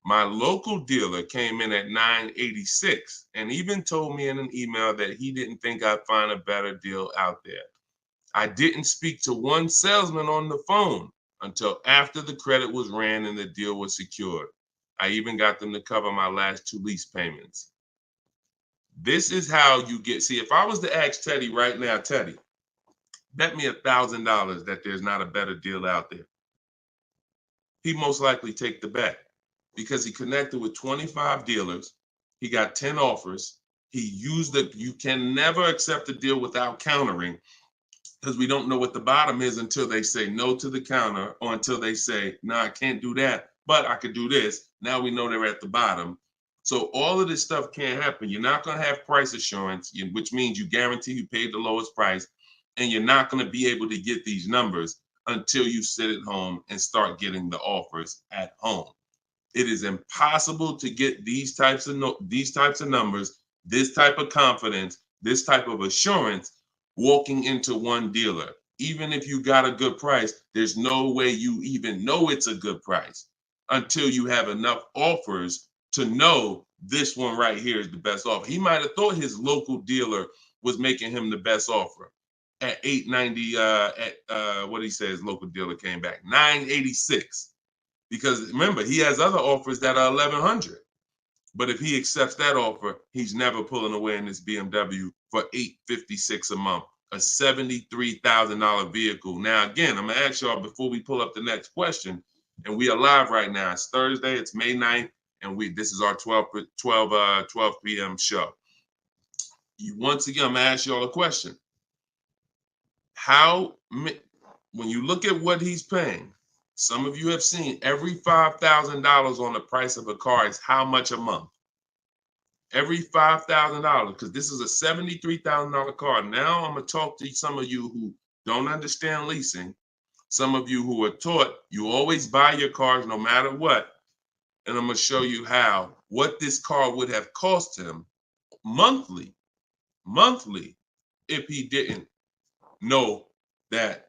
My local dealer came in at 986 and even told me in an email that he didn't think I'd find a better deal out there. I didn't speak to one salesman on the phone until after the credit was ran and the deal was secured. I even got them to cover my last 2 lease payments. This is how you get, see, if I was to ask Teddy right now, Teddy, bet me $1,000 that there's not a better deal out there. He'd most likely take the bet because he connected with 25 dealers. He got 10 offers. He used it. You can never accept a deal without countering, because we don't know what the bottom is until they say no to the counter, or until they say, no, I can't do that, but I could do this. Now we know they're at the bottom. So all of this stuff can't happen. You're not going to have price assurance, which means you guarantee you paid the lowest price, and you're not going to be able to get these numbers until you sit at home and start getting the offers at home. It is impossible to get these types of numbers, this type of confidence, this type of assurance walking into one dealer. Even if you got a good price, there's no way you even know it's a good price until you have enough offers to know this one right here is the best offer. He might have thought his local dealer was making him the best offer at 890. What he says, local dealer came back 986, because remember he has other offers that are 1100. But if he accepts that offer, he's never pulling away in this BMW for $856 a month, a $73,000 vehicle. Now, again, I'm gonna ask y'all before we pull up the next question, and we are live right now. It's Thursday, it's May 9th, and this is our 12 p.m. show. Once again, I'm gonna ask y'all a question. When you look at what he's paying, some of you have seen every $5,000 on the price of a car is how much a month? Every $5,000, because this is a $73,000 car. Now I'm going to talk to some of you who don't understand leasing, some of you who are taught you always buy your cars no matter what, and I'm going to show you what this car would have cost him monthly, if he didn't know that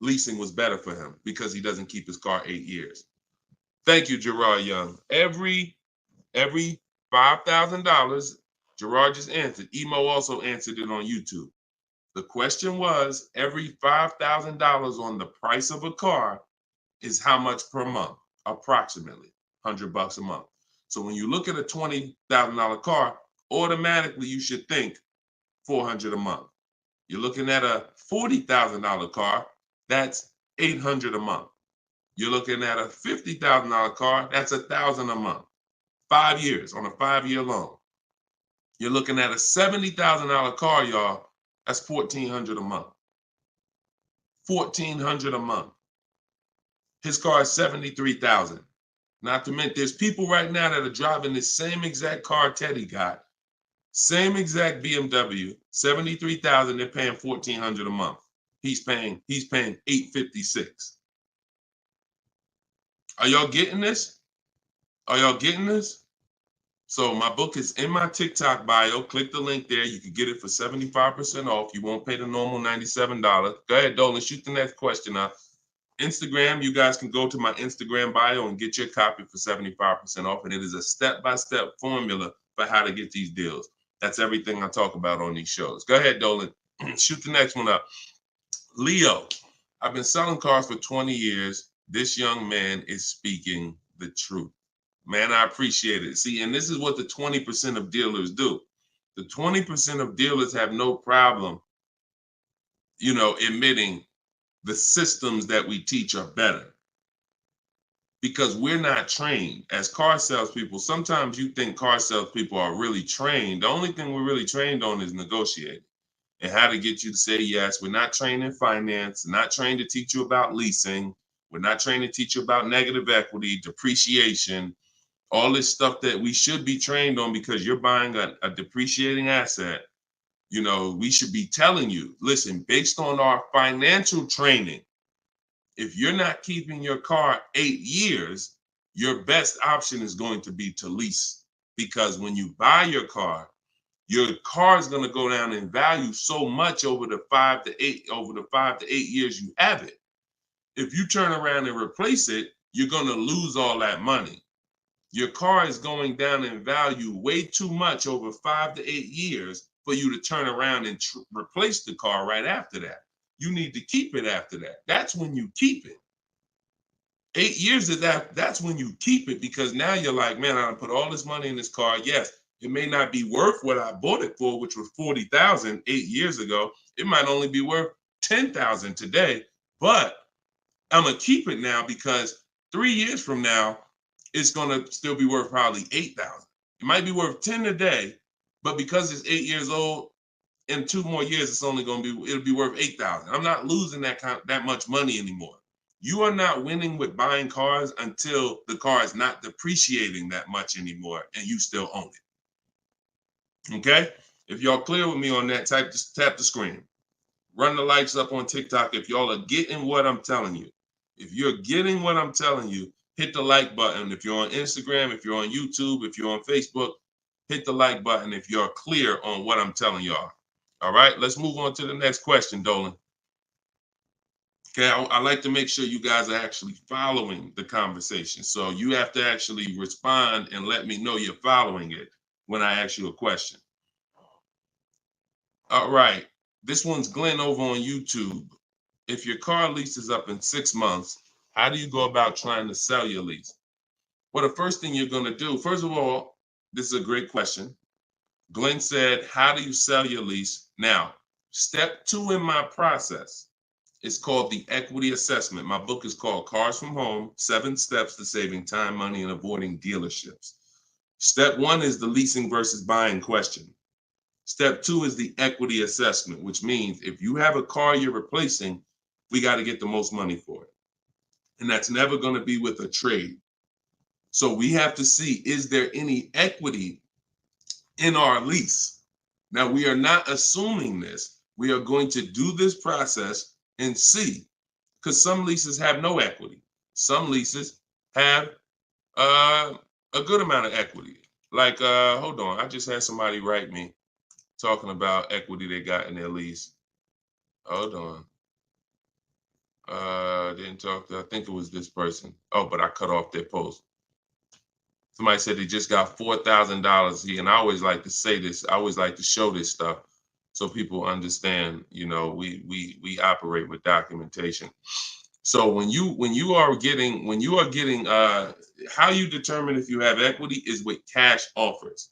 leasing was better for him because he doesn't keep his car 8 years. Thank you, Gerard Young. Every $5,000, Gerard just answered. Emo also answered it on YouTube. The question was, every $5,000 on the price of a car is how much per month? Approximately $100 a month. So when you look at a $20,000 car, automatically you should think $400 a month. You're looking at a $40,000 car, that's $800 a month. You're looking at a $50,000 car, that's $1,000 a month. 5 years on a 5-year loan. You're looking at a $70,000 car, y'all. That's $1,400 a month. $1,400 a month. His car is $73,000. Not to mention, there's people right now that are driving this same exact car Teddy got, same exact BMW, $73,000. They're paying $1,400 a month. He's paying $856. Are y'all getting this? Are y'all getting this? So my book is in my TikTok bio. Click the link there. You can get it for 75% off. You won't pay the normal $97. Go ahead, Dolan, shoot the next question up. Instagram, you guys can go to my Instagram bio and get your copy for 75% off. And it is a step-by-step formula for how to get these deals. That's everything I talk about on these shows. Go ahead, Dolan. Shoot the next one up. Leo, I've been selling cars for 20 years. This young man is speaking the truth. Man, I appreciate it. See, and this is what the 20% of dealers do. The 20% of dealers have no problem, admitting the systems that we teach are better. Because we're not trained as car salespeople. Sometimes you think car salespeople are really trained. The only thing we're really trained on is negotiating and how to get you to say yes. We're not trained in finance, not trained to teach you about leasing. We're not trained to teach you about negative equity, depreciation, all this stuff that we should be trained on because you're buying a depreciating asset. We should be telling you, listen, based on our financial training, if you're not keeping your car 8 years, your best option is going to be to lease. Because when you buy your car is going to go down in value so much over the 5 to 8 years you have it. If you turn around and replace it, you're going to lose all that money. Your car is going down in value way too much over 5 to 8 years for you to turn around and replace the car right after that. You need to keep it after that. That's when you keep it. 8 years of that's when you keep it, because now you're like, man, I put all this money in this car. Yes, it may not be worth what I bought it for, which was $40,000 8 years ago. It might only be worth $10,000 today, but I'm gonna keep it now because 3 years from now, it's gonna still be worth probably $8,000. It might be worth 10 today, but because it's 8 years old, in 2 more years, it'll be worth $8,000. I'm not losing that much money anymore. You are not winning with buying cars until the car is not depreciating that much anymore and you still own it. Okay? If y'all clear with me on that, just tap the screen. Run the likes up on TikTok if y'all are getting what I'm telling you. If you're getting what I'm telling you, hit the like button. If you're on Instagram, if you're on YouTube, if you're on Facebook, hit the like button if you're clear on what I'm telling y'all. All right, let's move on to the next question, Dolan. Okay, I like to make sure you guys are actually following the conversation. So you have to actually respond and let me know you're following it when I ask you a question. All right, this one's Glenn over on YouTube. If your car lease is up in 6 months, how do you go about trying to sell your lease? Well, the first thing you're going to do, first of all, this is a great question. Glenn said, how do you sell your lease? Now, step 2 in my process is called the equity assessment. My book is called Cars from Home, 7 Steps to Saving Time, Money, and Avoiding Dealerships. Step 1 is the leasing versus buying question. Step 2 is the equity assessment, which means if you have a car you're replacing, we got to get the most money for it. And that's never going to be with a trade. So we have to see, is there any equity in our lease? Now, we are not assuming this. We are going to do this process and see, because some leases have no equity. Some leases have a good amount of equity. Like, hold on, I just had somebody write me talking about equity they got in their lease. Hold on. Didn't talk to, I think it was this person. Oh, but I cut off their post. Somebody said they just got $4,000 and I always like to say this. I always like to show this stuff so people understand. You know, we operate with documentation. So when you are getting how you determine if you have equity is with cash offers,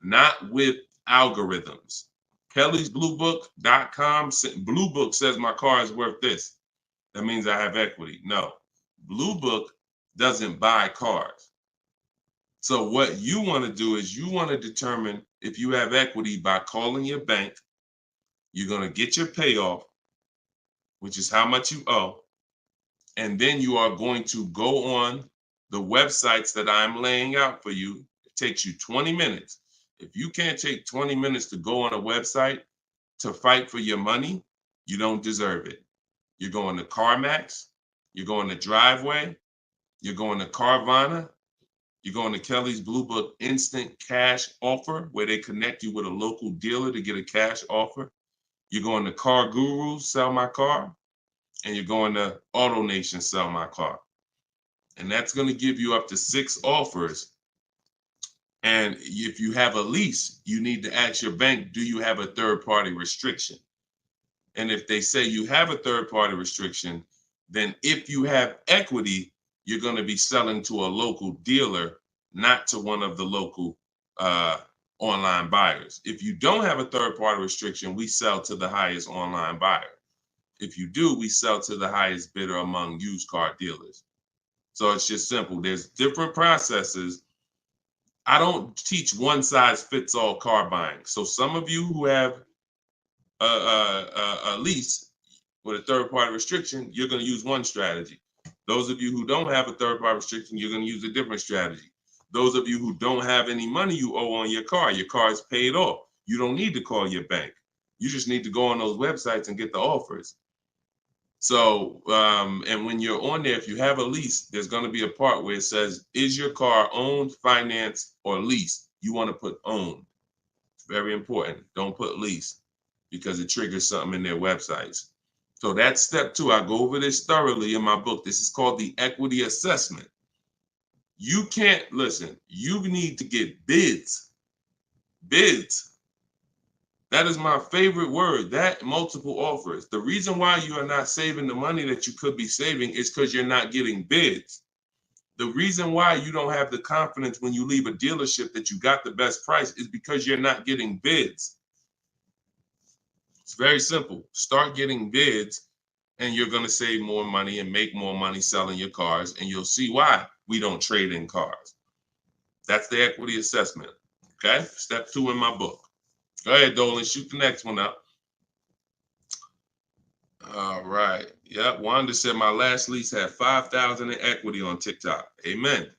not with algorithms. Kelly's bluebook.com. Blue Book says my car is worth this. That means I have equity. No, Blue Book doesn't buy cars. So what you want to do is you want to determine if you have equity by calling your bank. You're going to get your payoff, which is how much you owe. And then you are going to go on the websites that I'm laying out for you. It takes you 20 minutes. If you can't take 20 minutes to go on a website to fight for your money, you don't deserve it. You're going to CarMax, you're going to Driveway, you're going to Carvana, you're going to Kelly's Blue Book Instant Cash Offer, where they connect you with a local dealer to get a cash offer. You're going to Car Guru, Sell My Car, and you're going to AutoNation, Sell My Car. And that's going to give you up to 6 offers. And if you have a lease, you need to ask your bank, do you have a third-party restriction? And if they say you have a third-party restriction, then if you have equity, you're going to be selling to a local dealer, not to one of the local online buyers. If you don't have a third-party restriction, we sell to the highest online buyer. If you do, we sell to the highest bidder among used car dealers. So it's just simple. There's different processes. I don't teach one size fits all car buying. So some of you who have a lease with a third-party restriction, you're going to use one strategy. Those of you who don't have a third-party restriction, you're going to use a different strategy. Those of you who don't have any money you owe on your car is paid off. You don't need to call your bank. You just need to go on those websites and get the offers. So, and when you're on there, if you have a lease, there's going to be a part where it says, is your car owned, financed, or leased? You want to put owned. It's very important. Don't put lease because it triggers something in their websites. So that's step 2. I go over this thoroughly in my book. This is called the equity assessment. You can't, listen, you need to get bids. Bids. That is my favorite word, that multiple offers. The reason why you are not saving the money that you could be saving is because you're not getting bids. The reason why you don't have the confidence when you leave a dealership that you got the best price is because you're not getting bids. It's very simple. Start getting bids and you're going to save more money and make more money selling your cars. And you'll see why we don't trade in cars. That's the equity assessment. Okay. Step 2 in my book. Go ahead, Dolan. Shoot the next one up. All right. Yep. Wanda said my last lease had 5,000 in equity on TikTok. Amen.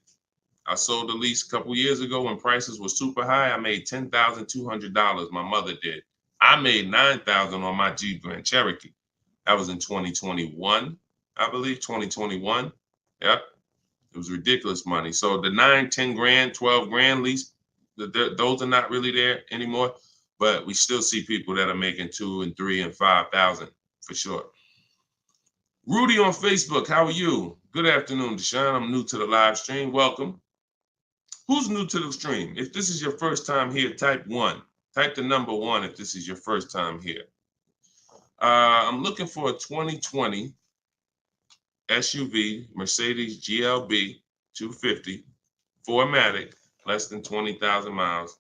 I sold the lease a couple years ago when prices were super high. I made $10,200. My mother did. I made $9,000 on my Jeep Grand Cherokee. That was in 2021, I believe, 2021. Yep. It was ridiculous money. So the 9, 10 grand, 12 grand lease, those are not really there anymore. But we still see people that are making 2 and 3 and 5,000 for sure. Rudy on Facebook, how are you? Good afternoon, Deshone. I'm new to the live stream. Welcome. Who's new to the stream? If this is your first time here, type 1. Type the number 1 if this is your first time here. I'm looking for a 2020 SUV, Mercedes GLB 250, 4MATIC, less than 20,000 miles.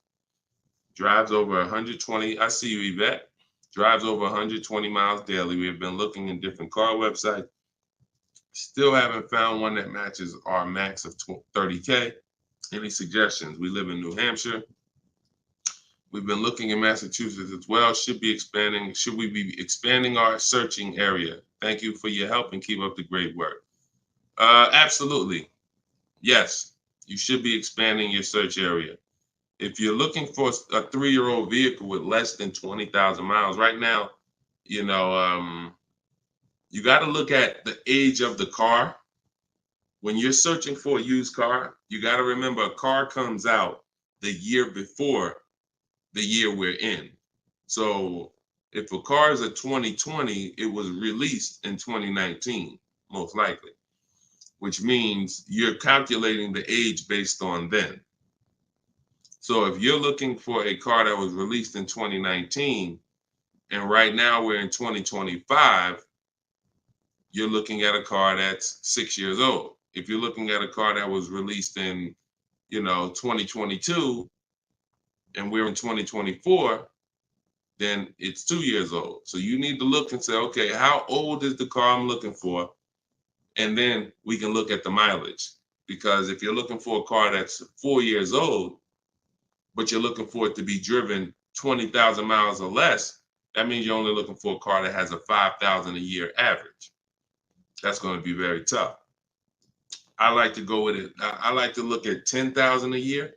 Drives over 120. I see you, Yvette. Drives over 120 miles daily. We have been looking in different car websites. Still haven't found one that matches our max of 30K. Any suggestions? We live in New Hampshire. We've been looking in Massachusetts as well. Should we be expanding our searching area? Thank you for your help and keep up the great work. Absolutely. Yes, you should be expanding your search area. If you're looking for a 3-year-old vehicle with less than 20,000 miles, right now, you got to look at the age of the car. When you're searching for a used car, you got to remember a car comes out the year before the year we're in. So if a car is a 2020, it was released in 2019, most likely, which means you're calculating the age based on then. So if you're looking for a car that was released in 2019, and right now we're in 2025, you're looking at a car that's 6 years old. If you're looking at a car that was released in, 2022, and we're in 2024, then it's 2 years old. So you need to look and say, okay, how old is the car I'm looking for? And then we can look at the mileage. Because if you're looking for a car that's 4 years old, but you're looking for it to be driven 20,000 miles or less, that means you're only looking for a car that has a 5,000 a year average. That's going to be very tough. I like to go with it. I like to look at 10,000 a year,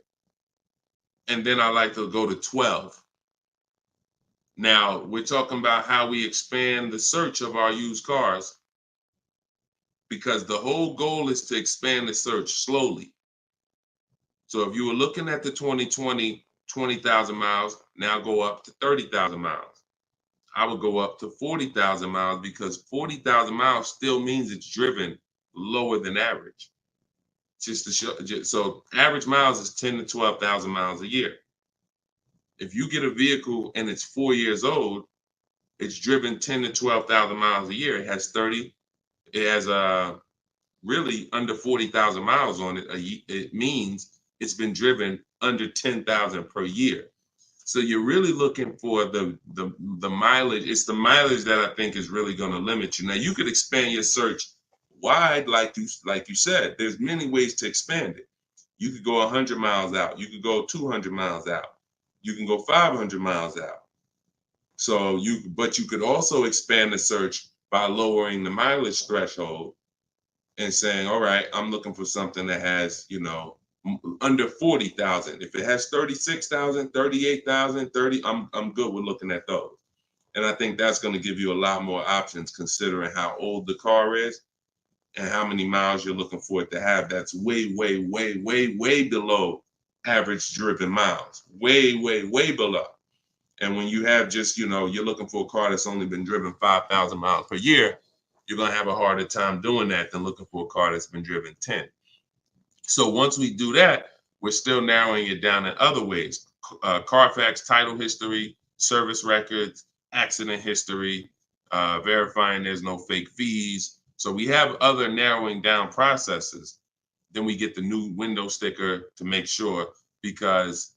and then I like to go to 12. Now, we're talking about how we expand the search of our used cars, because the whole goal is to expand the search slowly. So if you were looking at the 2020, 20,000 miles, now go up to 30,000 miles. I would go up to 40,000 miles, because 40,000 miles still means it's driven lower than average. Just to show, so average miles is 10 to 12,000 miles a year. If you get a vehicle and it's 4 years old, it's driven 10 to 12,000 miles a year. It has really under 40,000 miles on it. It means it's been driven under 10,000 per year. So you're really looking for the mileage. It's the mileage that I think is really going to limit you. Now you could expand your search wide, like you said. There's many ways to expand it. You could go 100 miles out. You could go 200 miles out. You can go 500 miles out. So but you could also expand the search by lowering the mileage threshold and saying, all right, I'm looking for something that has, under 40,000. If it has 36,000, 38,000, 30, I'm good with looking at those. And I think that's going to give you a lot more options, considering how old the car is and how many miles you're looking for it to have. That's way, way, way, way, way below average driven miles. Way, way, way below. And when you have just, you're looking for a car that's only been driven 5,000 miles per year, you're going to have a harder time doing that than looking for a car that's been driven 10. So once we do that, we're still narrowing it down in other ways. Carfax title history, service records, accident history, verifying there's no fake fees. So we have other narrowing down processes. Then we get the new window sticker to make sure, because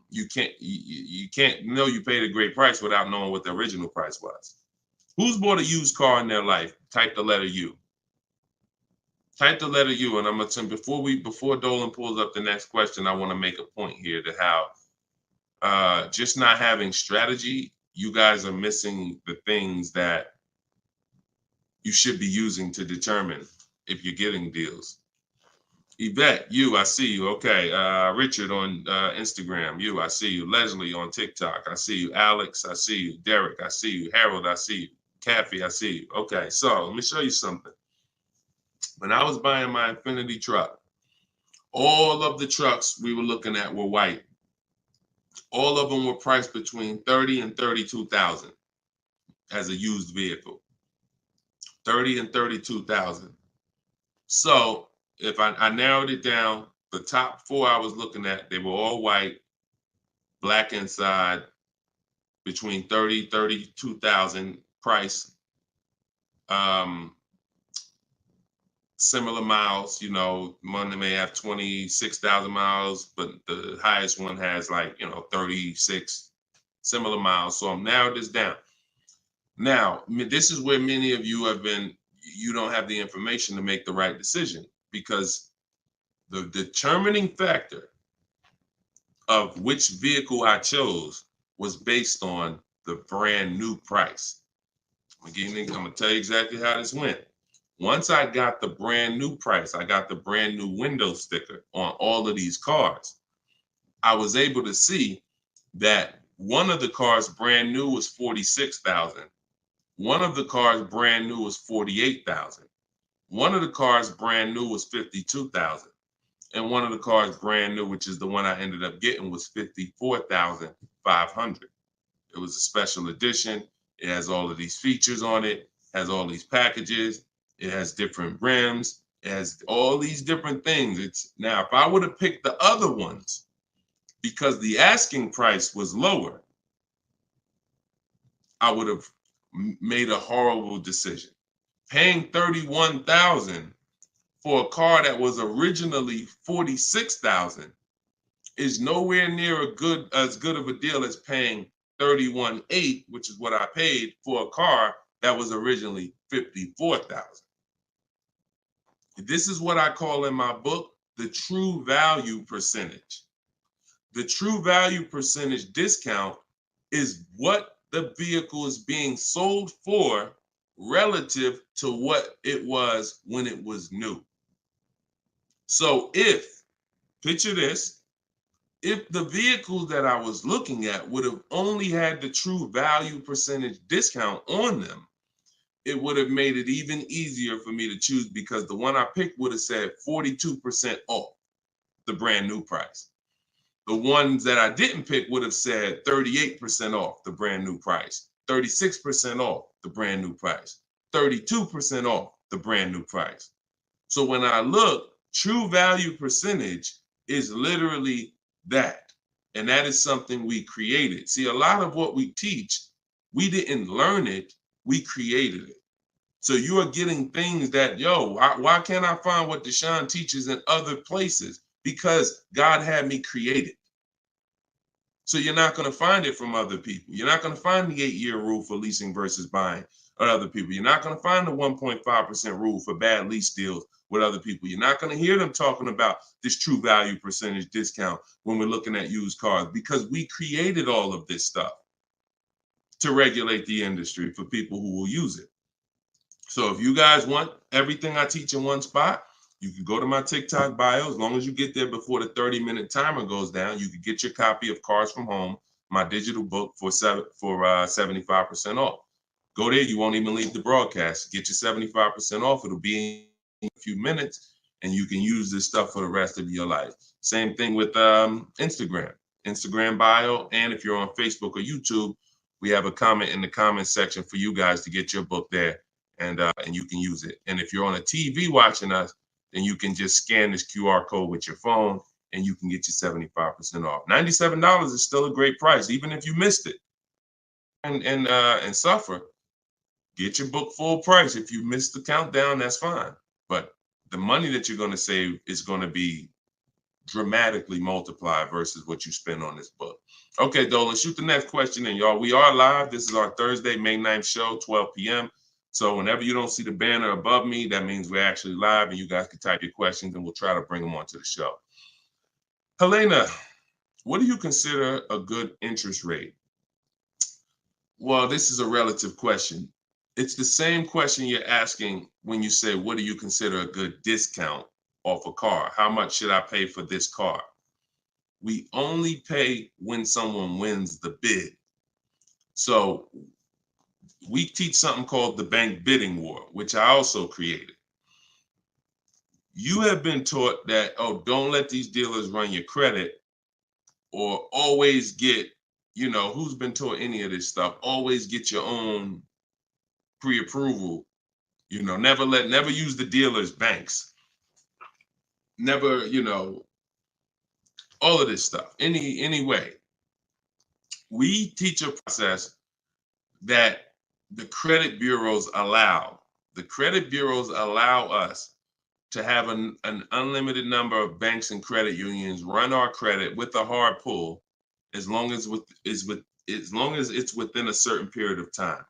you can't know you paid a great price without knowing what the original price was. Who's bought a used car in their life? Type the letter U. Type the letter U, and I'm gonna before Dolan pulls up the next question, I want to make a point here to how just not having strategy, you guys are missing the things that you should be using to determine if you're getting deals. Yvette, I see you. Okay. Richard on Instagram, I see you. Leslie on TikTok, I see you. Alex, I see you. Derek, I see you. Harold, I see you. Kathy, I see you. Okay, so let me show you something. When I was buying my Infinity truck, all of the trucks we were looking at were white. All of them were priced between 30 and 32,000 as a used vehicle. 30 and 32,000. So if I narrowed it down, the top 4 I was looking at, they were all white, black inside, between 30, 32,000 price. Similar miles, one may have 26,000 miles, but the highest one has 36 similar miles. So I'm narrowed this down. Now, this is where many of you you don't have the information to make the right decision, because the determining factor of which vehicle I chose was based on the brand new price. I'm gonna tell you exactly how this went. Once I got the brand new price, I got the brand new window sticker on all of these cars, I was able to see that one of the cars brand new was 46,000. One of the cars brand new was 48,000. One of the cars brand new was 52,000. And one of the cars brand new, which is the one I ended up getting, was 54,500. It was a special edition. It has all of these features on it, has all these packages. It has different rims. It has all these different things. Now, if I would have picked the other ones, because the asking price was lower, I would have made a horrible decision. Paying 31,000 for a car that was originally 46,000 is nowhere near as good of a deal as paying 31,800, which is what I paid for a car that was originally 54,000. This is what I call in my book the true value percentage. The true value percentage discount is what the vehicle is being sold for relative to what it was when it was new. So picture this, if the vehicles that I was looking at would have only had the true value percentage discount on them, it would have made it even easier for me to choose, because the one I picked would have said 42% off the brand new price. The ones that I didn't pick would have said 38% off the brand new price, 36% off the brand new price, 32% off the brand new price. So when I look, true value percentage is literally that. And that is something we created. See, a lot of what we teach, we didn't learn it, we created it. So you are getting things that, why can't I find what Deshone teaches in other places? Because God had me create it. So you're not going to find it from other people. You're not going to find the 8-year rule for leasing versus buying with other people. You're not going to find the 1.5% rule for bad lease deals with other people. You're not going to hear them talking about this true value percentage discount when we're looking at used cars, because we created all of this stuff to regulate the industry for people who will use it. So if you guys want everything I teach in one spot, you can go to my TikTok bio. As long as you get there before the 30-minute timer goes down, you can get your copy of Cars from Home, my digital book, for 75% off. Go there. You won't even leave the broadcast. Get your 75% off. It'll be in a few minutes, and you can use this stuff for the rest of your life. Same thing with Instagram bio. And if you're on Facebook or YouTube, we have a comment in the comment section for you guys to get your book there, and you can use it. And if you're on a TV watching us, then you can just scan this QR code with your phone, and you can get your 75% off. $97 is still a great price, even if you missed it and suffer. Get your book full price. If you missed the countdown, that's fine. But the money that you're going to save is going to be dramatically multiplied versus what you spend on this book. Okay, Dolan, shoot the next question in, y'all. We are live. This is our Thursday, May 9th show, 12 p.m. So whenever you don't see the banner above me, that means we're actually live, and you guys can type your questions, and we'll try to bring them onto the show. Helena, what do you consider a good interest rate? Well, this is a relative question. It's the same question you're asking when you say, what do you consider a good discount off a car? How much should I pay for this car? We only pay when someone wins the bid. So we teach something called the bank bidding war, which I also created. You have been taught that, don't let these dealers run your credit, or always get, who's been taught any of this stuff? Always get your own pre-approval You know, never use the dealer's banks. Never, you know, all of this stuff. Any way. We teach a process that the credit bureaus allow. The credit bureaus allow us to have an unlimited number of banks and credit unions run our credit with a hard pull, as long as it's within a certain period of time.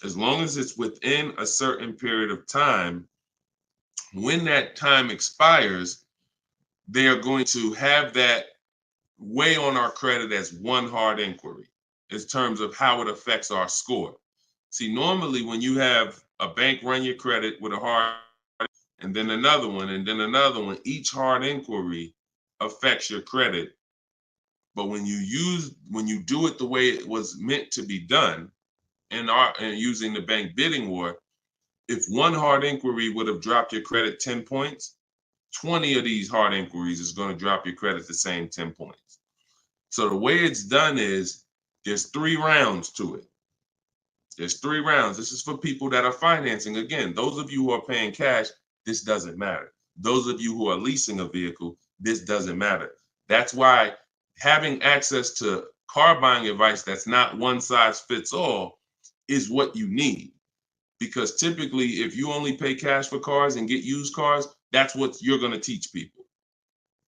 As long as it's within a certain period of time, when that time expires, they are going to have that weigh on our credit as one hard inquiry in terms of how it affects our score. See, normally when you have a bank run your credit with a hard and then another one, and then another one, each hard inquiry affects your credit. But when you do it the way it was meant to be done, and using the bank bidding war, if one hard inquiry would have dropped your credit 10 points, 20 of these hard inquiries is going to drop your credit the same 10 points. So the way it's done is there's 3 rounds to it. There's 3 rounds. This is for people that are financing. Again, those of you who are paying cash, this doesn't matter. Those of you who are leasing a vehicle, this doesn't matter. That's why having access to car buying advice that's not one size fits all is what you need. Because typically, if you only pay cash for cars and get used cars, that's what you're going to teach people.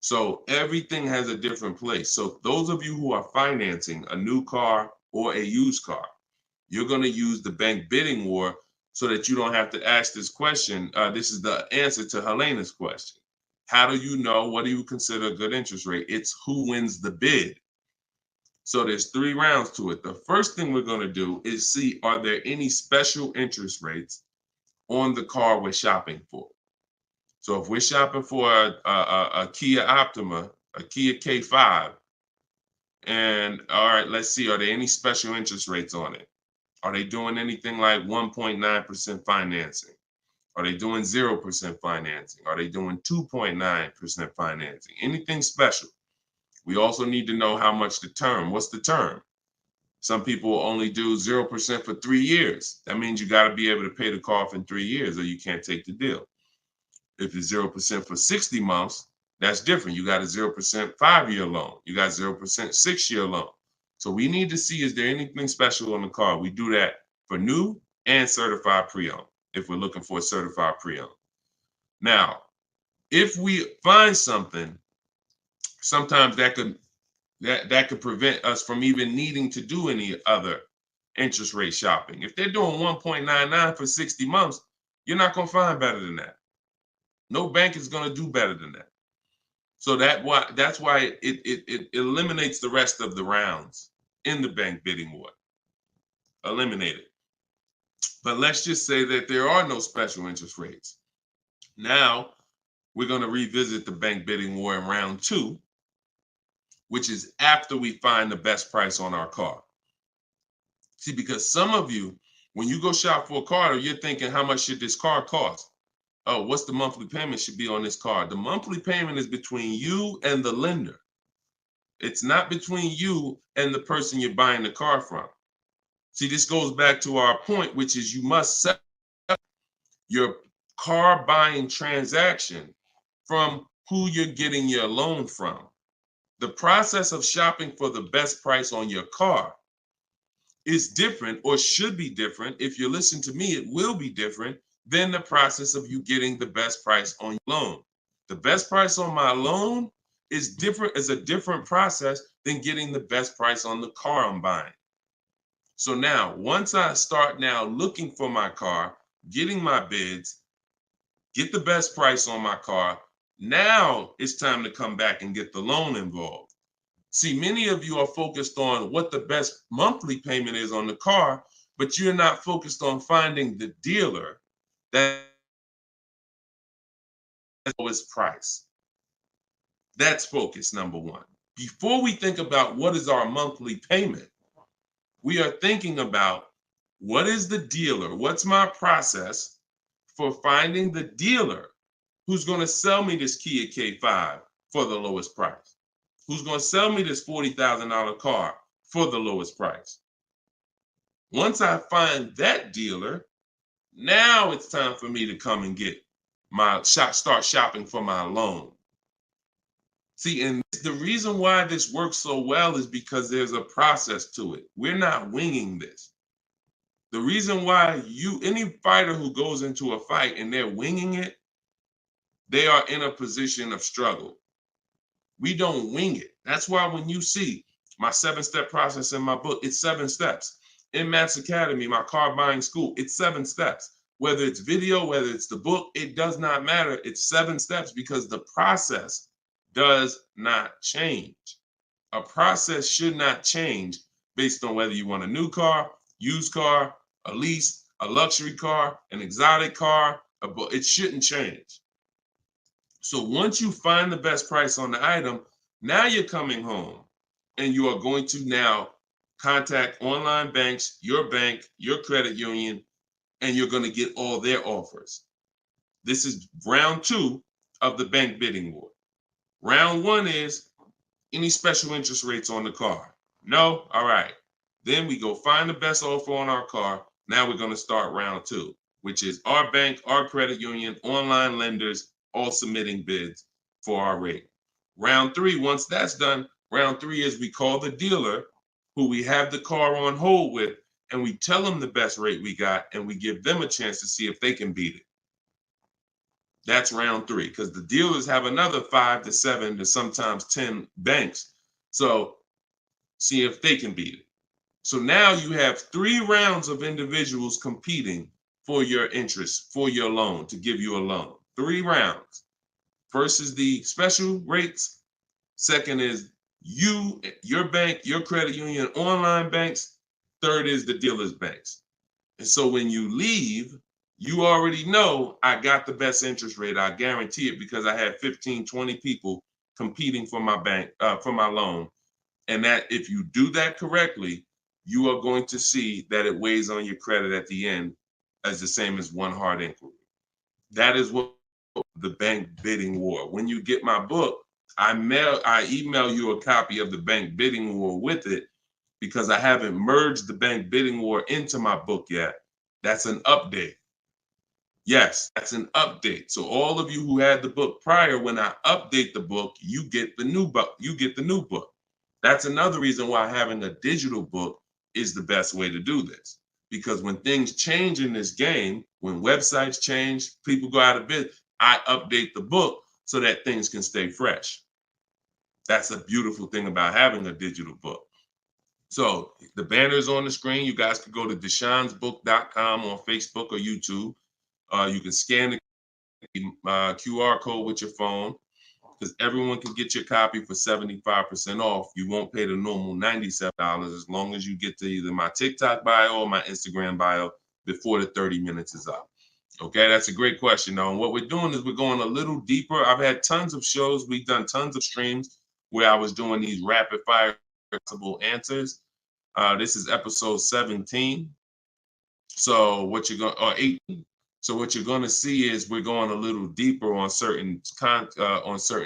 So everything has a different place. So those of you who are financing a new car or a used car, you're going to use the bank bidding war so that you don't have to ask this question. This is the answer to Helena's question. How do you know? What do you consider a good interest rate? It's who wins the bid. So there's 3 rounds to it. The first thing we're going to do is see, are there any special interest rates on the car we're shopping for? So if we're shopping for a Kia Optima, a Kia K5, and all right, let's see, are there any special interest rates on it? Are they doing anything like 1.9% financing? Are they doing 0% financing? Are they doing 2.9% financing? Anything special? We also need to know how much the term. What's the term? Some people only do 0% for 3 years. That means you got to be able to pay the car off in 3 years or you can't take the deal. If it's 0% for 60 months, that's different. You got a 0% 5-year loan. You got 0% 6-year loan. So we need to see, is there anything special on the car? We do that for new and certified pre-owned, if we're looking for a certified pre-owned. Now, if we find something, sometimes that could prevent us from even needing to do any other interest rate shopping. If they're doing 1.99 for 60 months, you're not going to find better than that. No bank is going to do better than that. So that's why it eliminates the rest of the rounds in the bank bidding war. Eliminate it. But let's just say that there are no special interest rates. Now we're going to revisit the bank bidding war in round 2, which is after we find the best price on our car. See, because some of you, when you go shop for a car, you're thinking, how much should this car cost? Oh, what's the monthly payment should be on this car? The monthly payment is between you and the lender. It's not between you and the person you're buying the car from. See, this goes back to our point, which is you must set up your car buying transaction from who you're getting your loan from. The process of shopping for the best price on your car is different, or should be different. If you listen to me, it will be different than the process of you getting the best price on your loan. The best price on my loan is a different process than getting the best price on the car I'm buying. So now, once I start now looking for my car, getting my bids, get the best price on my car, now it's time to come back and get the loan involved. See, many of you are focused on what the best monthly payment is on the car, but you're not focused on finding the dealer that is the lowest price. That's focus number 1. Before we think about what is our monthly payment, we are thinking about what is the dealer? What's my process for finding the dealer who's going to sell me this Kia K5 for the lowest price? Who's going to sell me this $40,000 car for the lowest price? Once I find that dealer, Now it's time for me to come and get start shopping for my loan. See, and the reason why this works so well is because there's a process to it. We're not winging this. The reason why any fighter who goes into a fight and they're winging it, they are in a position of struggle. We don't wing it. That's why when you see my 7-step process in my book, it's 7 steps. In Matt's Academy, my car buying school, it's 7 steps. Whether it's video, whether it's the book, it does not matter. It's 7 steps because the process does not change. A process should not change based on whether you want a new car, used car, a lease, a luxury car, an exotic car. It shouldn't change. So once you find the best price on the item, now you're coming home and you are going to now contact online banks, your bank, your credit union, and you're going to get all their offers. This is round 2 of the bank bidding war. Round 1 is any special interest rates on the car. No? All right. Then we go find the best offer on our car. Now we're going to start round 2, which is our bank, our credit union, online lenders, all submitting bids for our rate. Round 3, once that's done, round 3 is we call the dealer who we have the car on hold with, and we tell them the best rate we got, and we give them a chance to see if they can beat it. That's round 3, because the dealers have another 5 to 7 to sometimes 10 banks. So see if they can beat it. So now you have 3 rounds of individuals competing for your interest, for your loan, to give you a loan. 3 rounds. First is the special rates. Second is you, your bank, your credit union, online banks. Third is the dealer's banks. And so when you leave, you already know I got the best interest rate. I guarantee it because I had 15, 20 people competing for my bank, for my loan. And that if you do that correctly, you are going to see that it weighs on your credit at the end as the same as one hard inquiry. That is what the bank bidding war. When you get my book, I email you a copy of the bank bidding war with it because I haven't merged the bank bidding war into my book yet. That's an update. Yes, that's an update. So all of you who had the book prior, when I update the book, you get the new book. You get the new book. That's another reason why having a digital book is the best way to do this. Because when things change in this game, when websites change, people go out of business, I update the book so that things can stay fresh. That's a beautiful thing about having a digital book. So the banner is on the screen. You guys can go to deshonesbook.com on Facebook or YouTube. You can scan the QR code with your phone because everyone can get your copy for 75% off. You won't pay the normal $97 as long as you get to either my TikTok bio or my Instagram bio before the 30 minutes is up. Okay, that's a great question, though. And what we're doing is we're going a little deeper. I've had tons of shows. We've done tons of streams where I was doing these rapid fire answers. This is episode 17. So what you're going, or 18. So what you're going to see is we're going a little deeper on certain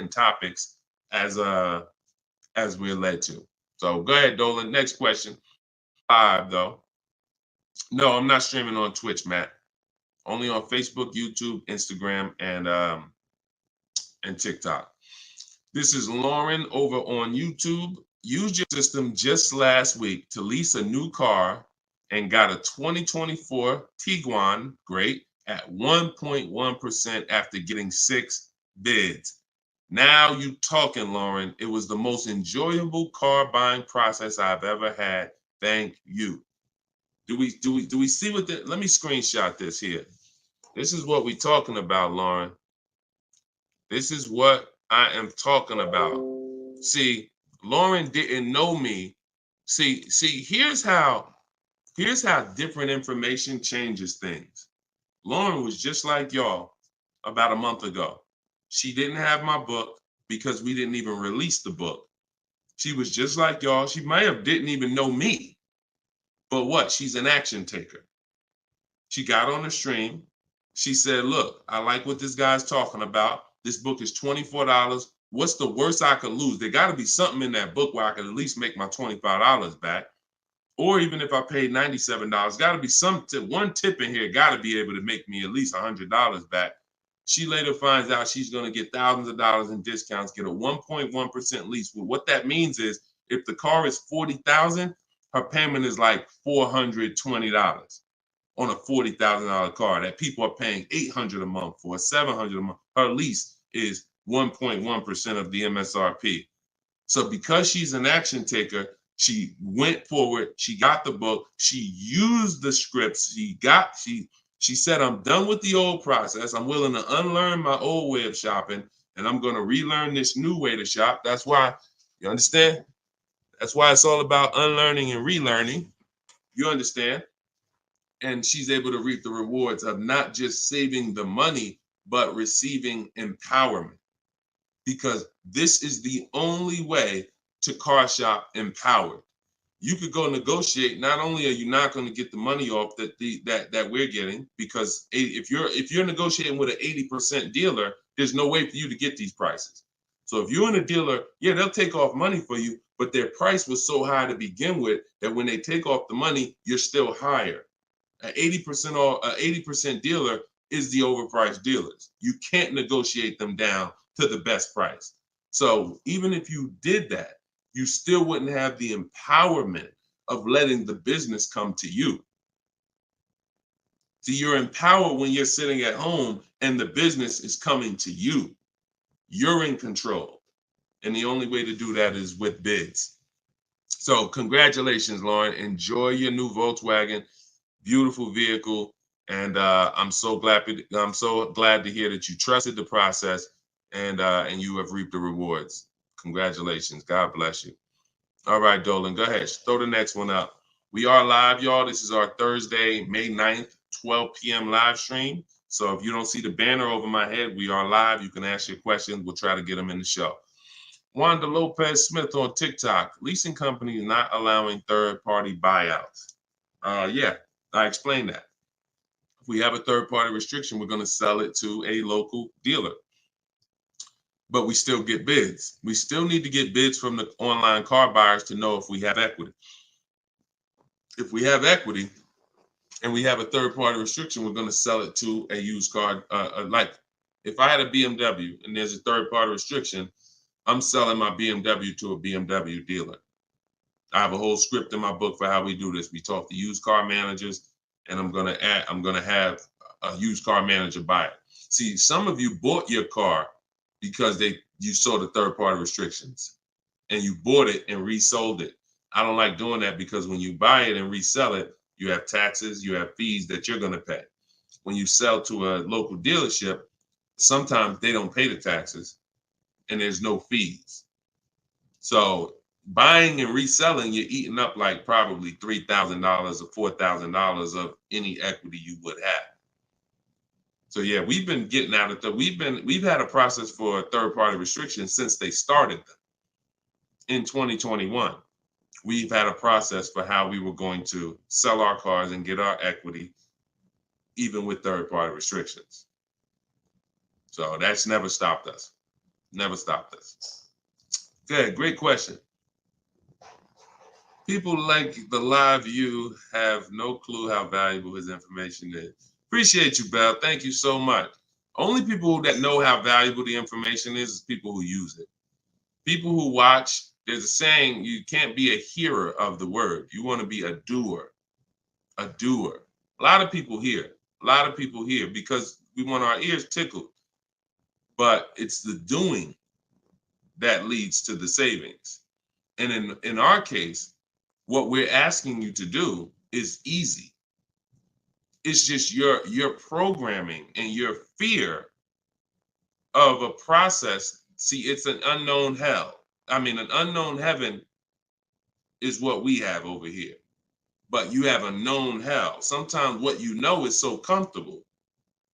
topics as we're led to. So go ahead, Dolan. Next question. 5 though. No, I'm not streaming on Twitch, Matt. Only on Facebook, YouTube, Instagram, and TikTok. This is Lauren over on YouTube. Used your system just last week to lease a new car and got a 2024 Tiguan, great, at 1.1% after getting 6 bids. Now you talking, Lauren. It was the most enjoyable car buying process I've ever had. Thank you. Do we see what let me screenshot this here. This is what we're talking about, Lauren. This is what I am talking about. See, Lauren didn't know me. See, here's how different information changes things. Lauren was just like y'all about a month ago. She didn't have my book because we didn't even release the book. She was just like y'all. She might have didn't even know me. But what? She's an action taker. She got on the stream. She said, look, I like what this guy's talking about. This book is $24. What's the worst I could lose? There got to be something in that book where I could at least make my $25 back. Or even if I paid $97, got to be some tip, one tip in here, got to be able to make me at least $100 back. She later finds out she's going to get thousands of dollars in discounts, get a 1.1% lease. Well, what that means is if the car is $40,000, her payment is like $420 on a $40,000 car that people are paying $800 a month for, $700 a month. Her lease is 1.1% of the MSRP. So because she's an action taker, she went forward, she got the book, she used the scripts, she said, I'm done with the old process. I'm willing to unlearn my old way of shopping, and I'm going to relearn this new way to shop. That's why, you understand? That's why it's all about unlearning and relearning. You understand? And she's able to reap the rewards of not just saving the money, but receiving empowerment. Because this is the only way to car shop empowered. You could go negotiate. Not only are you not going to get the money off that we're getting, because if you're negotiating with an 80% dealer, there's no way for you to get these prices. So if you're in a dealer, yeah, they'll take off money for you, but their price was so high to begin with that when they take off the money, you're still higher. An 80% dealer is the overpriced dealers. You can't negotiate them down to the best price. So even if you did that, you still wouldn't have the empowerment of letting the business come to you. See, you're empowered when you're sitting at home and the business is coming to you. You're in control. And the only way to do that is with bids. So congratulations, Lauren. Enjoy your new Volkswagen. Beautiful vehicle. And I'm so glad to hear that you trusted the process and you have reaped the rewards. Congratulations. God bless you. All right, Dolan, go ahead. Throw the next one up. We are live, y'all. This is our Thursday, May 9th, 12 p.m. live stream. So if you don't see the banner over my head, we are live. You can ask your questions. We'll try to get them in the show. Wanda Lopez Smith on TikTok. Leasing companies not allowing third-party buyouts. Yeah, I explained that. If we have a third-party restriction, we're going to sell it to a local dealer. But we still get bids. We still need to get bids from the online car buyers to know if we have equity. If we have equity and we have a third-party restriction, we're going to sell it to a used car. Like if I had a BMW and there's a third-party restriction, I'm selling my BMW to a BMW dealer. I have a whole script in my book for how we do this. We talk to used car managers, and I'm going to have a used car manager buy it. See, some of you bought your car because you saw the third-party restrictions and you bought it and resold it. I don't like doing that because when you buy it and resell it, you have taxes, you have fees that you're going to pay. When you sell to a local dealership, sometimes they don't pay the taxes and there's no fees. So buying and reselling, you're eating up like probably $3,000 or $4,000 of any equity you would have. So yeah, we've been getting out of the, we've had a process for third-party restrictions since they started them in 2021. We've had a process for how we were going to sell our cars and get our equity, even with third-party restrictions. So that's never stopped us. Never stopped us. Good, great question. People like the live view have no clue how valuable his information is. Appreciate you, Belle. Thank you so much. Only people that know how valuable the information is people who use it. People who watch, there's a saying, you can't be a hearer of the word. You want to be a doer. A doer. A lot of people hear. A lot of people hear because we want our ears tickled. But it's the doing that leads to the savings. And in our case, what we're asking you to do is easy. It's just your programming and your fear of a process. See, it's an unknown hell. I mean, an unknown heaven is what we have over here. But you have a known hell. Sometimes what you know is so comfortable,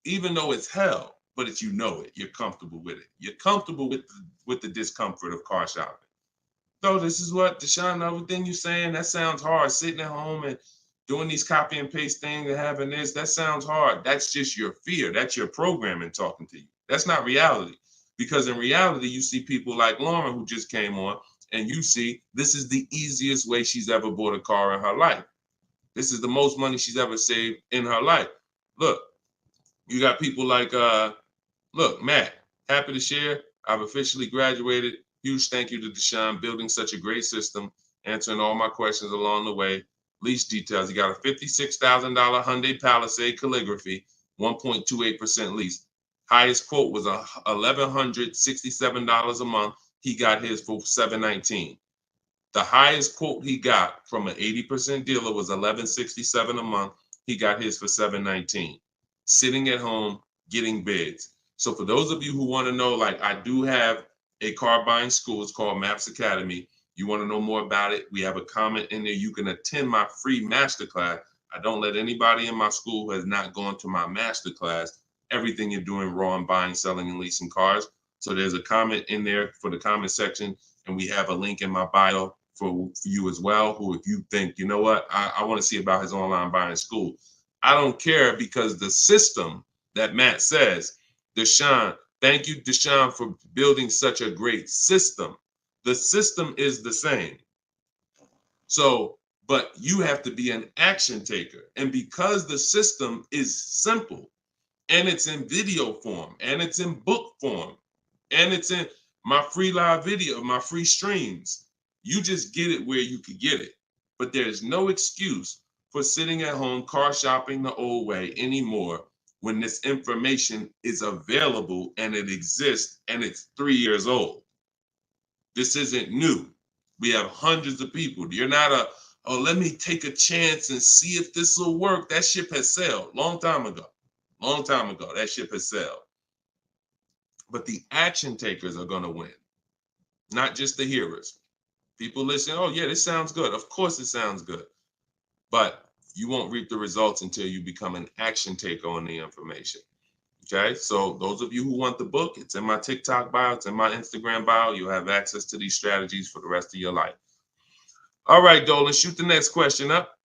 even though it's hell, but it's, you know it. You're comfortable with it. You're comfortable with the discomfort of car shopping. So this is what, Deshone, everything you're saying, that sounds hard. Sitting at home and doing these copy and paste things and having this, that sounds hard. That's just your fear. That's your programming talking to you. That's not reality. Because in reality, you see people like Lauren who just came on, and you see this is the easiest way she's ever bought a car in her life. This is the most money she's ever saved in her life. Look, you got people like, look, Matt, happy to share. I've officially graduated. Huge thank you to Deshone, building such a great system, answering all my questions along the way. Lease details. You got a $56,000 Hyundai Palisade calligraphy, 1.28% lease. Highest quote was $1,167 a month. He got his for $719. The highest quote he got from an 80% dealer was $1,167 a month. He got his for $719. Sitting at home, getting bids. So for those of you who want to know, like, I do have a car buying school. It's called Maps Academy. You want to know more about it? We have a comment in there. You can attend my free masterclass. I don't let anybody in my school who has not gone to my masterclass. Everything you're doing raw and buying, selling, and leasing cars. So there's a comment in there for the comment section, and we have a link in my bio for you as well, who if you think, you know what, I want to see about his online buying school. I don't care, because the system that Matt says, Deshone, thank you, Deshone, for building such a great system. The system is the same. So, but you have to be an action taker. And because the system is simple, and it's in video form, and it's in book form, and it's in my free live video, my free streams, you just get it where you could get it. But there's no excuse for sitting at home car shopping the old way anymore when this information is available and it exists and it's 3 years old. This isn't new. We have hundreds of people. You're not oh, let me take a chance and see if this will work. That ship has sailed long time ago. Long time ago, that ship has sailed. But the action takers are going to win, not just the hearers. People listen, oh yeah, this sounds good. Of course it sounds good. But you won't reap the results until you become an action taker on the information. Okay, so those of you who want the book, it's in my TikTok bio, it's in my Instagram bio. You'll have access to these strategies for the rest of your life. All right, Dolan, shoot the next question up.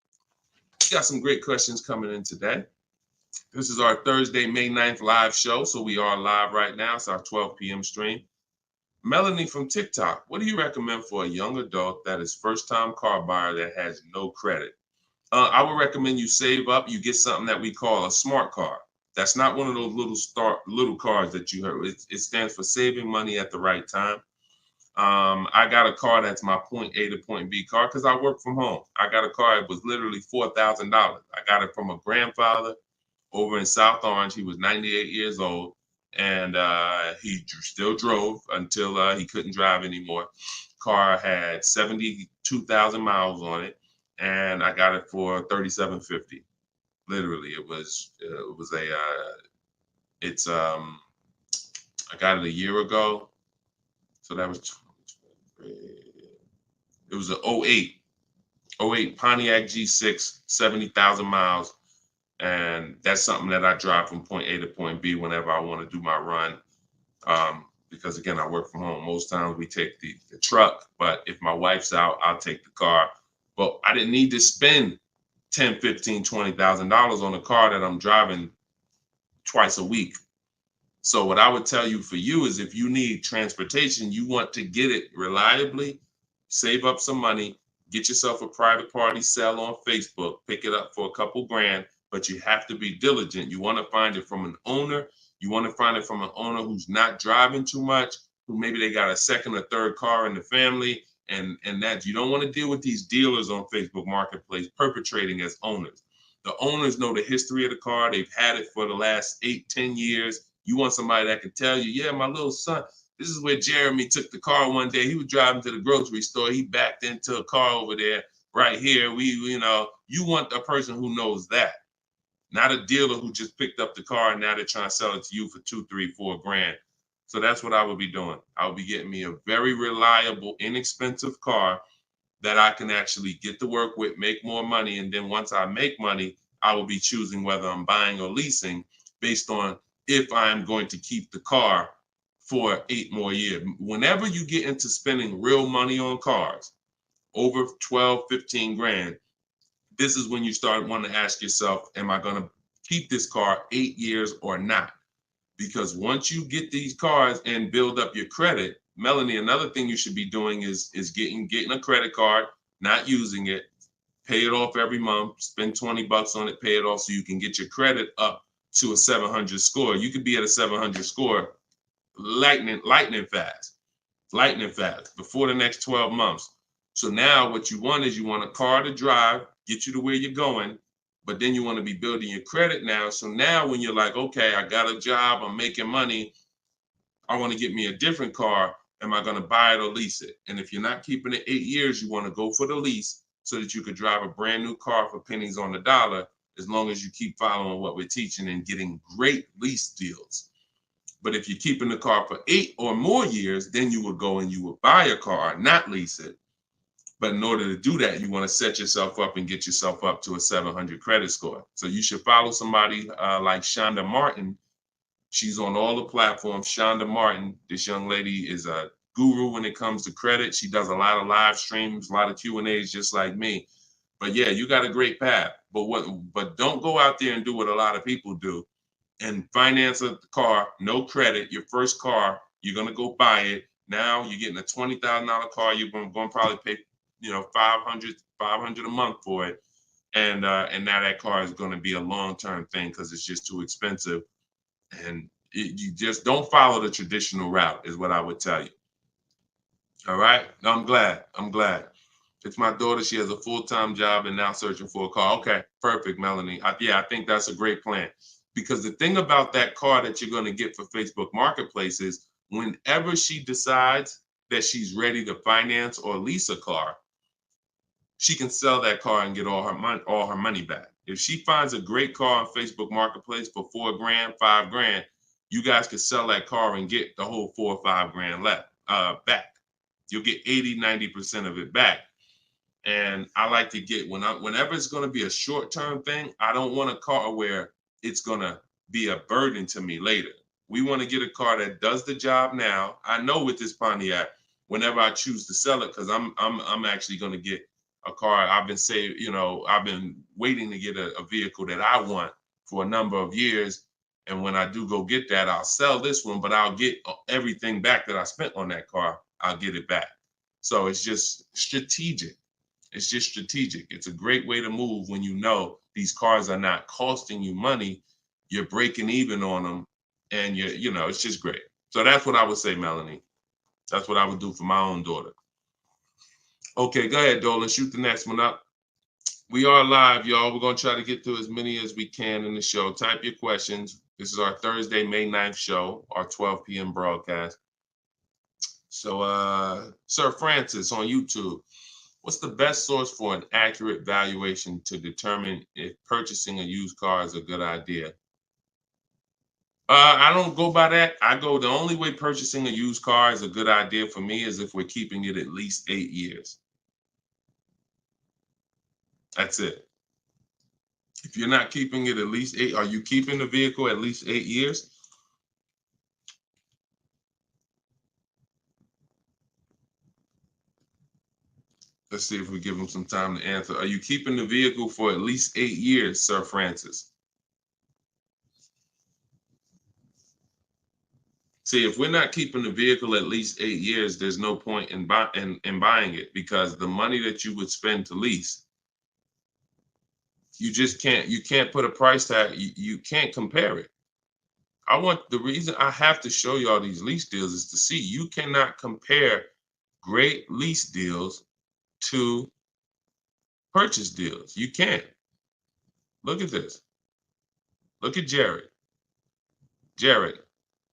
We got some great questions coming in today. This is our Thursday, May 9th live show. So we are live right now. It's our 12 p.m. stream. Melanie from TikTok, what do you recommend for a young adult that is first-time car buyer that has no credit? I would recommend you save up. You get something that we call a smart car. That's not one of those little cars that you heard. It stands for saving money at the right time. I got a car that's my point A to point B car because I work from home. I got a car. It was literally $4,000. I got it from a grandfather over in South Orange. He was 98 years old, and he still drove until he couldn't drive anymore. Car had 72,000 miles on it, and I got it for $3,750. Literally, it was I got it a year ago, so that was it was an 08 Pontiac G6, 70,000 miles. And that's something that I drive from point A to point B whenever I want to do my run. Because again, I work from home. Most times we take the truck, but if my wife's out, I'll take the car. But I didn't need to spend $10,000, $15,000, $20,000 on a car that I'm driving twice a week. So what I would tell you for you is if you need transportation, you want to get it reliably, save up some money, get yourself a private party sell on Facebook, pick it up for a couple grand, but you have to be diligent. You want to find it from an owner. You want to find it from an owner who's not driving too much, who maybe they got a second or third car in the family, and that you don't want to deal with these dealers on Facebook Marketplace perpetrating as owners. The owners know the history of the car. They've had it for the last 8-10 years. You want somebody that can tell you, yeah, my little son, this is where Jeremy took the car one day. He was driving to the grocery store. He backed into a car over there right here. You want a person who knows that. Not a dealer who just picked up the car and now they're trying to sell it to you for $2, $3, $4 grand. So that's what I would be doing. I would be getting me a very reliable, inexpensive car that I can actually get to work with, make more money. And then once I make money, I will be choosing whether I'm buying or leasing based on if I'm going to keep the car for 8 more years. Whenever you get into spending real money on cars, over 12, 15 grand, this is when you start wanting to ask yourself, am I going to keep this car 8 years or not? Because once you get these cars and build up your credit, Melanie, another thing you should be doing is getting a credit card, not using it, pay it off every month, spend $20 on it, pay it off so you can get your credit up to a 700 score. You could be at a 700 score lightning fast before the next 12 months. So now what you want is you want a car to drive, get you to where you're going, but then you want to be building your credit now. So now when you're like, okay, I got a job, I'm making money, I want to get me a different car. Am I going to buy it or lease it? And if you're not keeping it 8 years, you want to go for the lease so that you could drive a brand new car for pennies on the dollar, as long as you keep following what we're teaching and getting great lease deals. But if you're keeping the car for 8 or more years, then you would go and you would buy a car, not lease it. But in order to do that, you want to set yourself up and get yourself up to a 700 credit score. So you should follow somebody like Shonda Martin. She's on all the platforms. Shonda Martin, this young lady is a guru when it comes to credit. She does a lot of live streams, a lot of Q&As, just like me. But yeah, you got a great path. But don't go out there and do what a lot of people do and finance a car, no credit, your first car, you're gonna go buy it. Now you're getting a $20,000 car, you're gonna probably pay, $500 a month for it. And now that car is gonna be a long-term thing because it's just too expensive. And you just don't follow the traditional route is what I would tell you. All right, I'm glad. It's my daughter. She has a full-time job and now searching for a car. Okay, perfect, Melanie. I think that's a great plan. Because the thing about that car that you're going to get for Facebook Marketplace is whenever she decides that she's ready to finance or lease a car, she can sell that car and get all her money back. If she finds a great car on Facebook Marketplace for $4,000, $5,000, you guys can sell that car and get the whole $4,000 or $5,000 back. You'll get 80-90% of it back. And I like to get whenever it's going to be a short-term thing, I don't want a car where it's going to be a burden to me later. We want to get a car that does the job now. I know with this Pontiac, whenever I choose to sell it, because I'm actually going to get a car. I've been waiting to get a vehicle that I want for a number of years. And when I do go get that, I'll sell this one, but I'll get everything back that I spent on that car. I'll get it back. So it's just strategic. It's a great way to move when you know these cars are not costing you money. You're breaking even on them, and it's just great. So that's what I would say, Melanie. That's what I would do for my own daughter. Okay, go ahead, Dolan. Shoot the next one up. We are live, y'all. We're going to try to get through as many as we can in the show. Type your questions. This is our Thursday, May 9th show, our 12 p.m. broadcast. So, Sir Francis on YouTube. What's the best source for an accurate valuation to determine if purchasing a used car is a good idea? I don't go by that. The only way purchasing a used car is a good idea for me is if we're keeping it at least 8 years. That's it. If you're not keeping it at least 8, are you keeping the vehicle at least 8 years? Let's see if we give him some time to answer. Are you keeping the vehicle for at least 8 years, Sir Francis? See, if we're not keeping the vehicle at least 8 years, there's no point in buying it, because the money that you would spend to lease, you can't put a price tag. You can't compare it. The reason I have to show y'all these lease deals is to see you cannot compare great lease deals to purchase deals. You can't. Look at this. Look at Jared. Jared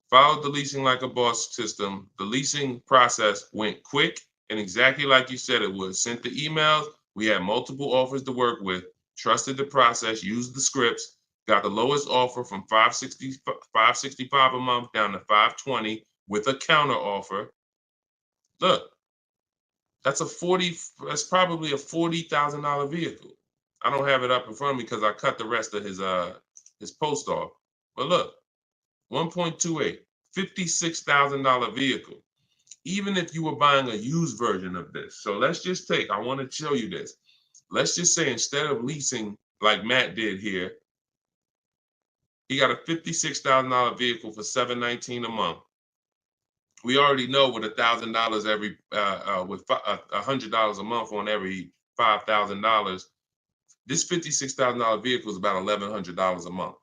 followed the leasing like a boss system. The leasing process went quick and exactly like you said it would. Sent the emails. We had multiple offers to work with. Trusted the process. Used the scripts. Got the lowest offer from $565 a month down to $520 with a counter offer. Look. That's probably a $40,000 vehicle. I don't have it up in front of me because I cut the rest of his post off. But look, 1.28, $56,000 vehicle. Even if you were buying a used version of this. So let's just I want to show you this. Let's just say instead of leasing like Matt did here, he got a $56,000 vehicle for $719 a month. We already know with $1,000 every, with $100 a month on every $5,000, this $56,000 vehicle is about $1,100 a month.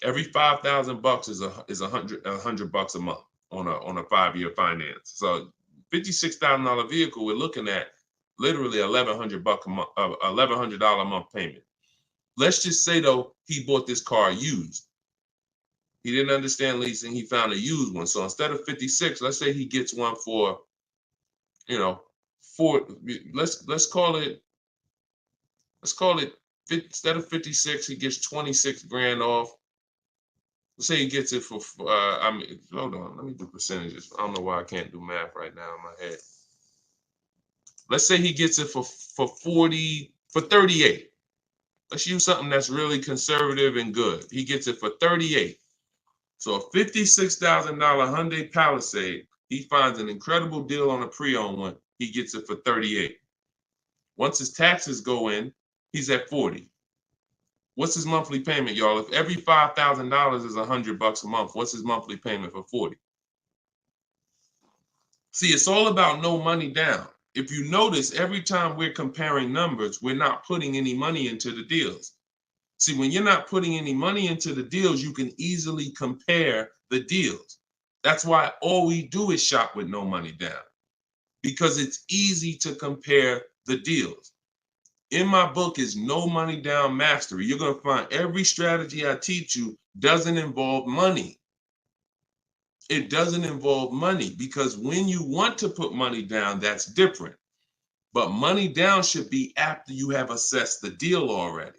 Every 5,000 bucks is a hundred bucks a month on a 5-year finance. So $56,000 vehicle, we're looking at literally $1,100 a month, $1,100 a month payment. Let's just say though he bought this car used. He didn't understand leasing. He found a used one. So instead of 56, let's say he gets one for, you know, let's call it instead of 56, he gets 26 grand off. Let's say he gets it for, hold on, let me do percentages. I don't know why I can't do math right now in my head. Let's say he gets it for 38. Let's use something that's really conservative and good. He gets it for 38. So a $56,000 Hyundai Palisade, he finds an incredible deal on a pre-owned one. He gets it for 38. Once his taxes go in, he's at 40. What's his monthly payment, y'all? If every $5,000 is $100 a month, what's his monthly payment for 40? See, it's all about no money down. If you notice, every time we're comparing numbers, we're not putting any money into the deals. See, when you're not putting any money into the deals, you can easily compare the deals. That's why all we do is shop with no money down, because it's easy to compare the deals. In my book is No Money Down Mastery. You're going to find every strategy I teach you doesn't involve money. It doesn't involve money, because when you want to put money down, that's different. But money down should be after you have assessed the deal already.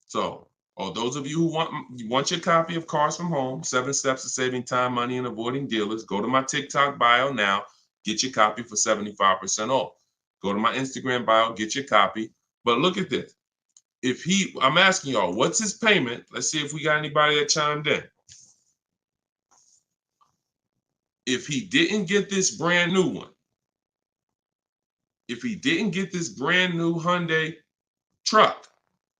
So, those of you who want your copy of Cars from Home, 7 Steps to Saving Time, Money, and Avoiding Dealers, go to my TikTok bio now, get your copy for 75% off. Go to my Instagram bio, get your copy. But look at this. I'm asking y'all, what's his payment? Let's see if we got anybody that chimed in. If he didn't get this brand new one, if he didn't get this brand new Hyundai truck,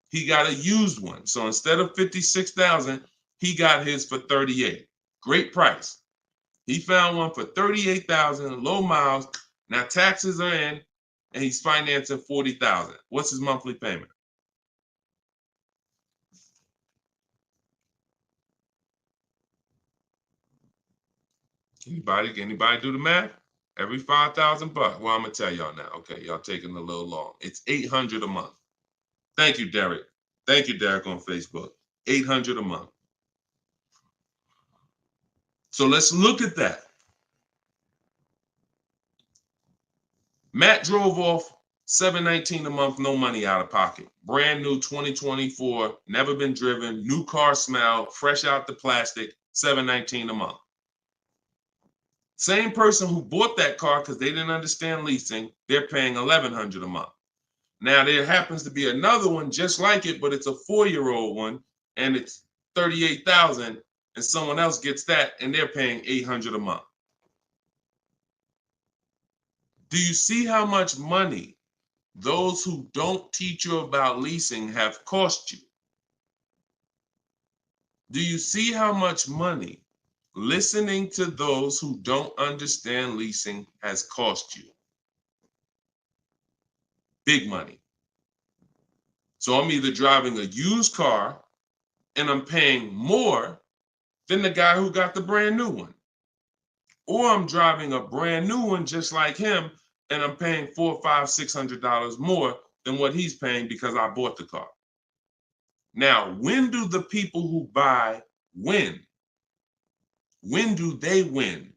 he got a used one. So instead of 56,000, he got his for 38. Great price. He found one for 38,000, low miles. Now taxes are in, and he's financing 40,000. What's his monthly payment? Anybody do the math? Every 5,000 bucks. Well, I'm gonna tell y'all now. Okay, y'all taking a little long. It's 800 a month. Thank you, Derek. Thank you, Derek, on Facebook. 800 a month. So let's look at that. Matt drove off $719 a month, no money out of pocket. Brand new 2024, never been driven, new car smell, fresh out the plastic, $719 a month. Same person who bought that car because they didn't understand leasing, they're paying $1,100 a month. Now there happens to be another one just like it, but it's a 4-year-old one, and it's $38,000, and someone else gets that, and they're paying $800 a month. Do you see how much money those who don't teach you about leasing have cost you? Do you see how much money listening to those who don't understand leasing has cost you? Big money. So I'm either driving a used car and I'm paying more than the guy who got the brand new one. Or I'm driving a brand new one just like him and I'm paying $400, $500, $600 more than what he's paying because I bought the car. Now, when do the people who buy win? When do they win?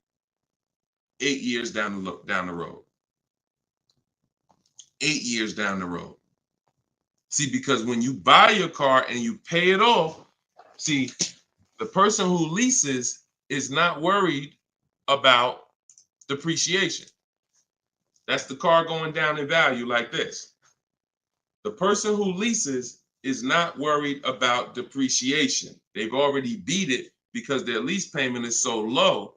8 years down the road. 8 years down the road. See, because when you buy your car and you pay it off, see, the person who leases is not worried about depreciation. That's the car going down in value like this. The person who leases is not worried about depreciation. They've already beat it because their lease payment is so low.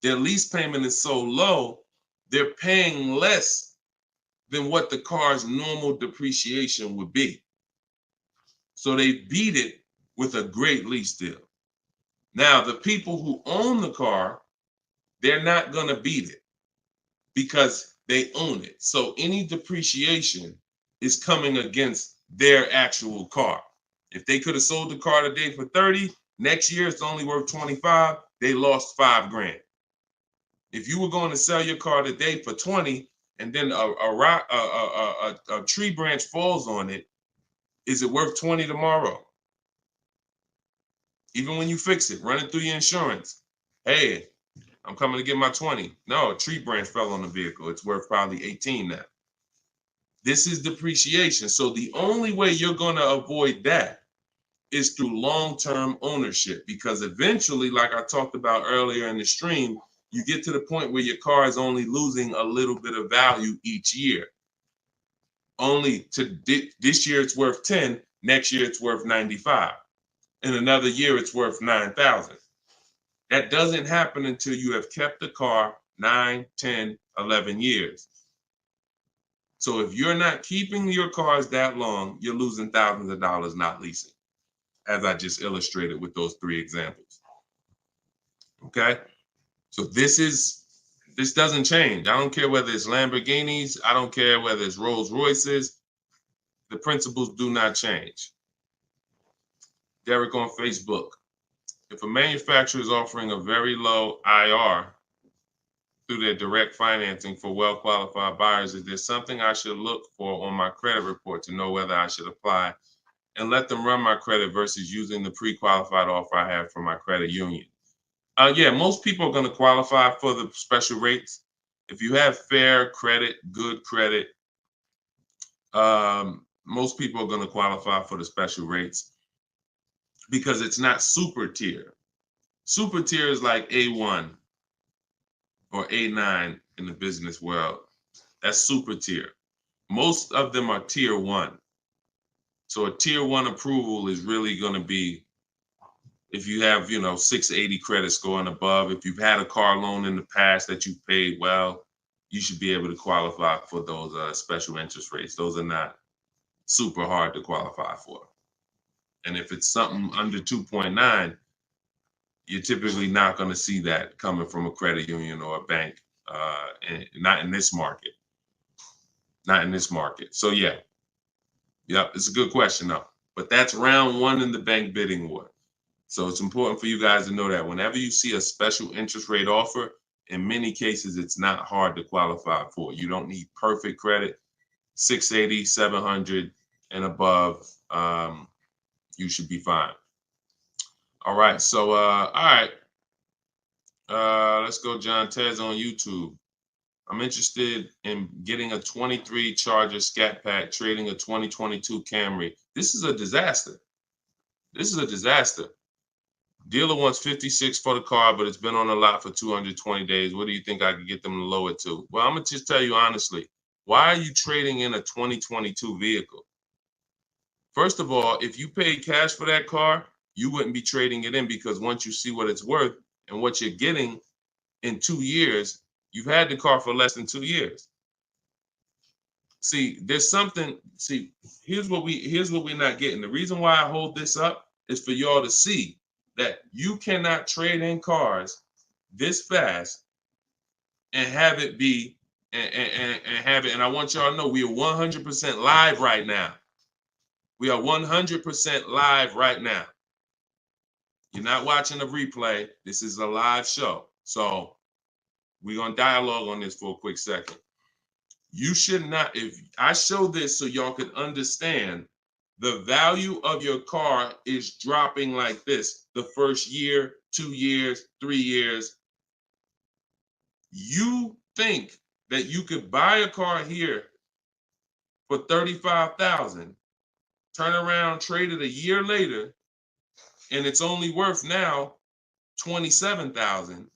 Their lease payment is so low, they're paying less than what the car's normal depreciation would be. So they beat it with a great lease deal. Now, the people who own the car they're not going to beat it because they own it. So any depreciation is coming against their actual car. If they could have sold the car today for 30, next year it's only worth 25, they lost $5,000. If you were going to sell your car today for 20 and then a tree branch falls on it, is it worth 20 tomorrow? Even when you fix it, run it through your insurance. Hey, I'm coming to get my 20. No, a tree branch fell on the vehicle. It's worth probably 18 now. This is depreciation. So the only way you're going to avoid that is through long-term ownership, because eventually, like I talked about earlier in the stream, you get to the point where your car is only losing a little bit of value each year. Only to this year it's worth 10, next year it's worth 95. In another year it's worth 9,000. That doesn't happen until you have kept the car 9, 10, 11 years. So if you're not keeping your cars that long, you're losing thousands of dollars not leasing, as I just illustrated with those 3 examples. Okay? So this doesn't change. I don't care whether it's Lamborghinis. I don't care whether it's Rolls Royces. The principles do not change. Derek on Facebook. If a manufacturer is offering a very low IR through their direct financing for well-qualified buyers, is there something I should look for on my credit report to know whether I should apply and let them run my credit versus using the pre-qualified offer I have from my credit union? Yeah, most people are going to qualify for the special rates. If you have fair credit, good credit, most people are going to qualify for the special rates because it's not super tier. Super tier is like A1 or A9 in the business world. That's super tier. Most of them are tier 1. So a tier 1 approval is really going to be if you have, 680 credit score and above. If you've had a car loan in the past that you've paid well, you should be able to qualify for those special interest rates. Those are not super hard to qualify for. And if it's something under 2.9, you're typically not going to see that coming from a credit union or a bank, not in this market. Not in this market. So yeah, it's a good question though. But that's round 1 in the bank bidding war. So it's important for you guys to know that whenever you see a special interest rate offer, in many cases, it's not hard to qualify for. You don't need perfect credit. 680, 700 and above, you should be fine. All right. So, all right. Let's go. John Tez on YouTube. I'm interested in getting a 23 Charger Scat Pack, trading a 2022 Camry. This is a disaster. This is a disaster. Dealer wants 56 for the car, but it's been on the lot for 220 days. What do you think I could get them to lower it to? Well, I'm going to just tell you honestly, why are you trading in a 2022 vehicle? First of all, if you paid cash for that car, you wouldn't be trading it in, because once you see what it's worth and what you're getting in 2 years, you've had the car for less than 2 years. See, there's something, here's what we're not getting. The reason why I hold this up is for y'all to see that you cannot trade in cars this fast and have it be and have it. And I want y'all to know we are 100% live right now. We are 100% live right now. You're not watching a replay. This is a live show. So we're going to dialogue on this for a quick second. You should not, if I show this so y'all can understand, the value of your car is dropping like this the first year, 2 years, 3 years. You think that you could buy a car here for $35,000, turn around, trade it a year later, and it's only worth now $27,000,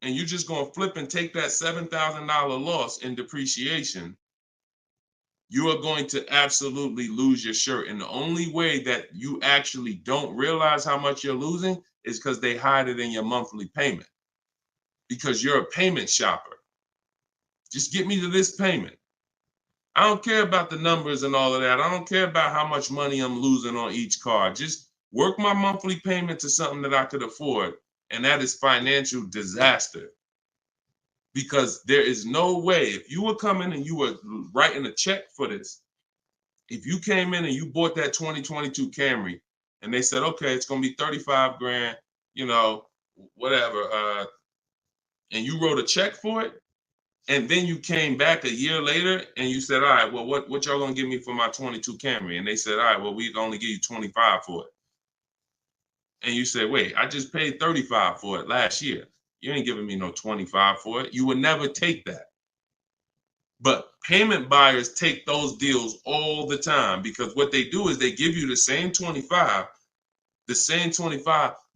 and you're just going to flip and take that $7,000 loss in depreciation. You are going to absolutely lose your shirt. And the only way that you actually don't realize how much you're losing is because they hide it in your monthly payment, because you're a payment shopper. Just get me to this payment. I don't care about the numbers and all of that. I don't care about how much money I'm losing on each car. Just work my monthly payment to something that I could afford. And that is financial disaster. because there is no way, if you were coming and you were writing a check for this, if you came in and you bought that 2022 Camry and they said, okay, it's going to be 35 grand, you know, whatever, and you wrote a check for it, and then you came back a year later and you said, all right, well, what y'all going to give me for my 22 Camry? And they said, all right, well, we can only give you 25 for it. And you said, wait, I just paid 35 for it last year. You ain't giving me no 25 for it. You would never take that. But payment buyers take those deals all the time, because what they do is they give you the same 25,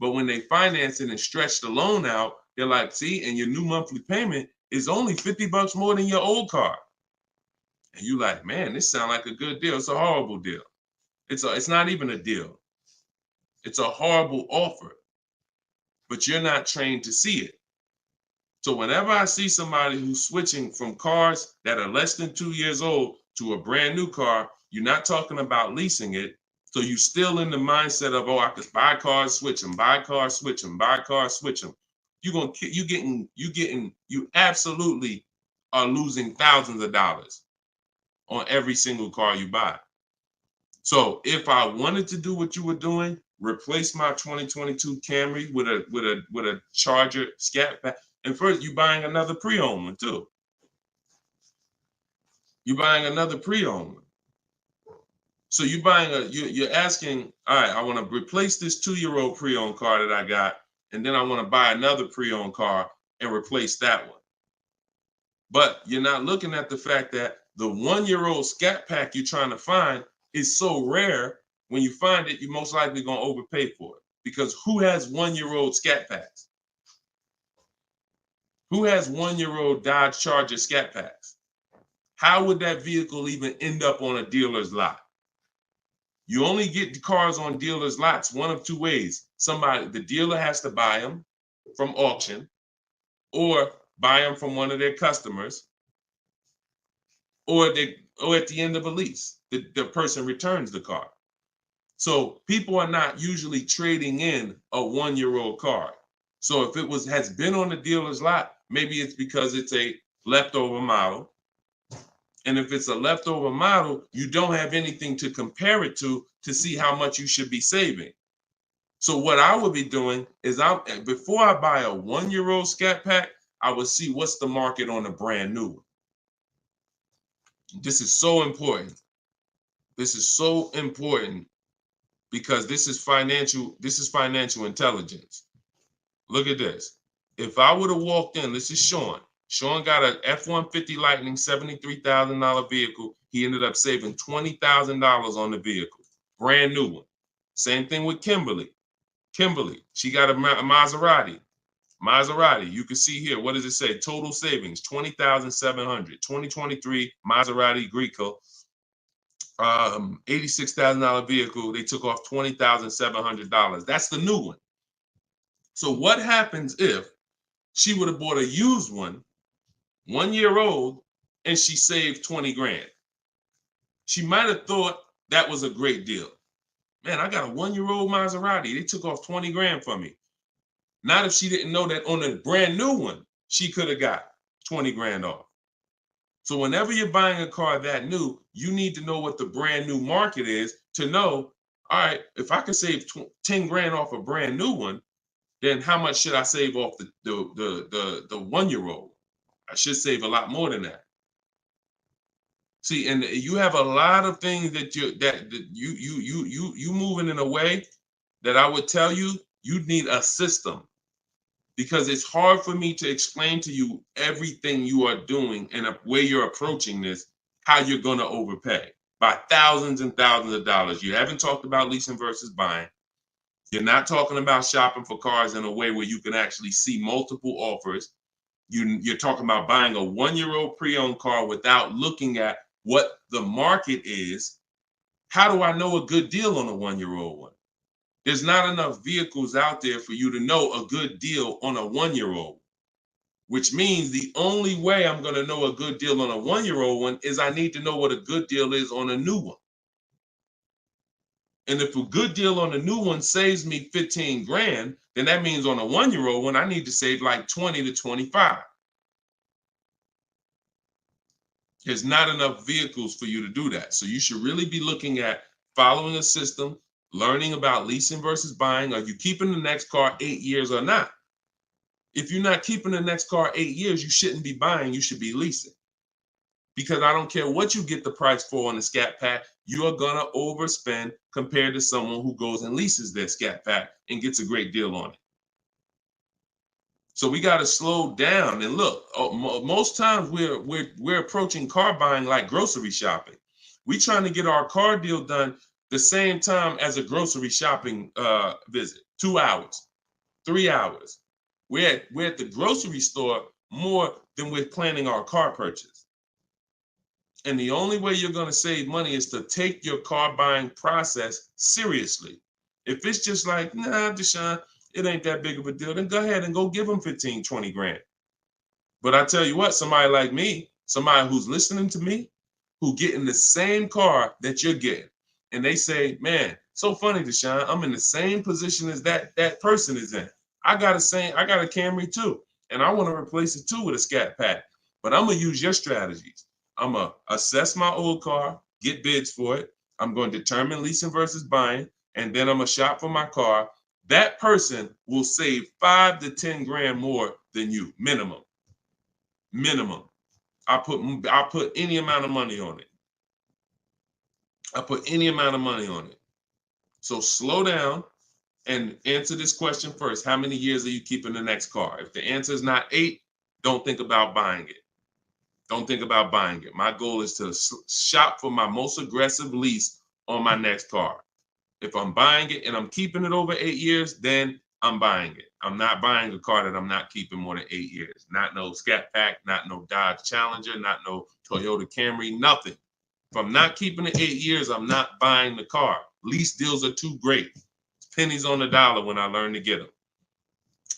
but when they finance it and stretch the loan out, they're like, see, and your new monthly payment is only $50 more than your old car. And you like, man, this sounds like a good deal. It's a horrible deal. It's not even a deal. It's a horrible offer, but you're not trained to see it. So whenever I see somebody who's switching from cars that are less than 2 years old to a brand new car, you're not talking about leasing it. So you're still in the mindset of, oh, I could buy cars, switch them, buy cars, switch them, buy cars, switch them. You absolutely are losing thousands of dollars on every single car you buy. So if I wanted to do what you were doing, replace my 2022 Camry with a Charger Scat Pack. And first, you're buying another pre-owned one too. You're buying another pre-owned one. So you're asking, all right, I want to replace this 2-year-old pre-owned car that I got, and then I want to buy another pre-owned car and replace that one. But you're not looking at the fact that the 1-year-old Scat Pack you're trying to find is so rare. When you find it, you're most likely going to overpay for it, because who has 1-year-old Scat Packs? Who has 1-year-old Dodge Charger Scat Packs? How would that vehicle even end up on a dealer's lot? You only get the cars on dealers' lots one of two ways. The dealer has to buy them from auction, or buy them from one of their customers, or at the end of a lease, the person returns the car. So people are not usually trading in a 1-year-old car. So if it has been on the dealer's lot, maybe it's because it's a leftover model. And if it's a leftover model, you don't have anything to compare it to see how much you should be saving. So what I would be doing is, before I buy a 1-year-old Scat Pack, I would see what's the market on a brand new one. This is so important. This is so important, because this is financial intelligence. Look at this. If I would have walked in, this is Sean. Sean got an F-150 Lightning $73,000 vehicle. He ended up saving $20,000 on the vehicle. Brand new one. Same thing with Kimberly. She got a Maserati. You can see here, what does it say? Total savings, $20,700. 2023 Maserati Greco. $86,000 vehicle. They took off $20,700. That's the new one. So what happens if she would have bought a used one, 1 year old, and she saved 20 grand? She might have thought that was a great deal. Man, I got a 1-year-old Maserati. They took off 20 grand for me. Not if she didn't know that on a brand new one, she could have got 20 grand off. So whenever you're buying a car that new, you need to know what the brand new market is to know, all right, if I can save 10 grand off a brand new one, then how much should I save off the 1-year-old? I should save a lot more than that. See, and you have a lot of things that you moving in a way that I would tell you need a system, because it's hard for me to explain to you everything you are doing and a way you're approaching this, how you're going to overpay by thousands and thousands of dollars. You haven't talked about leasing versus buying. You're not talking about shopping for cars in a way where you can actually see multiple offers. You're talking about buying a 1-year-old pre-owned car without looking at what the market is. How do I know a good deal on a 1-year-old one? There's not enough vehicles out there for you to know a good deal on a 1-year-old, which means the only way I'm going to know a good deal on a 1-year-old one is I need to know what a good deal is on a new one. And if a good deal on a new one saves me 15 grand, then that means on a 1-year-old one, I need to save like 20 to 25. There's not enough vehicles for you to do that. So you should really be looking at following a system, learning about leasing versus buying. Are you keeping the next car 8 years or not? If you're not keeping the next car 8 years, you shouldn't be buying, you should be leasing. Because I don't care what you get the price for on the Scat Pack, you are gonna overspend compared to someone who goes and leases their Scat Pack and gets a great deal on it. So we got to slow down and look. Most times we're approaching car buying like grocery shopping. We trying to get our car deal done the same time as a grocery shopping visit. 2 hours, 3 hours. We're at the grocery store more than we're planning our car purchase. And the only way you're going to save money is to take your car buying process seriously. If it's just like, nah, Deshone, it ain't that big of a deal, then go ahead and go give them 15, 20 grand. But I tell you what, somebody like me, somebody who's listening to me, who getting the same car that you're getting, and they say, man, so funny, Deshone, I'm in the same position as that person is in. I got a Camry too, and I want to replace it too with a Scat Pack. But I'm gonna use your strategies. I'm gonna assess my old car, get bids for it. I'm going to determine leasing versus buying, and then I'm gonna shop for my car. That person will save 5 to 10 grand more than you, minimum. Minimum. I put any amount of money on it. So slow down and answer this question first. How many years are you keeping the next car? If the answer is not 8, don't think about buying it. Don't think about buying it. My goal is to shop for my most aggressive lease on my next car. If I'm buying it and I'm keeping it over 8 years, then I'm buying it. I'm not buying a car that I'm not keeping more than 8 years. Not no Scat Pack, not no Dodge Challenger, not no Toyota Camry, nothing. If I'm not keeping it 8 years, I'm not buying the car. Lease deals are too great. It's pennies on the dollar when I learn to get them.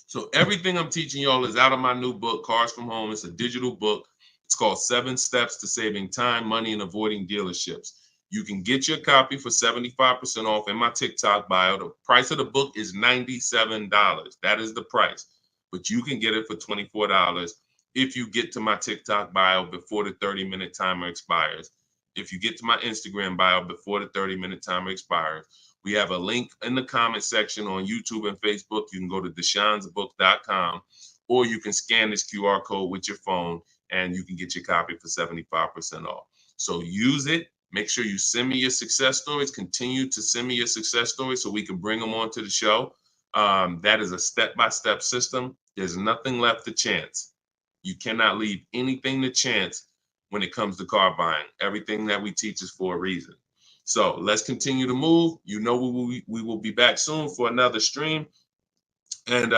So everything I'm teaching y'all is out of my new book, Cars from Home. It's a digital book. It's called 7 Steps to Saving Time, Money, and Avoiding Dealerships. You can get your copy for 75% off in my TikTok bio. The price of the book is $97. That is the price. But you can get it for $24 if you get to my TikTok bio before the 30-minute timer expires. If you get to my Instagram bio before the 30-minute timer expires. We have a link in the comment section on YouTube and Facebook. You can go to deshonsbook.com, or you can scan this QR code with your phone and you can get your copy for 75% off. So use it. Make sure you send me your success stories. Continue to send me your success stories so we can bring them onto the show. That is a step-by-step system. There's nothing left to chance. You cannot leave anything to chance when it comes to car buying. Everything that we teach is for a reason. So let's continue to move. You know we will be back soon for another stream. And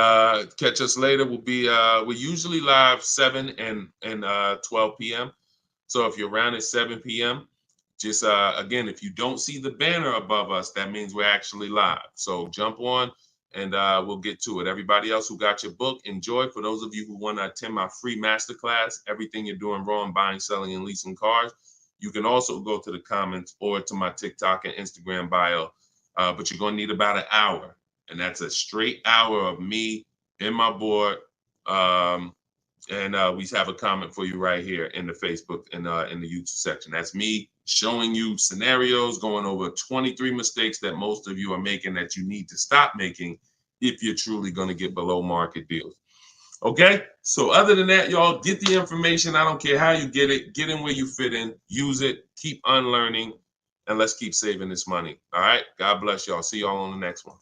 catch us later. We're usually live 7 and 12 p.m. So if you're around at 7 p.m., just again, if you don't see the banner above us, that means we're actually live. So jump on and we'll get to it. Everybody else who got your book, enjoy. For those of you who want to attend my free masterclass, Everything You're Doing Wrong, Buying, Selling, and Leasing Cars, you can also go to the comments or to my TikTok and Instagram bio. But you're going to need about an hour. And that's a straight hour of me in my board. And we have a comment for you right here in the Facebook and in the YouTube section. That's me showing you scenarios, going over 23 mistakes that most of you are making that you need to stop making if you're truly going to get below market deals. Okay, so other than that, y'all, get the information. I don't care how you get it. Get in where you fit in. Use it. Keep unlearning. And let's keep saving this money. All right, God bless y'all. See y'all on the next one.